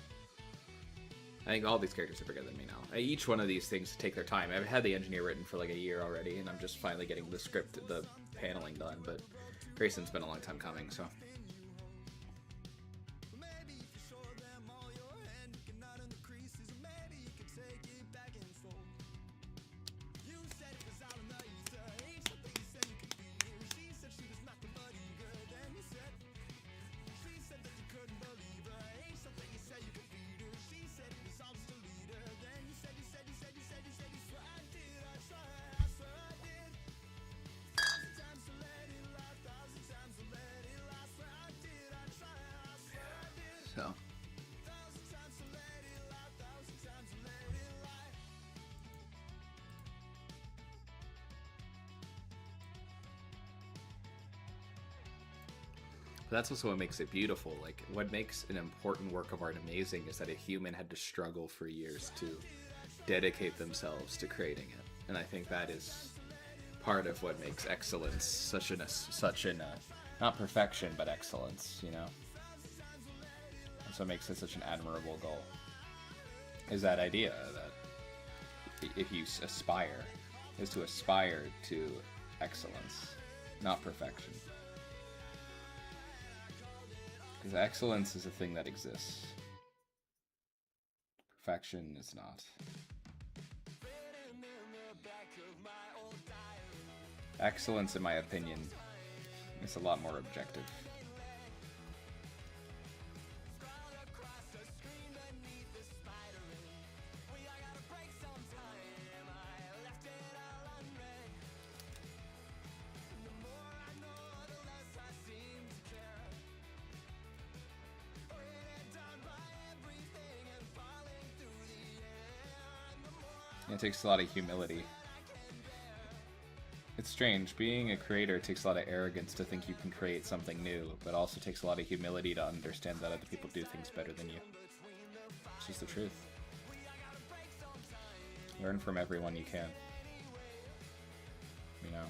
I think all these characters are bigger than me now. Each one of these things take their time. I've had the engineer written for like a year already, and I'm just finally getting the script, the paneling done, but Grayson's been a long time coming, so. So. But that's also what makes it beautiful. Like, what makes an important work of art amazing is that a human had to struggle for years to dedicate themselves to creating it. And I think that is part of what makes excellence such an not perfection, but excellence, you know? That's what makes it such an admirable goal. Is that idea that if you aspire, is to aspire to excellence, not perfection. Because excellence is a thing that exists. Perfection is not. Excellence, in my opinion, is a lot more objective. It takes a lot of humility. It's strange. Being a creator takes a lot of arrogance to think you can create something new, but also takes a lot of humility to understand that other people do things better than you. It's just the truth. Learn from everyone you can. You know?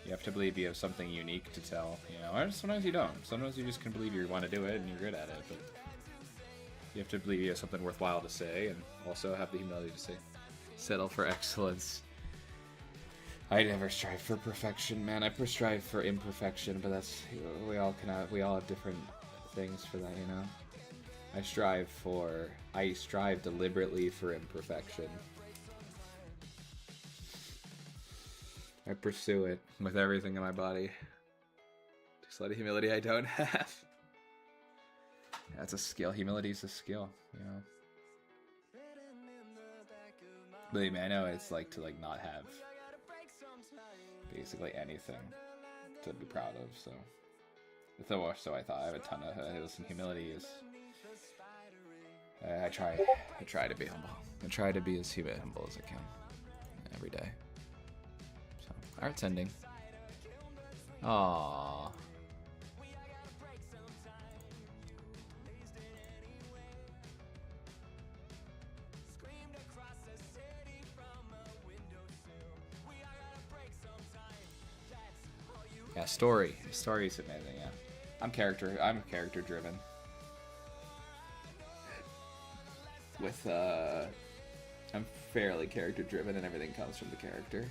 You have to believe you have something unique to tell, you know? Or sometimes you don't. Sometimes you just can believe you want to do it and you're good at it, but you have to believe you have something worthwhile to say and also have the humility to say, settle for excellence. I never strive for perfection, man. I strive for imperfection, but that's, we all have different things for that, you know? I strive deliberately for imperfection. I pursue it with everything in my body. Just a lot of humility I don't have. That's a skill. Humility is a skill, you know? Believe me, I know what it's like to not have basically anything to be proud of, so. So I thought I have a ton of listen, humility is. I try to be humble. I try to be as humble as I can every day. So art's ending. Aww. Yeah, story. Story is amazing, yeah. I'm character driven. With I'm fairly character driven and everything comes from the character.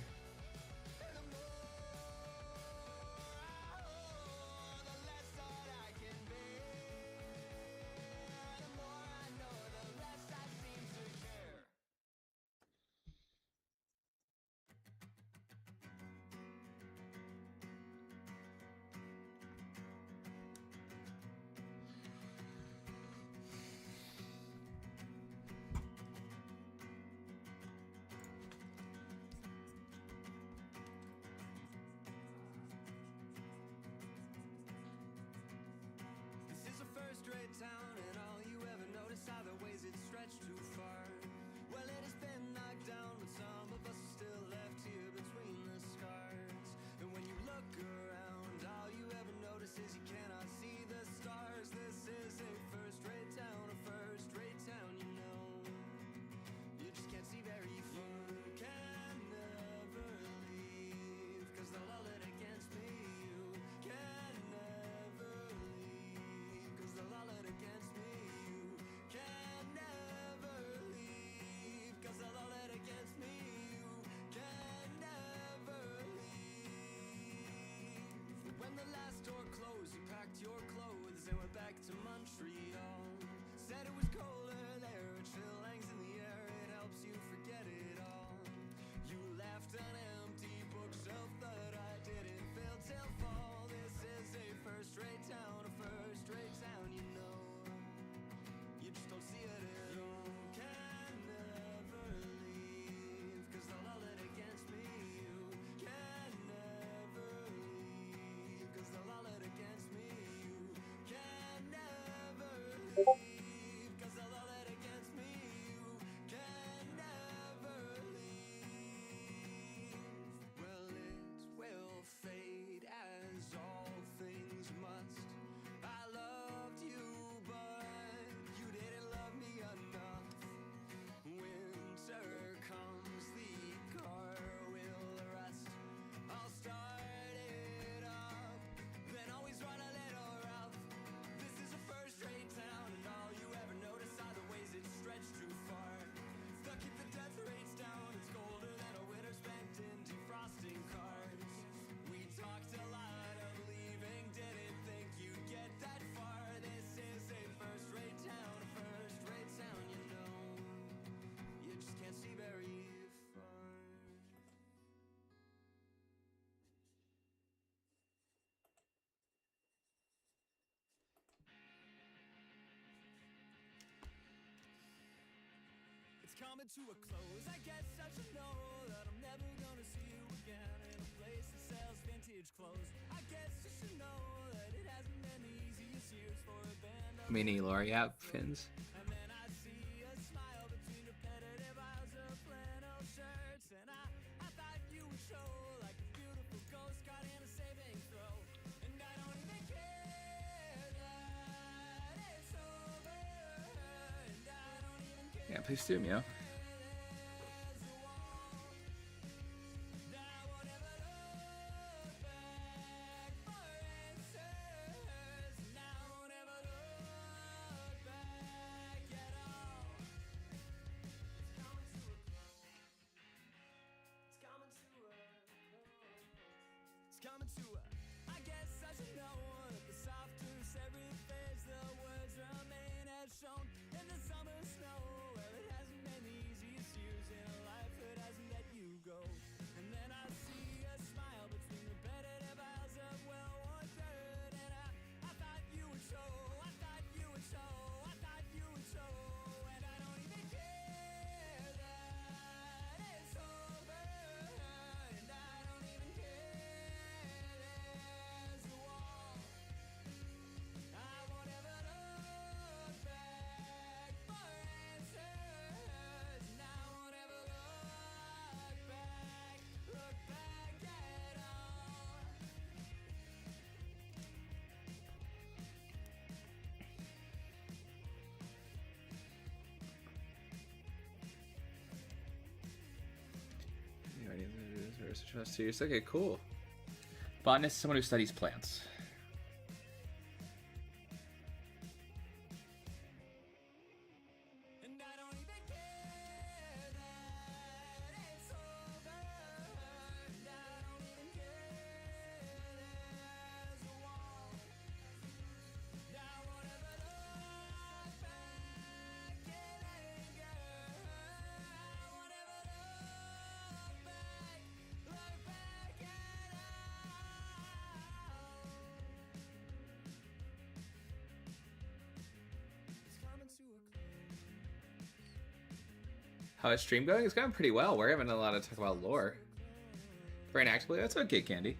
coming to a close. I guess I should know that I'm never gonna see you again in a place that sells vintage clothes. I guess you should know that it hasn't been the easiest years for a band of Mini L'Oreal fins. and then I see a smile between repetitive aisles of flannel shirts. And I thought you would show like a beautiful ghost caught in a saving throw. And I don't even care that it's over. And I don't even care Yeah, please do, Mio. there's a wall that I won't ever look back for answers. And I won't ever look back at all. It's coming to a close. It's coming to a close. It's coming to a. I guess I should know that the softer serif fades, the words remain as shown in the summer snow. Well, it hasn't been the easiest years in a life that hasn't let you go. And then I see a smile between repetitive aisles of well-worn dirt. And I thought you would show, I thought you would show, I thought you would show. And I don't even care that it's over. And I don't even care there's a wall. I won't ever look back for answers. And I won't ever look back at all. You already trust serious. Okay, cool. Botanist is someone who studies plants. And I don't even care that it's over. And I don't even care there's a wall. I won't ever look back in anger. I won't ever look back at all. It's coming to a close. How is stream going? It's going pretty well. We're having a lot of talk about lore. Very actively. That's okay, Candy.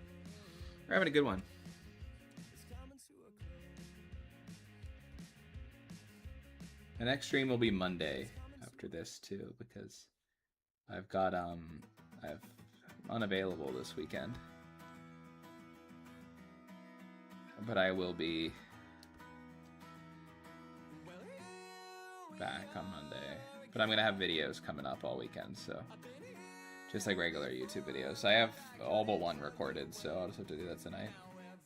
We're having a good one. It's coming to a close. The next stream will be Monday after this too, because I've got I'm unavailable this weekend. But I will be back on Monday. But I'm gonna have videos coming up all weekend, so just like regular YouTube videos. I have all but one recorded, so I'll just have to do that tonight.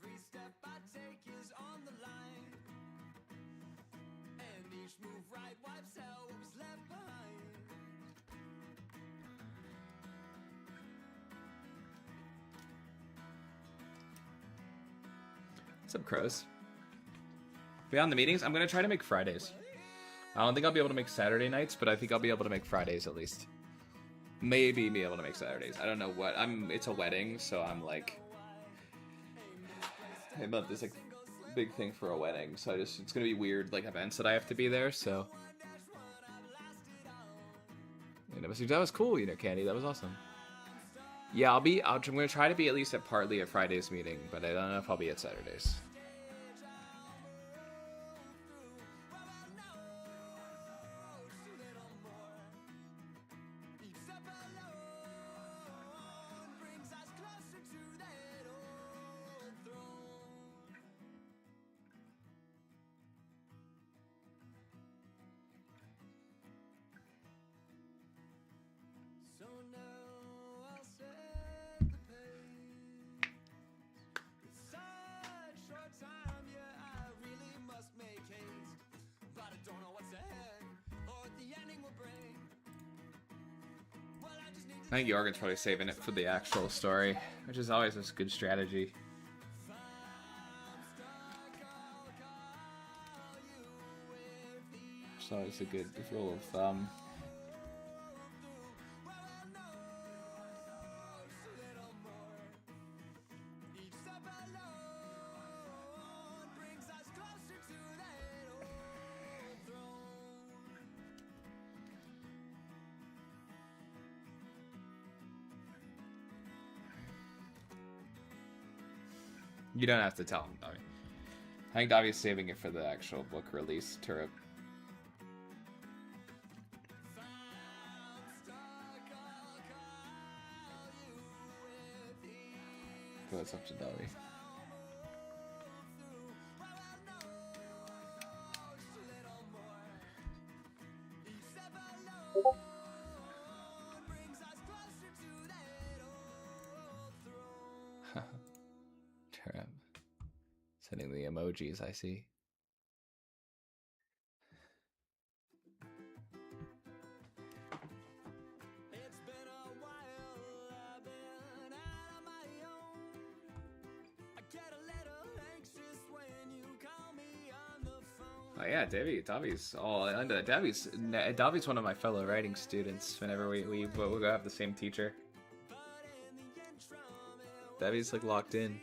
Every step I take is on the line, and each move right wipes out what was left behind. What's up, crows? Beyond the meetings, I'm gonna try to make Fridays. I don't think I'll be able to make Saturday nights, but I think I'll be able to make Fridays at least. Maybe be able to make Saturdays. I don't know what. It's a wedding, so I'm like, about this like big thing for a wedding. So it's gonna be weird like events that I have to be there. So that was cool, Candy. That was awesome. Yeah, I'm gonna try to be at least at partly at Friday's meeting, but I don't know if I'll be at Saturdays. So now I'll set the pace. It's such short time, yeah, I really must make haste. But I don't know what's ahead or what the ending will bring. Well, I just need to I think Jorgen's probably saving it for the actual story, which is always a good strategy. It's always a good rule of thumb. You don't have to tell him, Davi. I think Davi's saving it for the actual book release, Turip. What's up to Davi? Turip. Sending the emojis, I see. It's been a while, I've been out of my own. I get a little anxious when you call me on the phone. Oh yeah, Davi's all into that. Davi's one of my fellow writing students. Whenever we go have the same teacher, Davi's like locked in.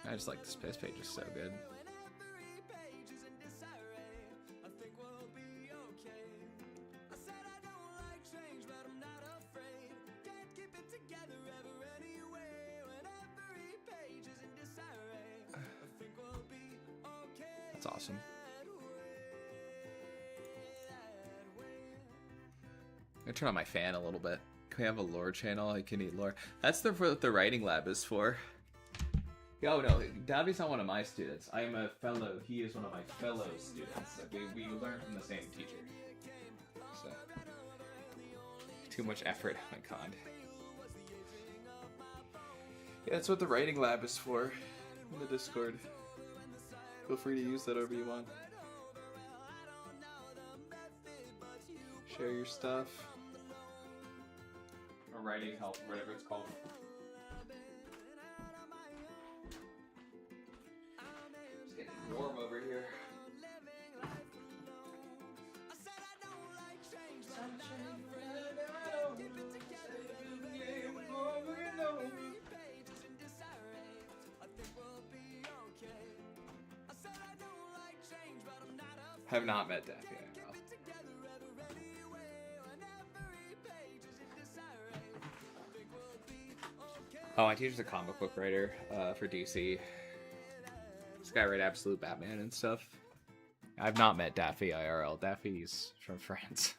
I just like this page is so good. That's awesome. I'm gonna turn on my fan a little bit. Can we have a lore channel? I can eat lore. That's what the writing lab is for. Oh no, Davi's not one of my students. I am a fellow. He is one of my fellow students. We learn from the same teacher. So too much effort. Oh my god. Yeah, that's what the writing lab is for. In the Discord. Feel free to use that however you want. Share your stuff. Or writing help, whatever it's called. Just getting warm over here. Have not met Daffy. Oh, my teacher's a comic book writer for DC. This guy wrote Absolute Batman and stuff. I've not met Daffy IRL. Daffy's from France.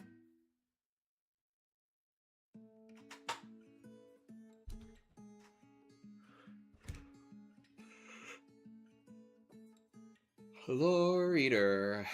Hello, reader.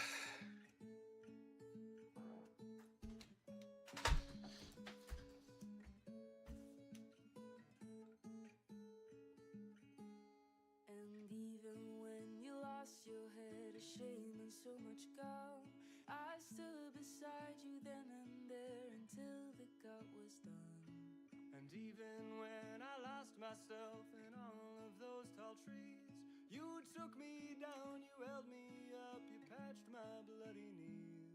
Myself in all of those tall trees, you took me down, you held me up, you patched my bloody knees.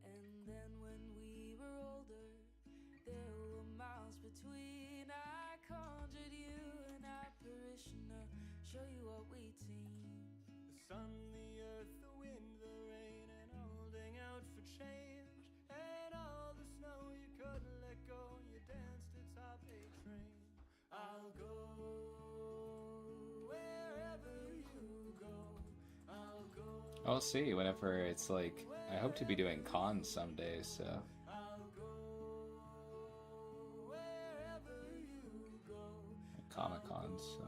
And then when we were older, there were miles between. I conjured you an apparition to show you what we'd seen. The sun, the earth, the wind, the rain, and holding out for change. And all the snow you couldn't let go, you danced atop a train. I'll go wherever you go. I'll go. I'll see whenever it's like. I hope to be doing cons someday, so. I'll go wherever you go. Comic cons, so.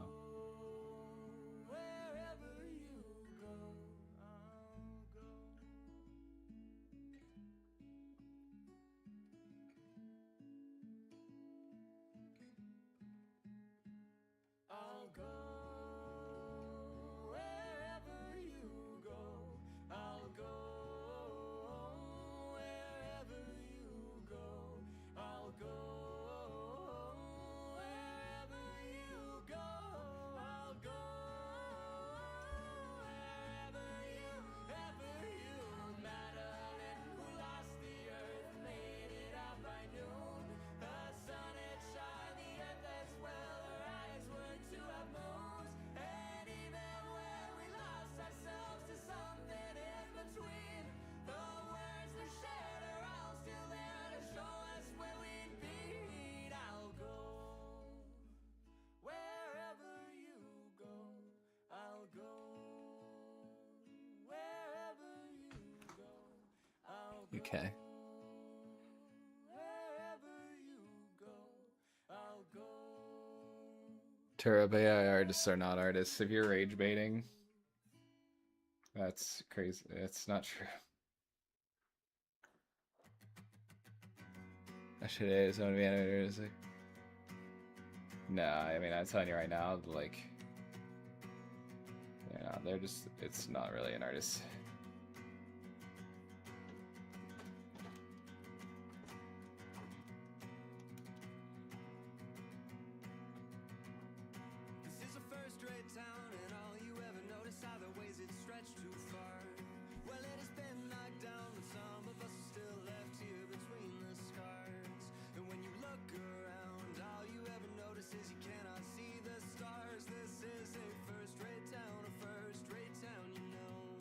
Okay. Turab AI artists are not artists. If you're rage baiting, that's crazy. It's not true. That shit is one of the animators. Like, no, I mean, I'm telling you right now, like, they're just, it's not really an artist. This is a first-rate town, and all you ever notice are the ways it stretched too far. Well, it has been knocked down, but some of us are still left here between the scars. And when you look around, all you ever notice is you cannot see the stars. This is a first-rate town, you know.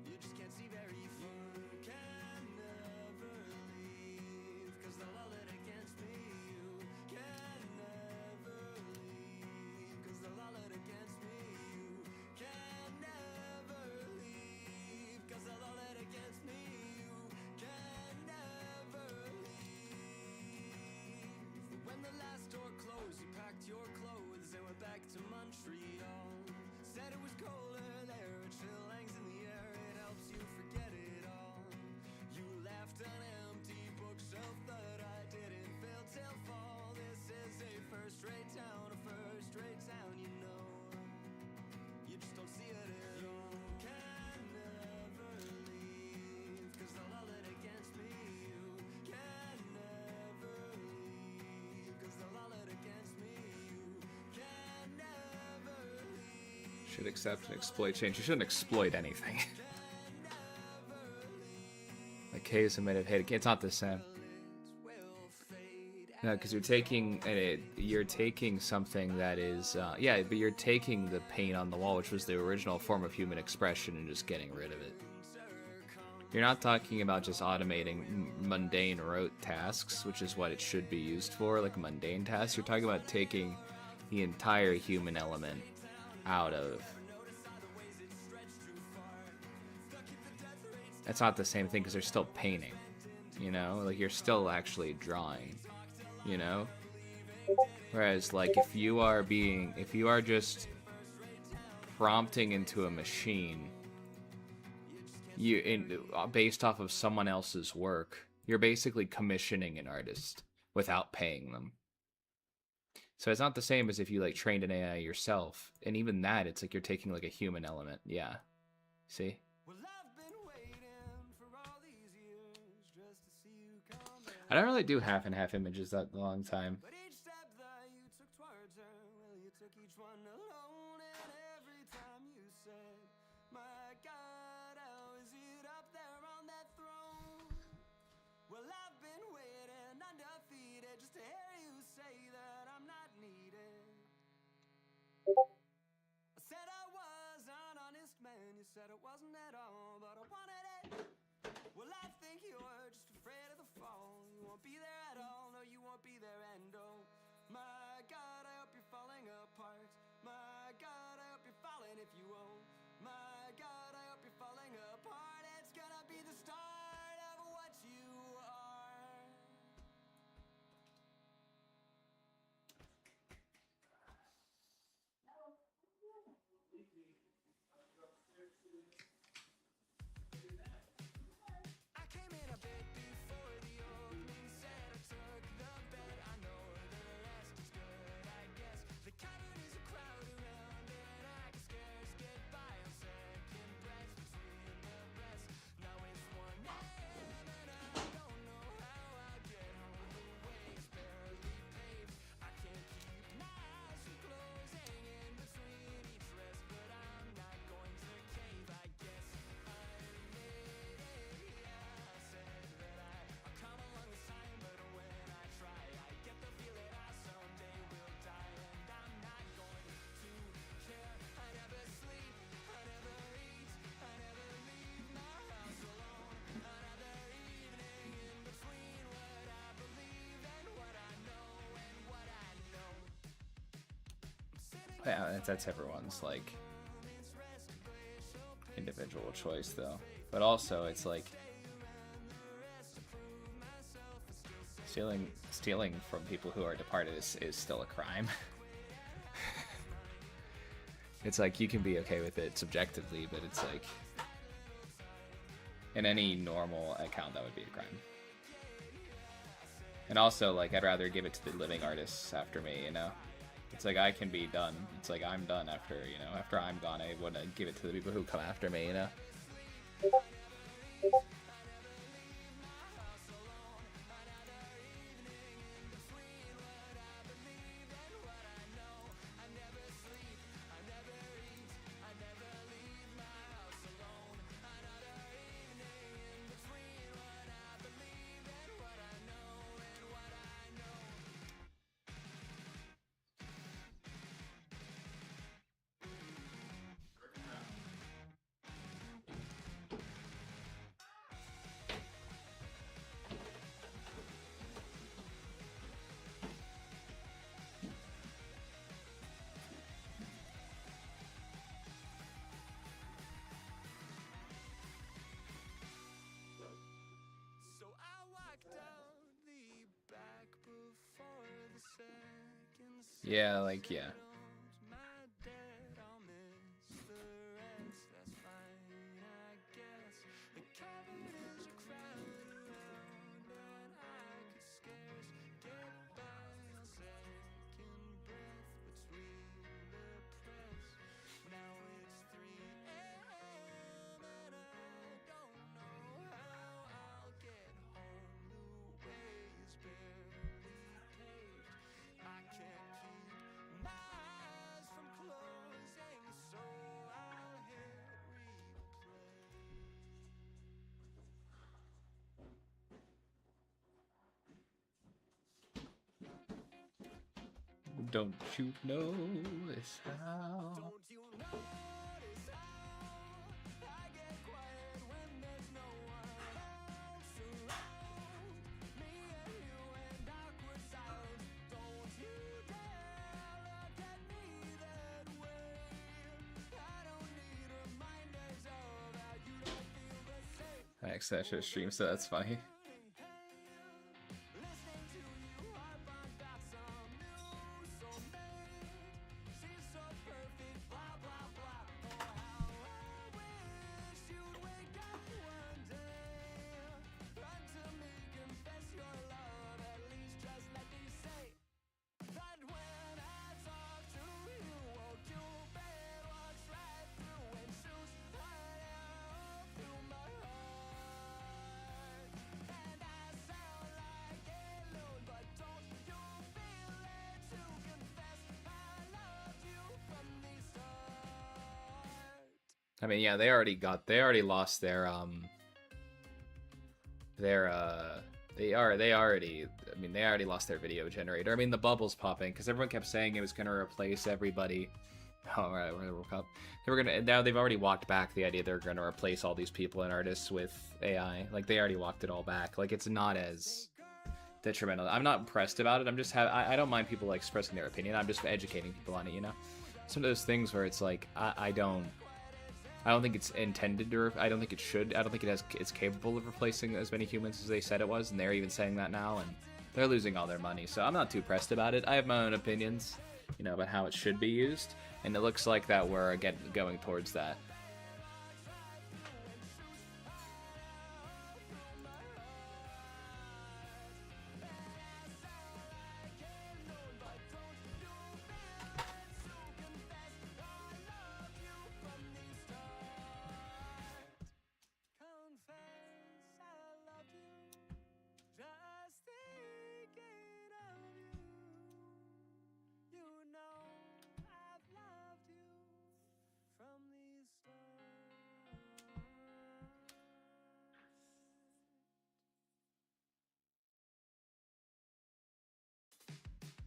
You just can't see very far. You can never leave, 'cause they'll all it against me. You can never leave, 'cause they'll all it against me. You can never leave, 'cause they'll all it against me. You can never leave. When the last door closed, you packed your clothes and went back to Montreal. Said it was colder there, a chill hangs in the air, it helps you forget it all. You left an empty bookshelf that I didn't fill till fall. This is a first-rate town, you know. You just don't see it at all. You can never leave, 'cause they'll all it against me. You can never leave, 'cause they'll all it against me. You can never leave. Should accept and exploit change. You shouldn't exploit anything. Like K is a bit of hate. It's not the same. No, because you're taking something that is yeah, but you're taking the paint on the wall, which was the original form of human expression, and just getting rid of it. You're not talking about just automating mundane rote tasks, which is what it should be used for, like mundane tasks. You're talking about taking the entire human element out of. That's not the same thing, because they're still painting, you know, like you're still actually drawing, you know. Whereas like if you are just prompting into a machine based off of someone else's work, you're basically commissioning an artist without paying them. So it's not the same as if you like trained an AI yourself, and even that, it's like you're taking like a human element. Yeah, see. I don't really do half and half images that long time. But each step that you took towards her, well, you took each one alone, and every time you said, my God, how is it up there on that throne? Well, I've been waiting undefeated just to hear you say that I'm not needed. I said I was an honest man, you said it wasn't at all, but I wanted it. Well, I think you're just afraid of the fall. You won't be there at all, no, you won't be there, and oh, my God, I hope you're falling apart. My God, I hope you're falling if you won't. My God, I hope you're falling apart. It's gonna be the start of what you are. I came in a bit before the opening said I took the bet. I know the rest is good, I guess. The cavern is a crowd around and I can scarce get by on second breaths between the breaths. Now it's 1 a.m. and I don't know how I'll get home. The way is barely paved. I can't keep my eyes from closing in between each rest, but I'm not going to cave. I guess I made it. I said that I'll come along this time, but when I try, I get the feeling I someday will die, and I'm not going to care. I never sleep, I never eat, I never leave my house alone. Another evening in between what I believe and what I know and what I know. Yeah, that's everyone's like individual choice though. But also it's like Stealing from people who are departed is still a crime. It's like you can be okay with it subjectively, but it's like in any normal account that would be a crime. And also, like, I'd rather give it to the living artists after me, you know? It's like I can be done. It's like I'm done after, you know, after I'm gone. I want to give it to the people who come after me, you know? So I walked out the back before the second Yeah, like, yeah. my debt. I'll miss the rest. That's fine, I guess. The cabin is crowded around, and I could scarce get by on second breath between the press. Now it's 3 a.m. and I don't know how I'll get home. The way is barely paved. I can't keep my eyes from closing, so I'll hit replay. Don't you notice how? Don't you notice how I get quiet when there's no one else around? Me and you and awkward silence. Don't you dare look at me that way. I don't need reminders of how you don't feel the same. I actually I should stream, so that's funny. Listening to you harp on about some new soulmate. She's so perfect, blah blah blah. Oh, how I wish you'd wake up one day. Run to me, confess your love. At least just let me say that when I talk to you, oh Cupid walks right through and shoots right out through my heart. And I sound like a loon, but don't you feel it to confess I loved you from the start? I mean, yeah, they already lost their they already lost their video generator. I mean, the bubble's popping because everyone kept saying it was going to replace everybody. Oh, right, we're gonna World Cup. Now they've already walked back the idea they're gonna replace all these people and artists with AI. Like, they already walked it all back. Like, it's not as detrimental. I'm not impressed about it. I'm just I don't mind people like expressing their opinion. I'm just educating people on it, you know. Some of those things where it's like I don't think it's intended to. I don't think it should. I don't think it's capable of replacing as many humans as they said it was, and they're even saying that now, and they're losing all their money. So I'm not too pressed about it. I have my own opinions, you know, about how it should be used, and it looks like that we're again going towards that. Confess I love you, just thinking of you. You know I've loved you from the start.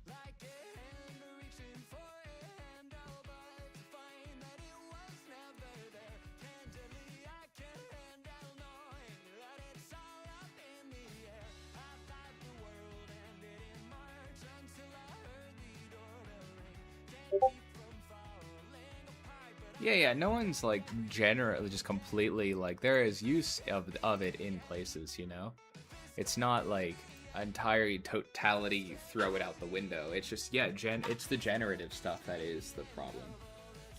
Like a hand reaching for a handle, but find that it was never there. Candidly, I can't handle knowing that it's all up in the air. I thought the world ended in March until I heard the doorbell ring. Can't keep from falling apart, but Yeah, no one's like generally just completely like, there is use of it in places, you know. It's not like entire totality throw it out the window. It's just, yeah, it's the generative stuff that is the problem,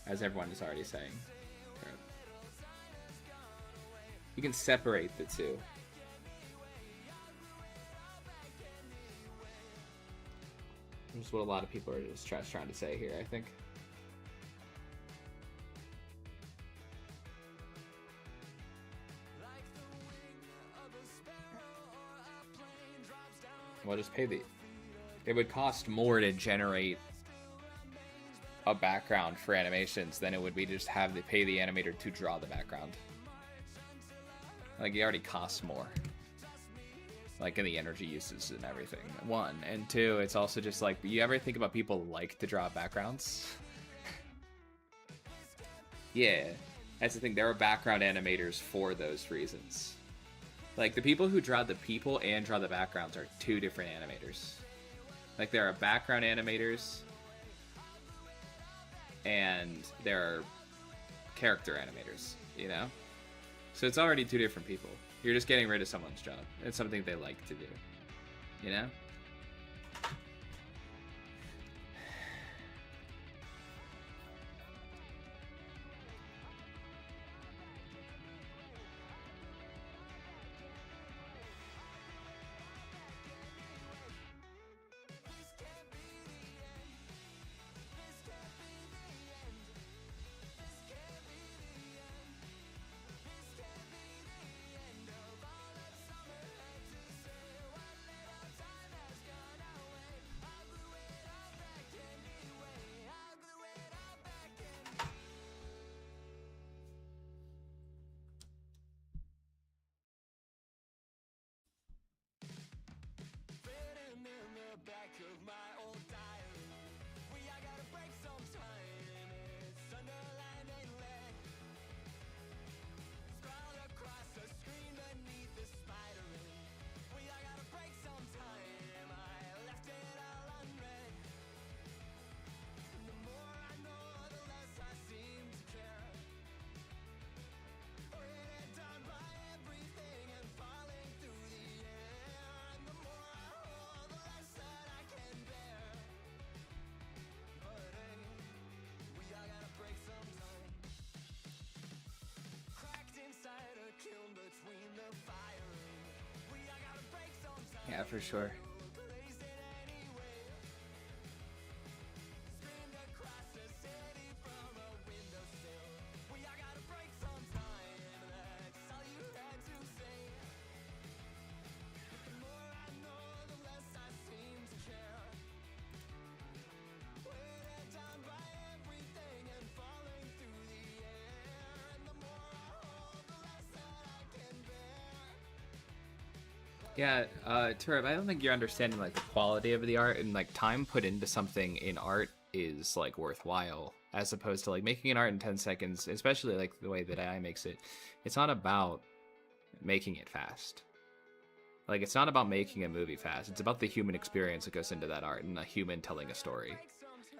as everyone is already saying. You can separate the two. That's what a lot of people are just trying to say here, I think. Well, just pay the... It would cost more to generate a background for animations than it would be to just have to pay the animator to draw the background. Like, it already costs more. Like, in the energy uses and everything. One. And two, it's also just like, you ever think about people like to draw backgrounds? Yeah. That's the thing. There are background animators for those reasons. Like, the people who draw the people and draw the backgrounds are two different animators. Like, there are background animators, and there are character animators, you know? So it's already two different people. You're just getting rid of someone's job. It's something they like to do, you know? Yeah, for sure. Yeah, Turab, I don't think you're understanding like the quality of the art, and like time put into something in art is like worthwhile, as opposed to like making an art in 10 seconds, especially like the way that AI makes it. It's not about making it fast. Like, it's not about making a movie fast. It's about the human experience that goes into that art and a human telling a story.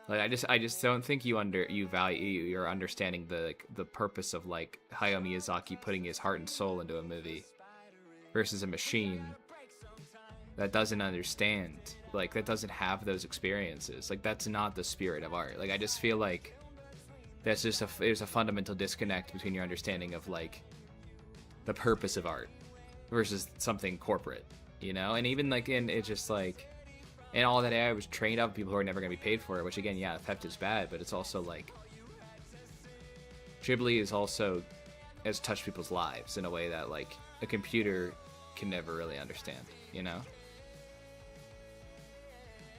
Like, I just don't think you're understanding the purpose of like Hayao Miyazaki putting his heart and soul into a movie versus a machine that doesn't understand, like, that doesn't have those experiences. Like, that's not the spirit of art. Like, I just feel like that's just there's a fundamental disconnect between your understanding of like the purpose of art versus something corporate, you know? And even like it's just like, and all that AI was trained up people who are never going to be paid for it, which again, yeah, theft is bad, but it's also like Ghibli has touched people's lives in a way that like a computer can never really understand, you know?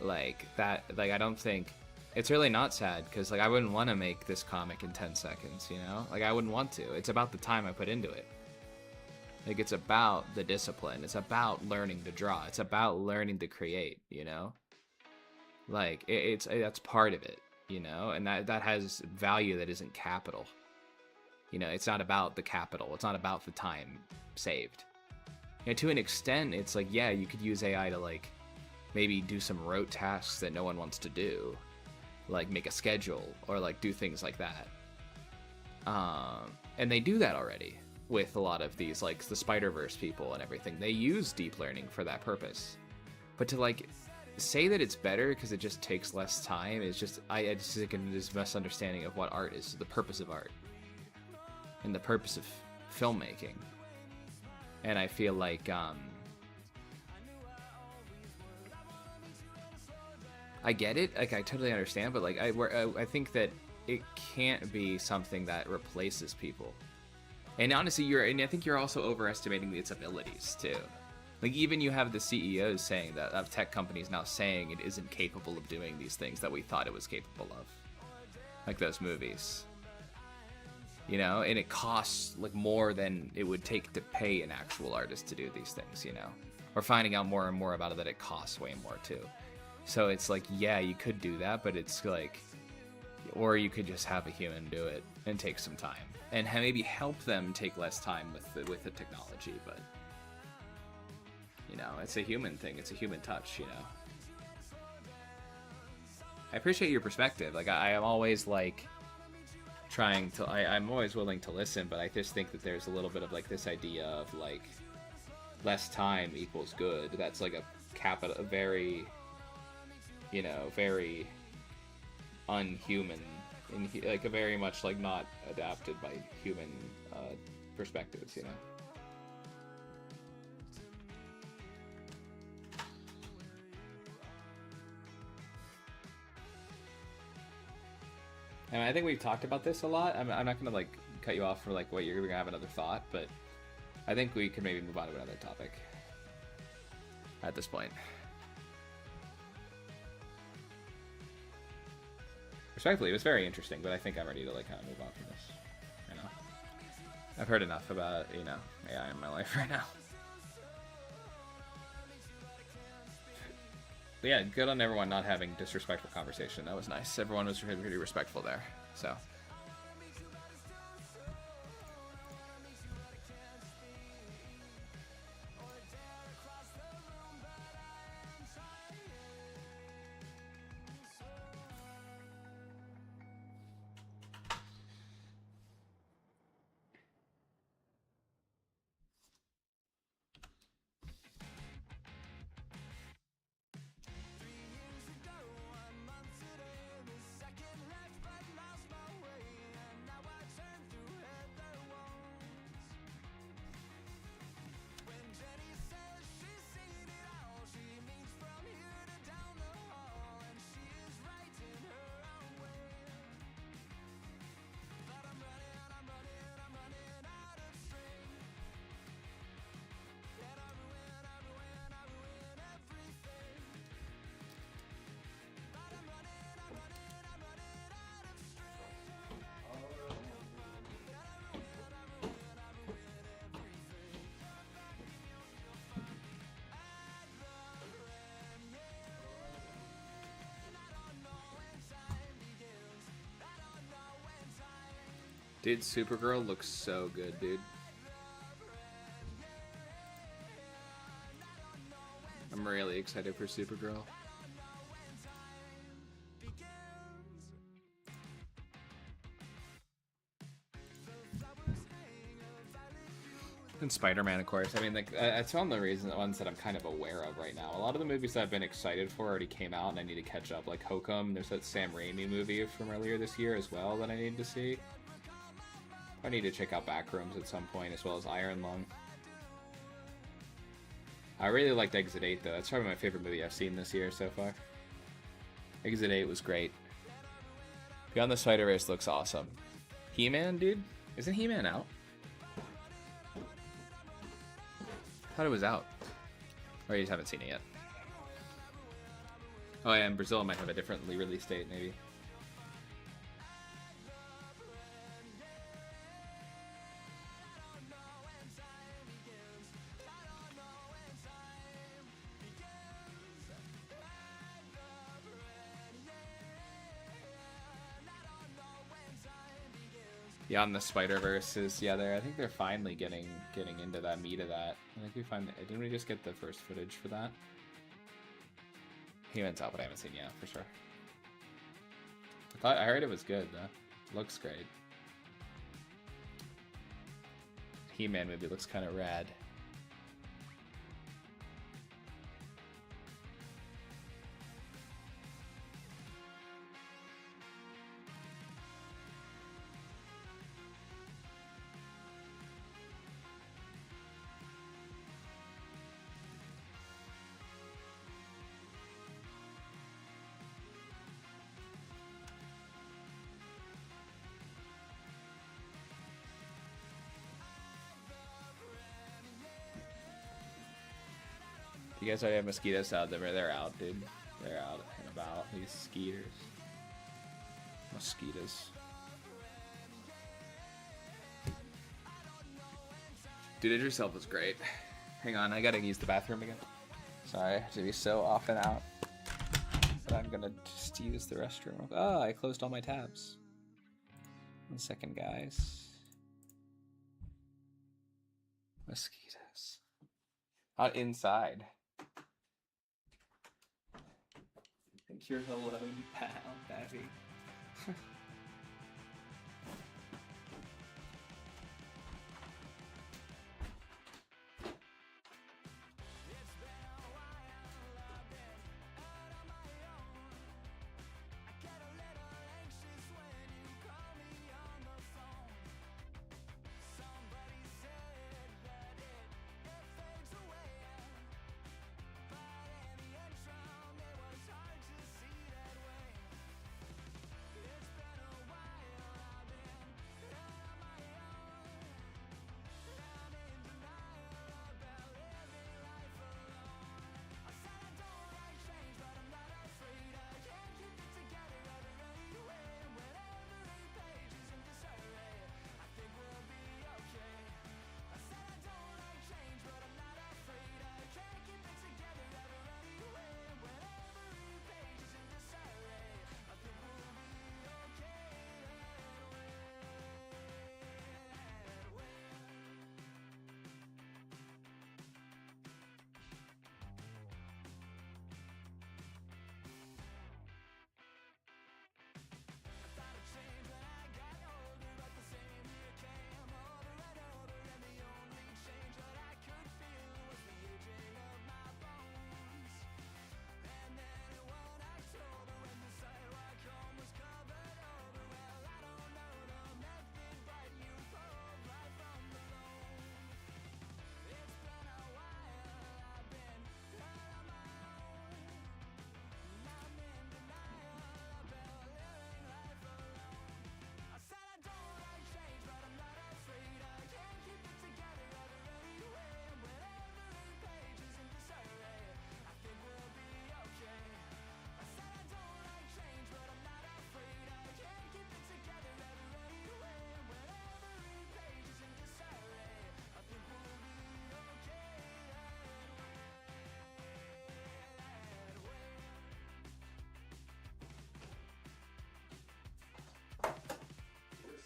Like that, like, I don't think it's really not sad, because like I wouldn't want to make this comic in 10 seconds, you know? Like, I wouldn't want to. It's about the time I put into it. Like, it's about the discipline. It's about learning to draw. It's about learning to create, you know? Like, that's part of it, you know? And that has value that isn't capital. You know, it's not about the capital. It's not about the time saved. You know, to an extent, it's like, yeah, you could use AI to like maybe do some rote tasks that no one wants to do, like make a schedule or like do things like that. And they do that already with a lot of these, like the Spider-Verse people and everything. They use deep learning for that purpose. But to like say that it's better because it just takes less time is just I just think this misunderstanding of what art is, the purpose of art, and the purpose of filmmaking. And I feel like I get it, like I totally understand, but like I think that it can't be something that replaces people. And honestly, I think you're also overestimating its abilities too. Like even you have the CEOs saying that of tech companies now saying it isn't capable of doing these things that we thought it was capable of, like those movies. You know, and it costs like more than it would take to pay an actual artist to do these things. You know, we're finding out more and more about it that it costs way more too. So it's like, yeah, you could do that, but it's like, or you could just have a human do it and take some time and maybe help them take less time with the technology. But you know, it's a human thing. It's a human touch. You know, I appreciate your perspective. Like I am always like trying to. I'm always willing to listen, but I just think that there's a little bit of like this idea of like less time equals good. That's like a very, you know, very unhuman, like a very much like not adapted by human perspectives, you know. And I think we've talked about this a lot. I'm not gonna like cut you off for like what you're gonna have another thought, but I think we could maybe move on to another topic at this point. Respectfully, it was very interesting, but I think I'm ready to like kind of move on from this. You know, I've heard enough about, you know, AI in my life right now. But yeah, good on everyone not having disrespectful conversation. That was nice. Everyone was pretty respectful there. So. Dude, Supergirl looks so good, dude. I'm really excited for Supergirl. And Spider-Man, of course. I mean, like, it's one of the ones that I'm kind of aware of right now. A lot of the movies that I've been excited for already came out, and I need to catch up. Like Hokum, there's that Sam Raimi movie from earlier this year as well that I need to see. I need to check out Backrooms at some point, as well as Iron Lung. I really liked Exit 8, though. That's probably my favorite movie I've seen this year so far. Exit 8 was great. Beyond the Spider-Verse looks awesome. He-Man, dude? Isn't He-Man out? I thought it was out. Or you just haven't seen it yet. Oh yeah, and Brazil might have a differently release date, maybe. Beyond the Spider-Verse is, yeah, I think they're finally getting into that meat of that. I think didn't we just get the first footage for that? He-Man's out, but I haven't seen it yet, for sure. I heard it was good, though. Looks great. He-Man movie looks kind of rad. You guys already have mosquitoes out there. They're out, dude. They're out and about. These skeeters. Mosquitoes. Dude, It Yourself was great. Hang on, I gotta use the bathroom again. Sorry, I have to be so off and out. But I'm gonna just use the restroom. Oh, I closed all my tabs. 1 second, guys. Mosquitoes. Out inside. I think you're 11-pound, Abby.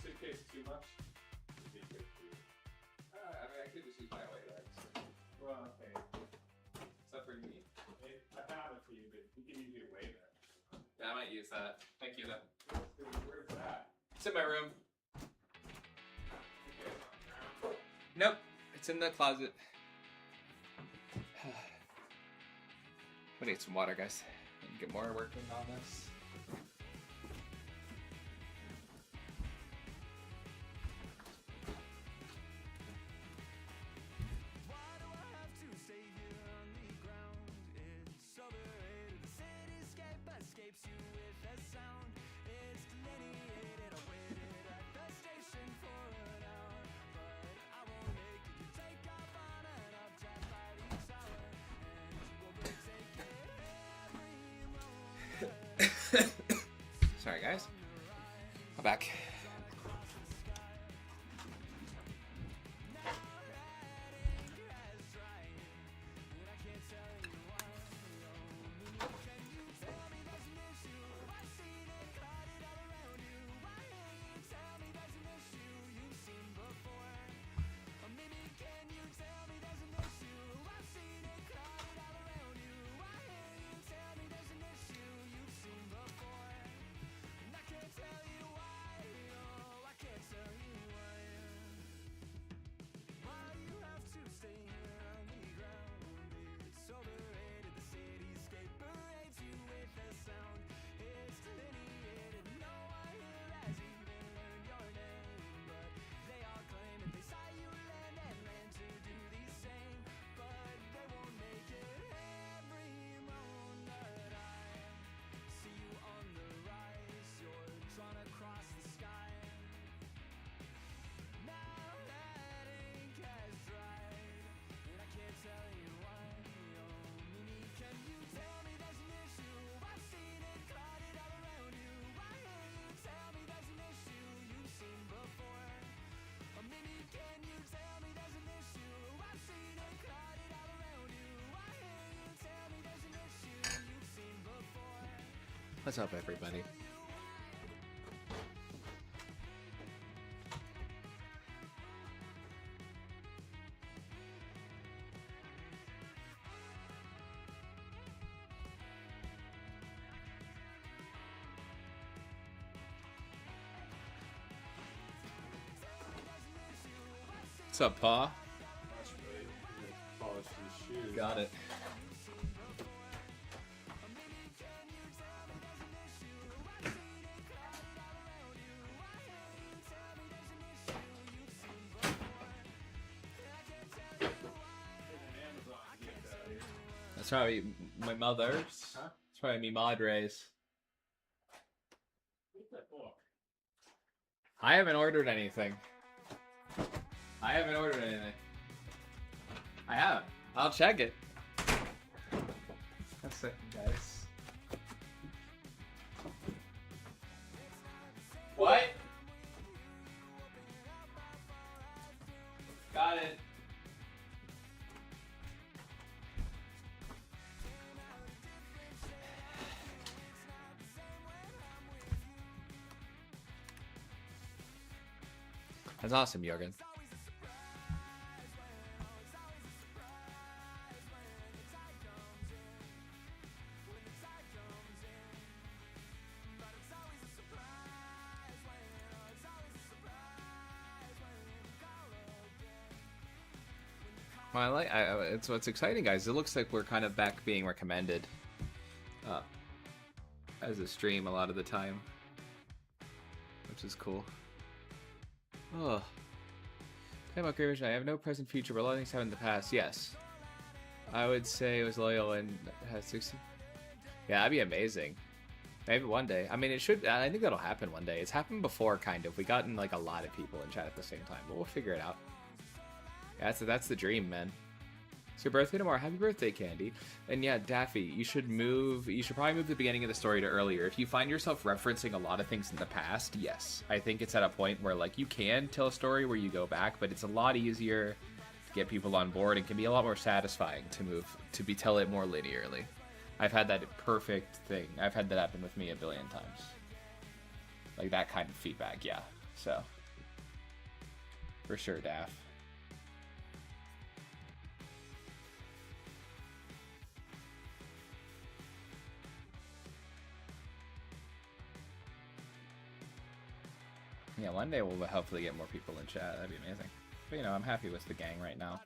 Suitcase too much? I mean, I could just use my way bags. Well, okay. Except for me. I have it for you, but you can use your way back. Yeah, I might use that. Thank you, though. Where's that? It's in my room. Nope, it's in the closet. I need some water, guys. And get more working on this. What's up, everybody? What's up, Pa? Polish his shoes. Got it. That's probably my mother's. Huh? It's probably me madre's. What's that book? I haven't ordered anything. I haven't ordered anything. I haven't. I'll check it. One second, guys. What? Got it. That's awesome, Jorgen. Well, it's what's exciting, guys. It looks like we're kind of back being recommended as a stream a lot of the time, which is cool. Oh, time about Great Vision. I have no present future, but a lot of things happened in the past. Yes, I would say it was loyal and has 60. Yeah, that'd be amazing. Maybe one day. I mean, it should. I think that'll happen one day. It's happened before, kind of. We gotten like a lot of people in chat at the same time, but we'll figure it out. Yeah, that's the dream, man. It's your birthday tomorrow. Happy birthday, Candy. And yeah, Daffy, you should probably move the beginning of the story to earlier. If you find yourself referencing a lot of things in the past, yes. I think it's at a point where like you can tell a story where you go back, but it's a lot easier to get people on board and can be a lot more satisfying to tell it more linearly. I've had that perfect thing. I've had that happen with me a billion times. Like that kind of feedback, yeah. So for sure, Daff. Yeah, one day we'll hopefully get more people in chat. That'd be amazing. But you know, I'm happy with the gang right now.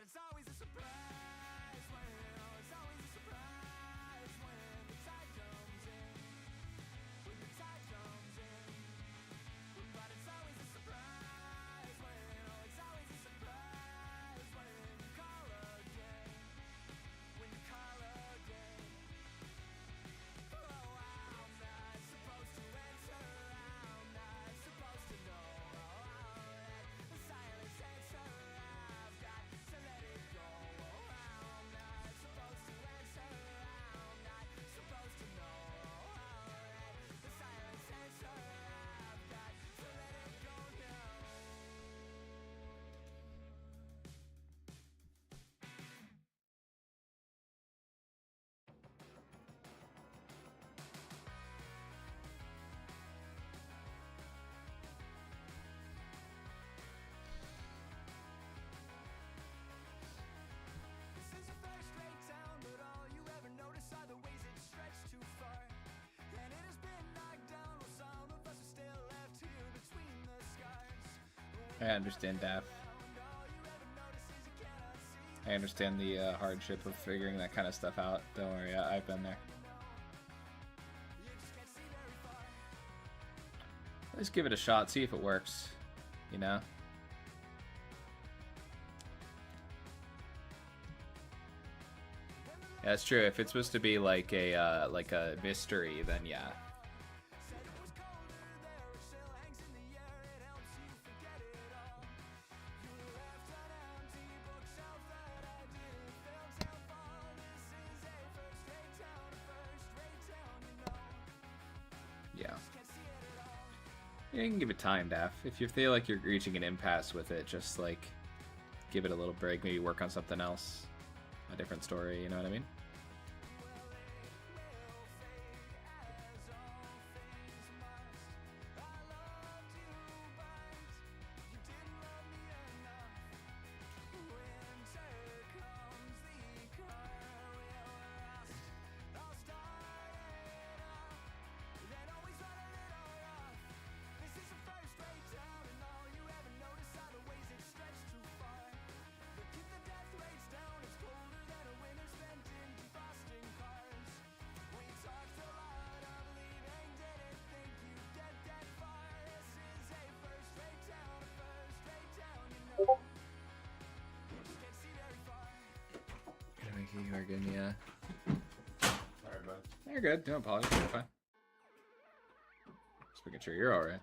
I understand, Daff. I understand the hardship of figuring that kind of stuff out. Don't worry, I've been there. Let's give it a shot, see if it works, you know? Yeah, that's true. If it's supposed to be like a mystery, then yeah. You can give it time, Daff. If you feel like you're reaching an impasse with it, just like give it a little break, maybe work on something else, a different story, you know what I mean? Morgan, yeah. Sorry, bud. You're good. Don't apologize. You're fine. Just making sure you're alright.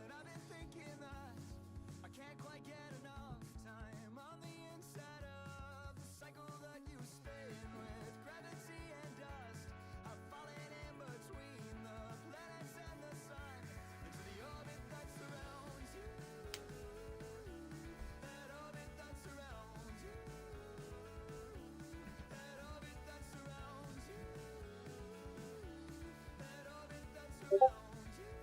I've been thinking that I can't quite get enough time on the inside of the cycle that you spin with gravity and dust. I'm falling in between the planets and the sun into the orbit that surrounds you. That orbit that surrounds you. That orbit that surrounds you. That orbit that surrounds you.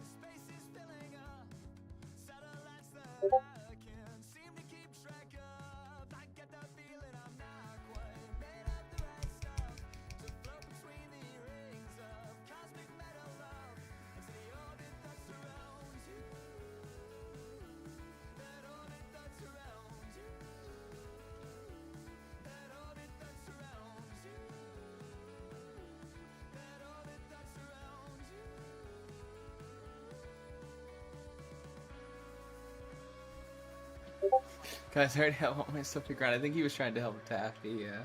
Space is filling up, satellites that I can't seem to keep track of. I get the feeling I'm not quite made of the right stuff to float between the rings of cosmic metal love into the orbit that surrounds you. That orbit that surrounds you. That orbit that surrounds you. That orbit that surrounds you. Guys, I already have all my stuff to grind. I think he was trying to help Taffy, yeah.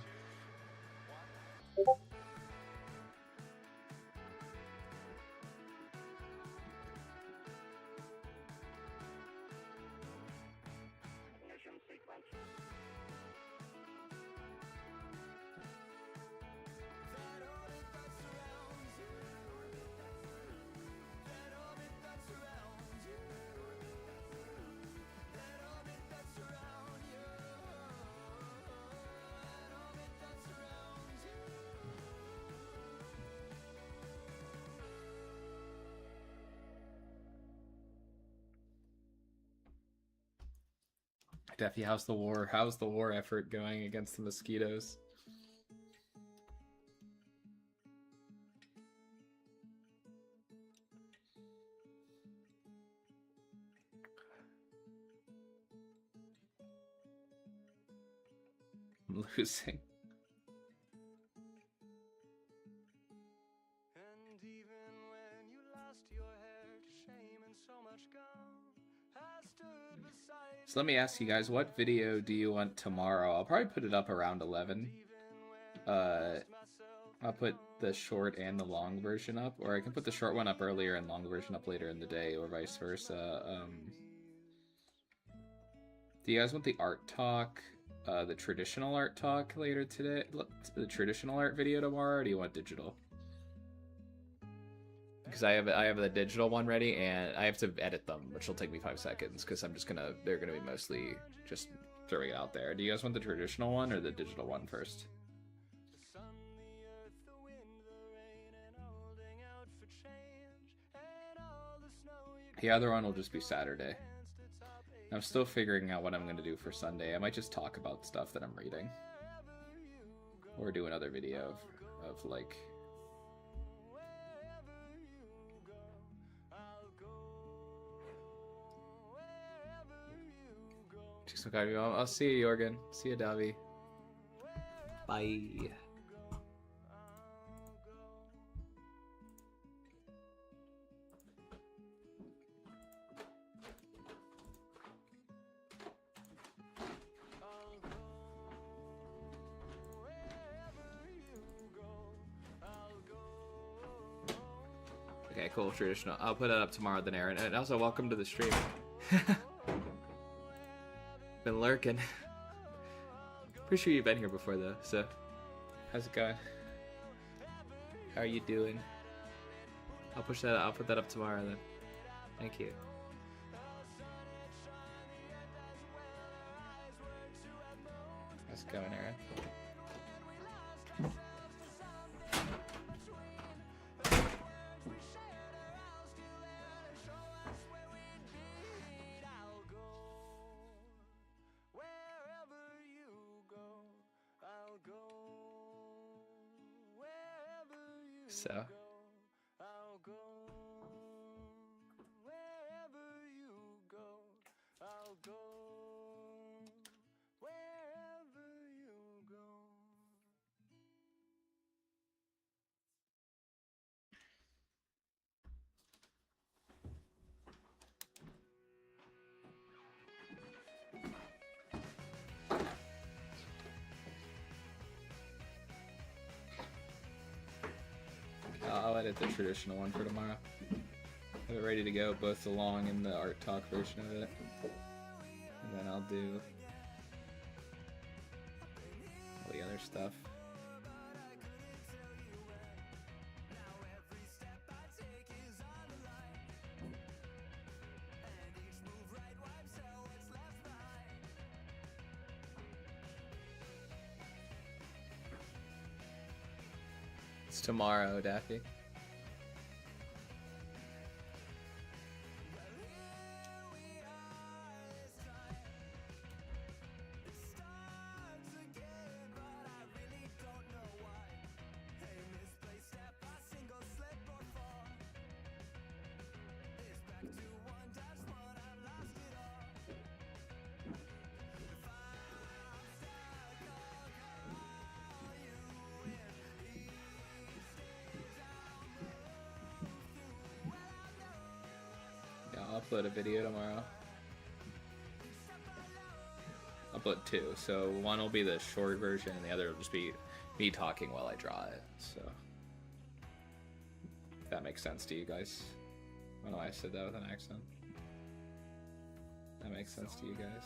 That orbit that surrounds you. That orbit that surrounds you. That orbit that surrounds you. That orbit that surrounds you. Daffy, how's the war? How's the war effort going against the mosquitoes? I'm losing. And even when you lost your hair to shame and so much gone, I stood beside So let me ask you guys, what video do you want tomorrow? I'll probably put it up around 11. I'll put the short and the long version up, or I can put the short one up earlier and long version up later in the day, or vice versa. Do you guys want the art talk, the traditional art talk later today? The traditional art video tomorrow, or do you want digital? Because I have the digital one ready, and I have to edit them, which will take me 5 seconds, because they're gonna be mostly just throwing it out there. Do you guys want the traditional one or the digital one first? the sun, the earth, the wind, the rain, and holding out for change, and all the snow you The other one will just be Saturday. danced atop a I'm still figuring out what I'm gonna do for Sunday. I might just talk about stuff that I'm reading, wherever you go, or do another video of like. wherever you go, I'll go. Wherever you go, Just look at you. I'll see you, Jorgen. See you, Davi. Bye. I'll go. Wherever you go, I'll go. Okay, cool. Traditional. I'll put it up tomorrow then, Aaron. And also, welcome to the stream. Been lurking. Pretty sure you've been here before, though. So, how's it going? How are you doing? I'll push that. I'll put that up tomorrow then. Thank you. How's it going, Aaron? So, go wherever you go. I'll go wherever you go. I'll edit the traditional one for tomorrow. Have it ready to go, both the long and the art talk version of it. And then I'll do all the other stuff. It's tomorrow, Daffy. I'll upload a video tomorrow. Upload two, so one will be the short version and the other will just be me talking while I draw it, so if that makes sense to you guys. I don't know why I said that with an accent. That makes sense to you guys.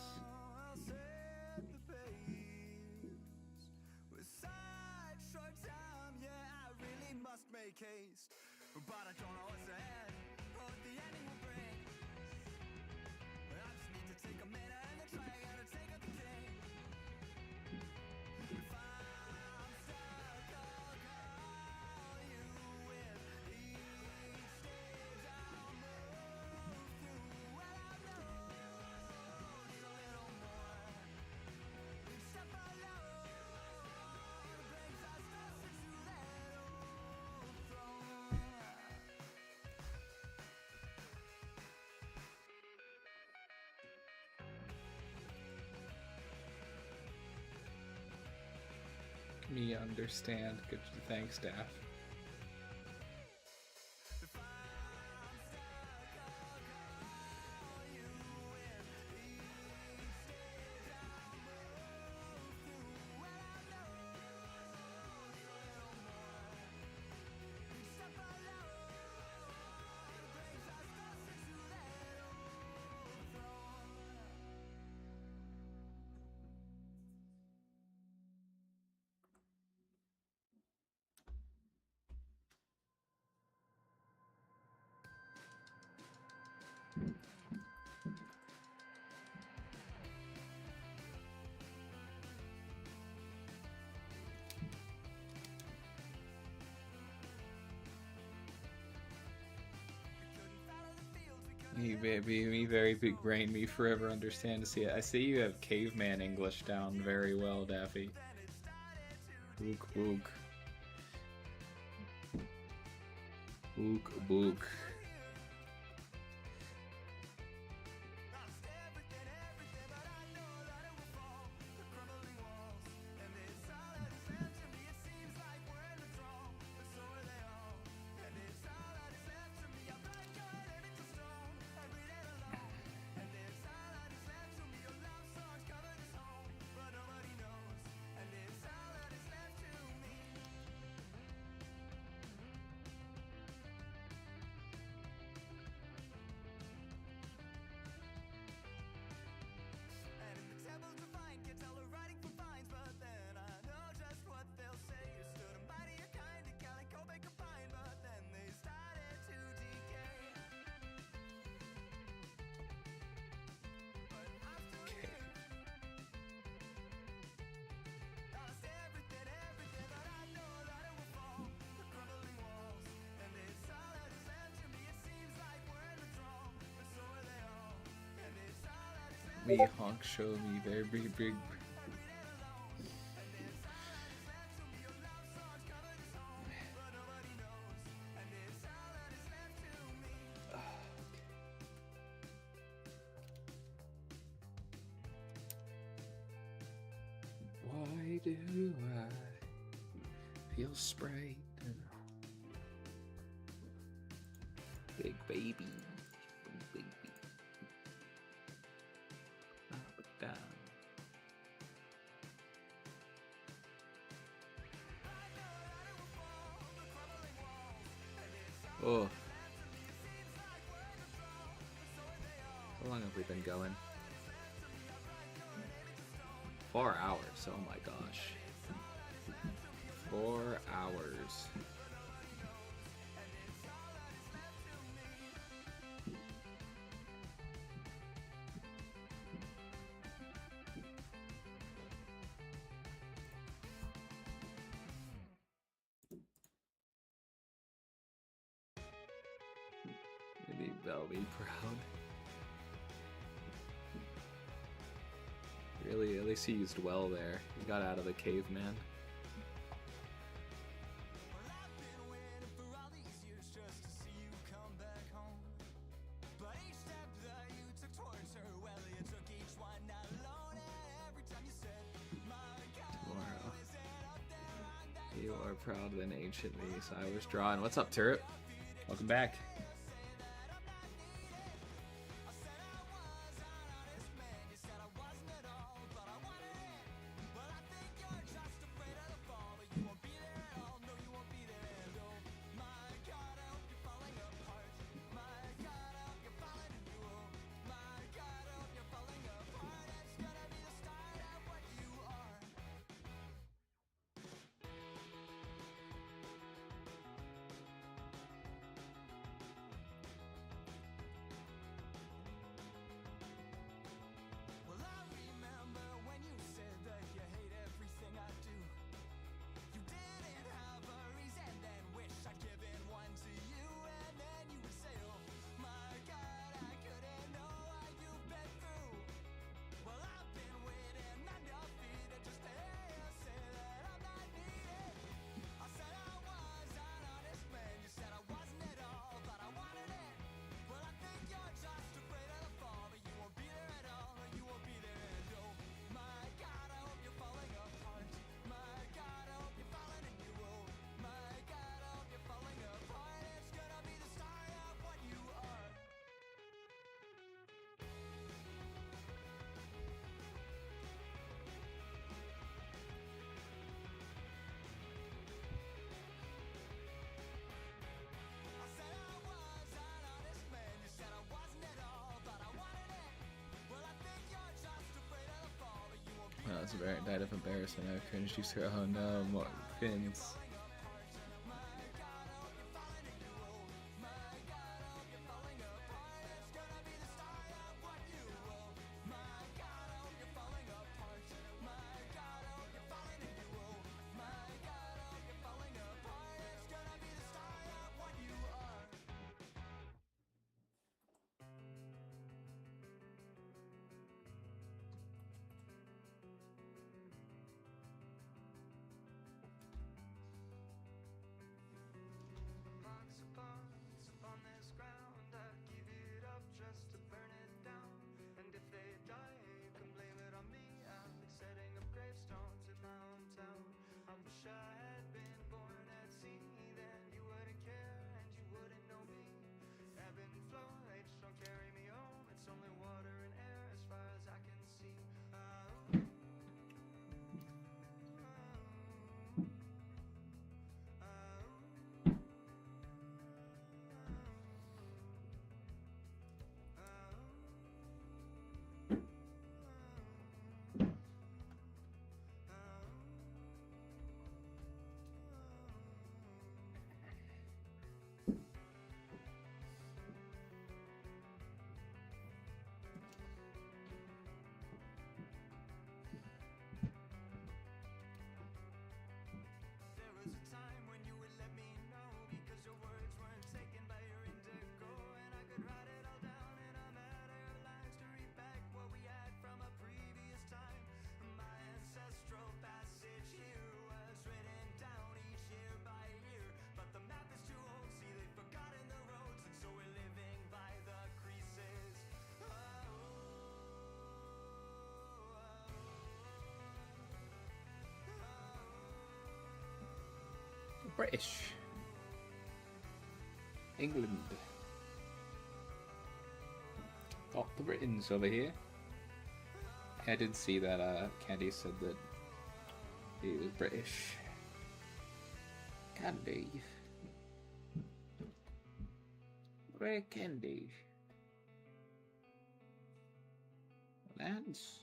But I don't know what's ahead, or what the ending will bring. I just need to take a minute and then try again to take out the king. If I'm stuck, I'll call you with each stage I'll move through. Well, I know need a little more. Each step alone brings us closer to that old throne. Me understand. Good, thanks, Daff. Me very big brain, me forever understand to see it. I see you have caveman English down very well, Daffy. Book, book. Book, book. Me honk show me very big. do I feel sprayed? Big baby. Big baby. Up and down. Oh. How long have we been going? 4 hours. Oh my gosh. 4 hours. Maybe they'll be proud. Really, at least he used well there. He got out of the caveman. Tomorrow. You are proud of an ancient me, so I was drawn. What's up, Turret? Welcome back. Well, that's a very died of embarrassment. I cringed you, sir. Oh no, more fins. British. England. Got the Britons over here. I did see that Candy said that he was British. Candy. Where Candy? Lance?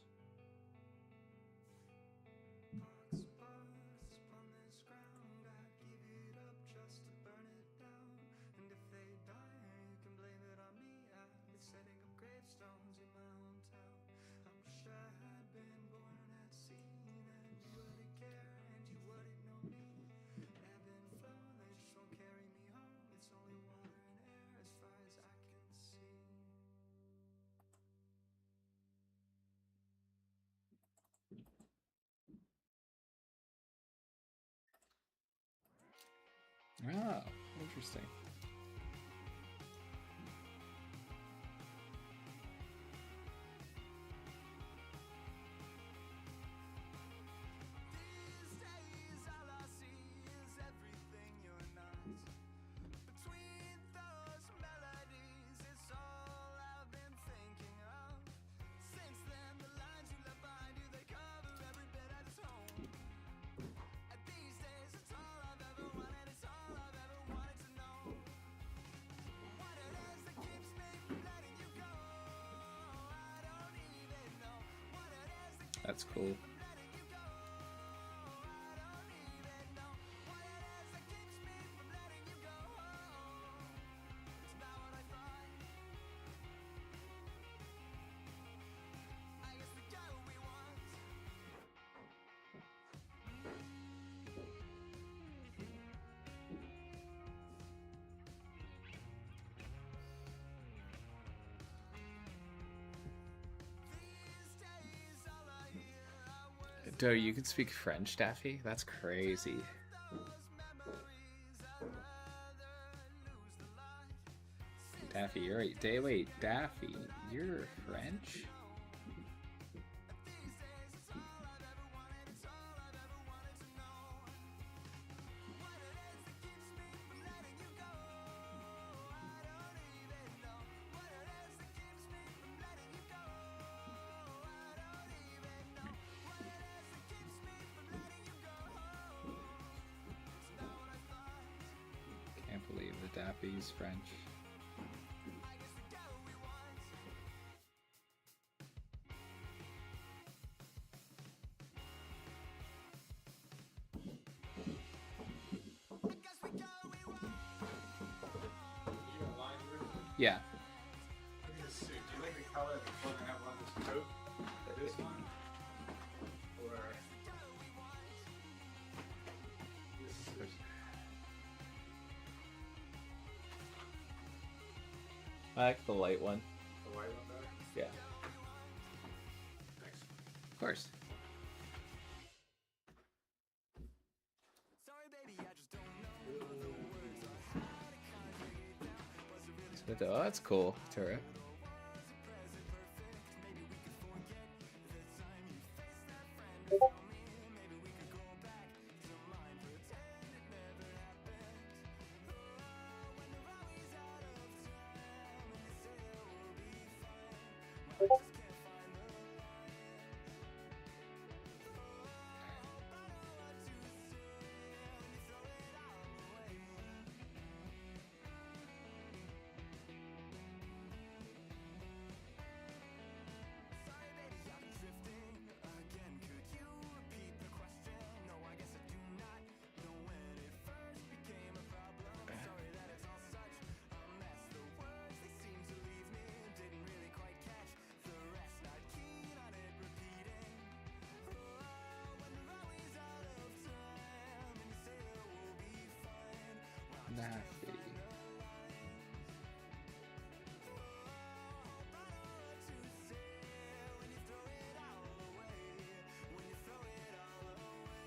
Oh, interesting. These days all I see is everything you're not. Between those melodies, it's all I've been thinking of. Since then, the lines you left behind you, they cover every bit at its home. And these days, it's all I've ever wanted, it's all I've ever wanted to know. What it is that keeps me from letting you go, I don't even know. What it is that keeps That's cool. me from letting you go, I don't even know. What it is that keeps me from letting you go. It's not what I thought. I guess we got what we want. These days all I hear are words. Dude, you can speak French, Daffy? That's crazy. Those memories, I'd rather lose the light. Daffy, you're right. Wait, Daffy, you're French? These days it's all I've ever wanted, it's all I've ever wanted to know. What it is that keeps me from letting you go, I don't even know. What it is that keeps me from letting you go, I don't even know. What it is that keeps me from letting you go. It's not what I thought. Can't believe that Daffy's French. I guess we got what we want. I guess we got what we want. You got line version? Yeah. This suit. Do you like the color of the one I have on this coat? This one? Or this suit? I like the light one. The white one better? Yeah. Thanks. Of course. Sorry, baby, I just don't know the words or how to conjure it down. Was it really Oh, that's cool, Tura. was it present perfect? Maybe we could forget the time you faced that friend before me. Maybe we could go back to mine, pretend it never happened. Oh, when we're always out of time, and you say it will be fine. Well, I just can't find the lines. Sorry, baby, I'm drifting again. Could you repeat the question? No, I guess I do not know when it first became a problem. Sorry that it's all such a mess. The words, they seem to leave me. Didn't really quite catch the rest. Not keen on it repeating. Oh, when we're always out of time, and you say it will be fine. Well, I just can't Daffy. find the lines. I don't know what to say when you throw it all away. When you throw it all away.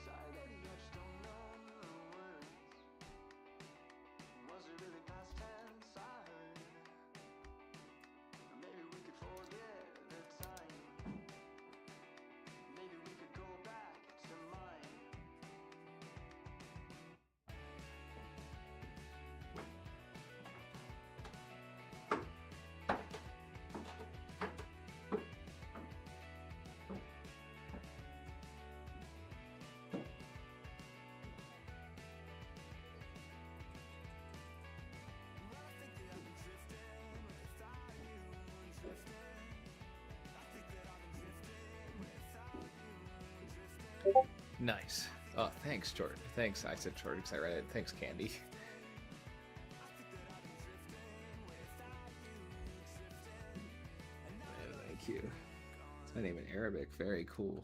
Sorry, baby, I just don't know the words. Was it really past tense? I heard Nice. Oh, thanks, Jordan. Thanks. I said Jordan because I read it. Thanks, Candy. Thank you. It's not even Arabic. Very cool.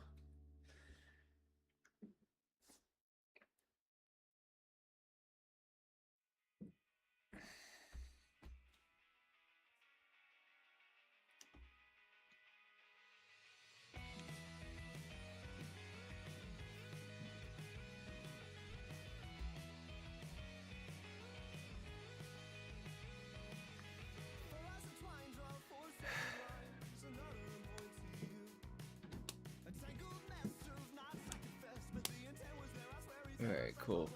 Very cool.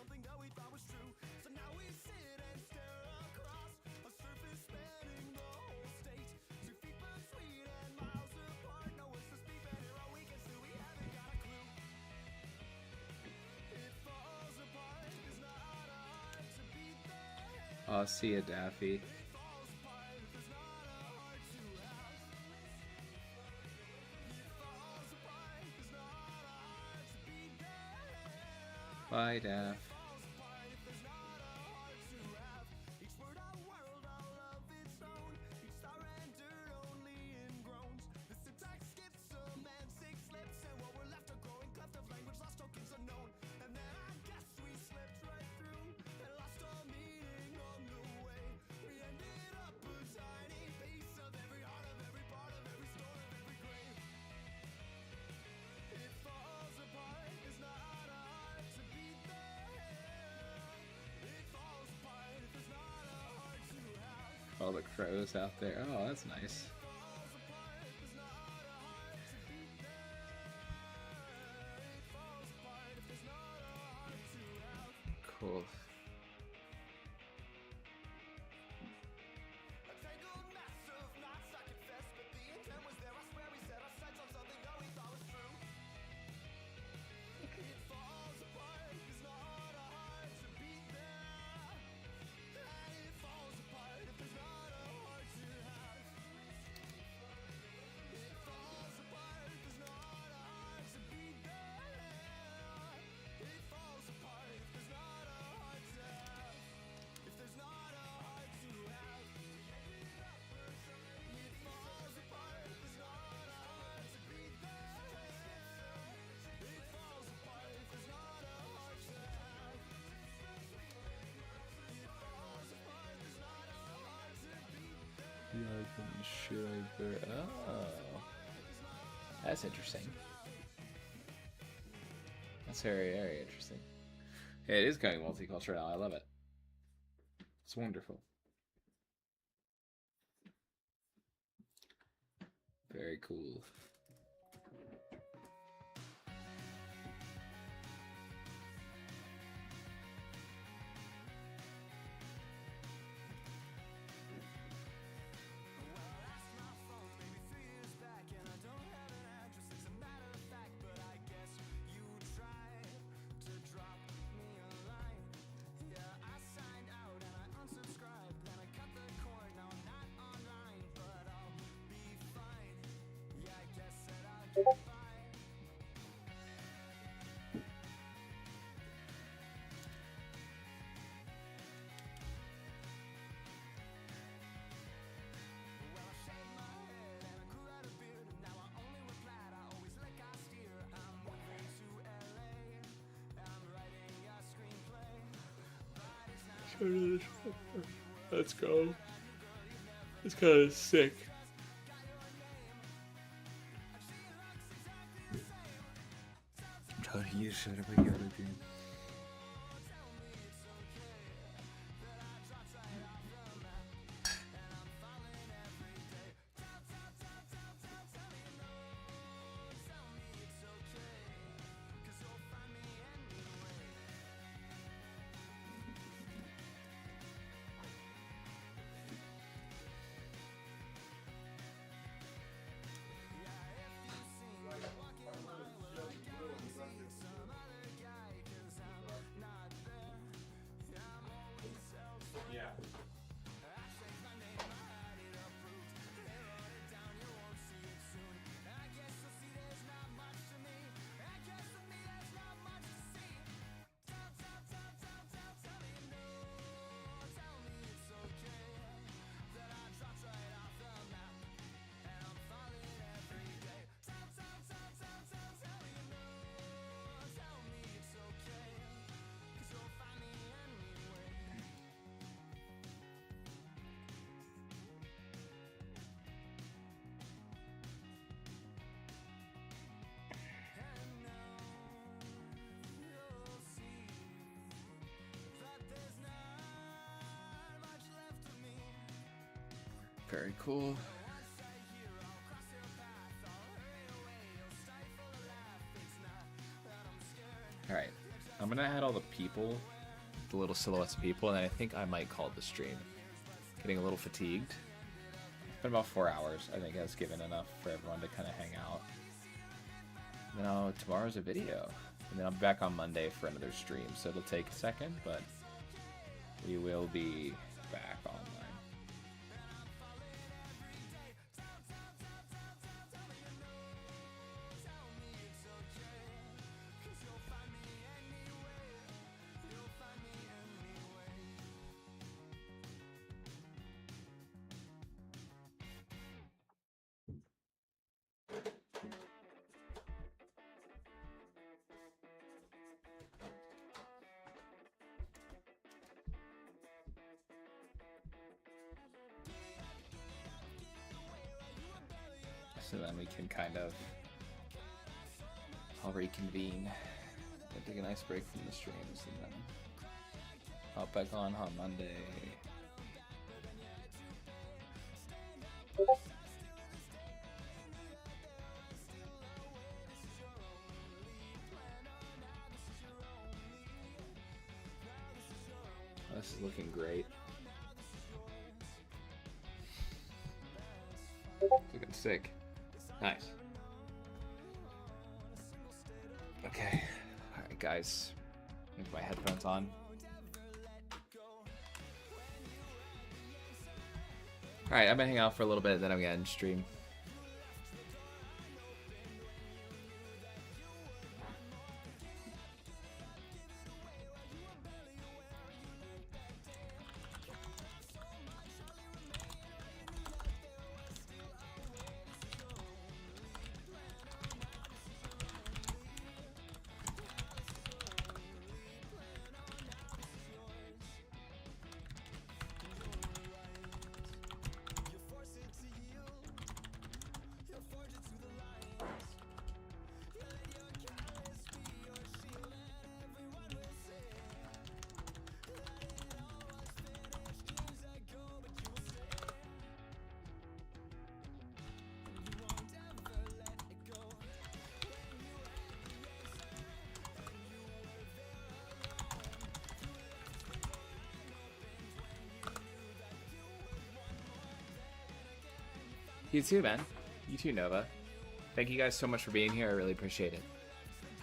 Oh, see ya, Daffy. Bye, Daff. All the crows out there. Oh, that's nice. Cool. Oh, that's interesting. That's very, very interesting. Yeah, it is going multicultural now. I love it. It's wonderful. Very cool. Let's go. It's kind of sick. I'm trying to use shit up again. Very cool. Alright. I'm gonna add all the people, the little silhouettes of people, and I think I might call it the stream. Getting a little fatigued. It's been about 4 hours. I think that's given enough for everyone to kind of hang out. Now, tomorrow's a video. And then I'll be back on Monday for another stream, so it'll take a second, but we will be back online. So then we can kind of, I'll reconvene and take a nice break from the streams and then hop back on Monday. This is looking great. Looking sick. Nice. Okay. Alright, guys. Put my headphones on. Alright, I'm gonna hang out for a little bit, then I'm gonna end stream. You too, man. You too, Nova. Thank you guys so much for being here. I really appreciate it.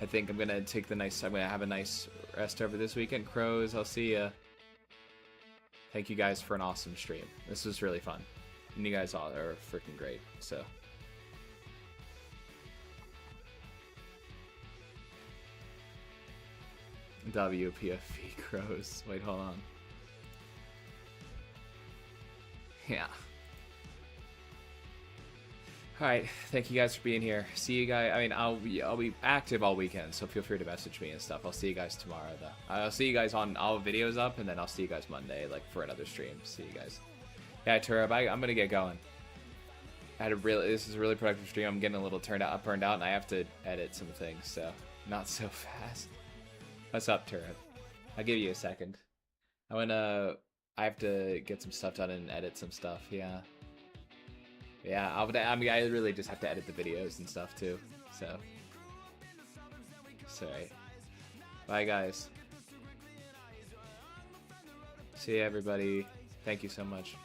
I think I'm gonna I'm gonna have a nice rest over this weekend. Crows, I'll see ya. Thank you guys for an awesome stream. This was really fun. And you guys all are freaking great, so. WPFE Crows. Wait, hold on. Yeah. Alright, thank you guys for being here. See you guys. I mean, I'll be active all weekend, so feel free to message me and stuff. I'll see you guys tomorrow, though. I'll see you guys on all videos up, and then I'll see you guys Monday, like, for another stream. See you guys. Yeah, Turab, I'm gonna get going. This is a really productive stream. I'm getting a little burned out, and I have to edit some things, so not so fast. What's up, Turab? I'll give you a second. I have to get some stuff done and edit some stuff, yeah. Yeah, I really just have to edit the videos and stuff too, so. Sorry. Bye, guys. See you, everybody. Thank you so much.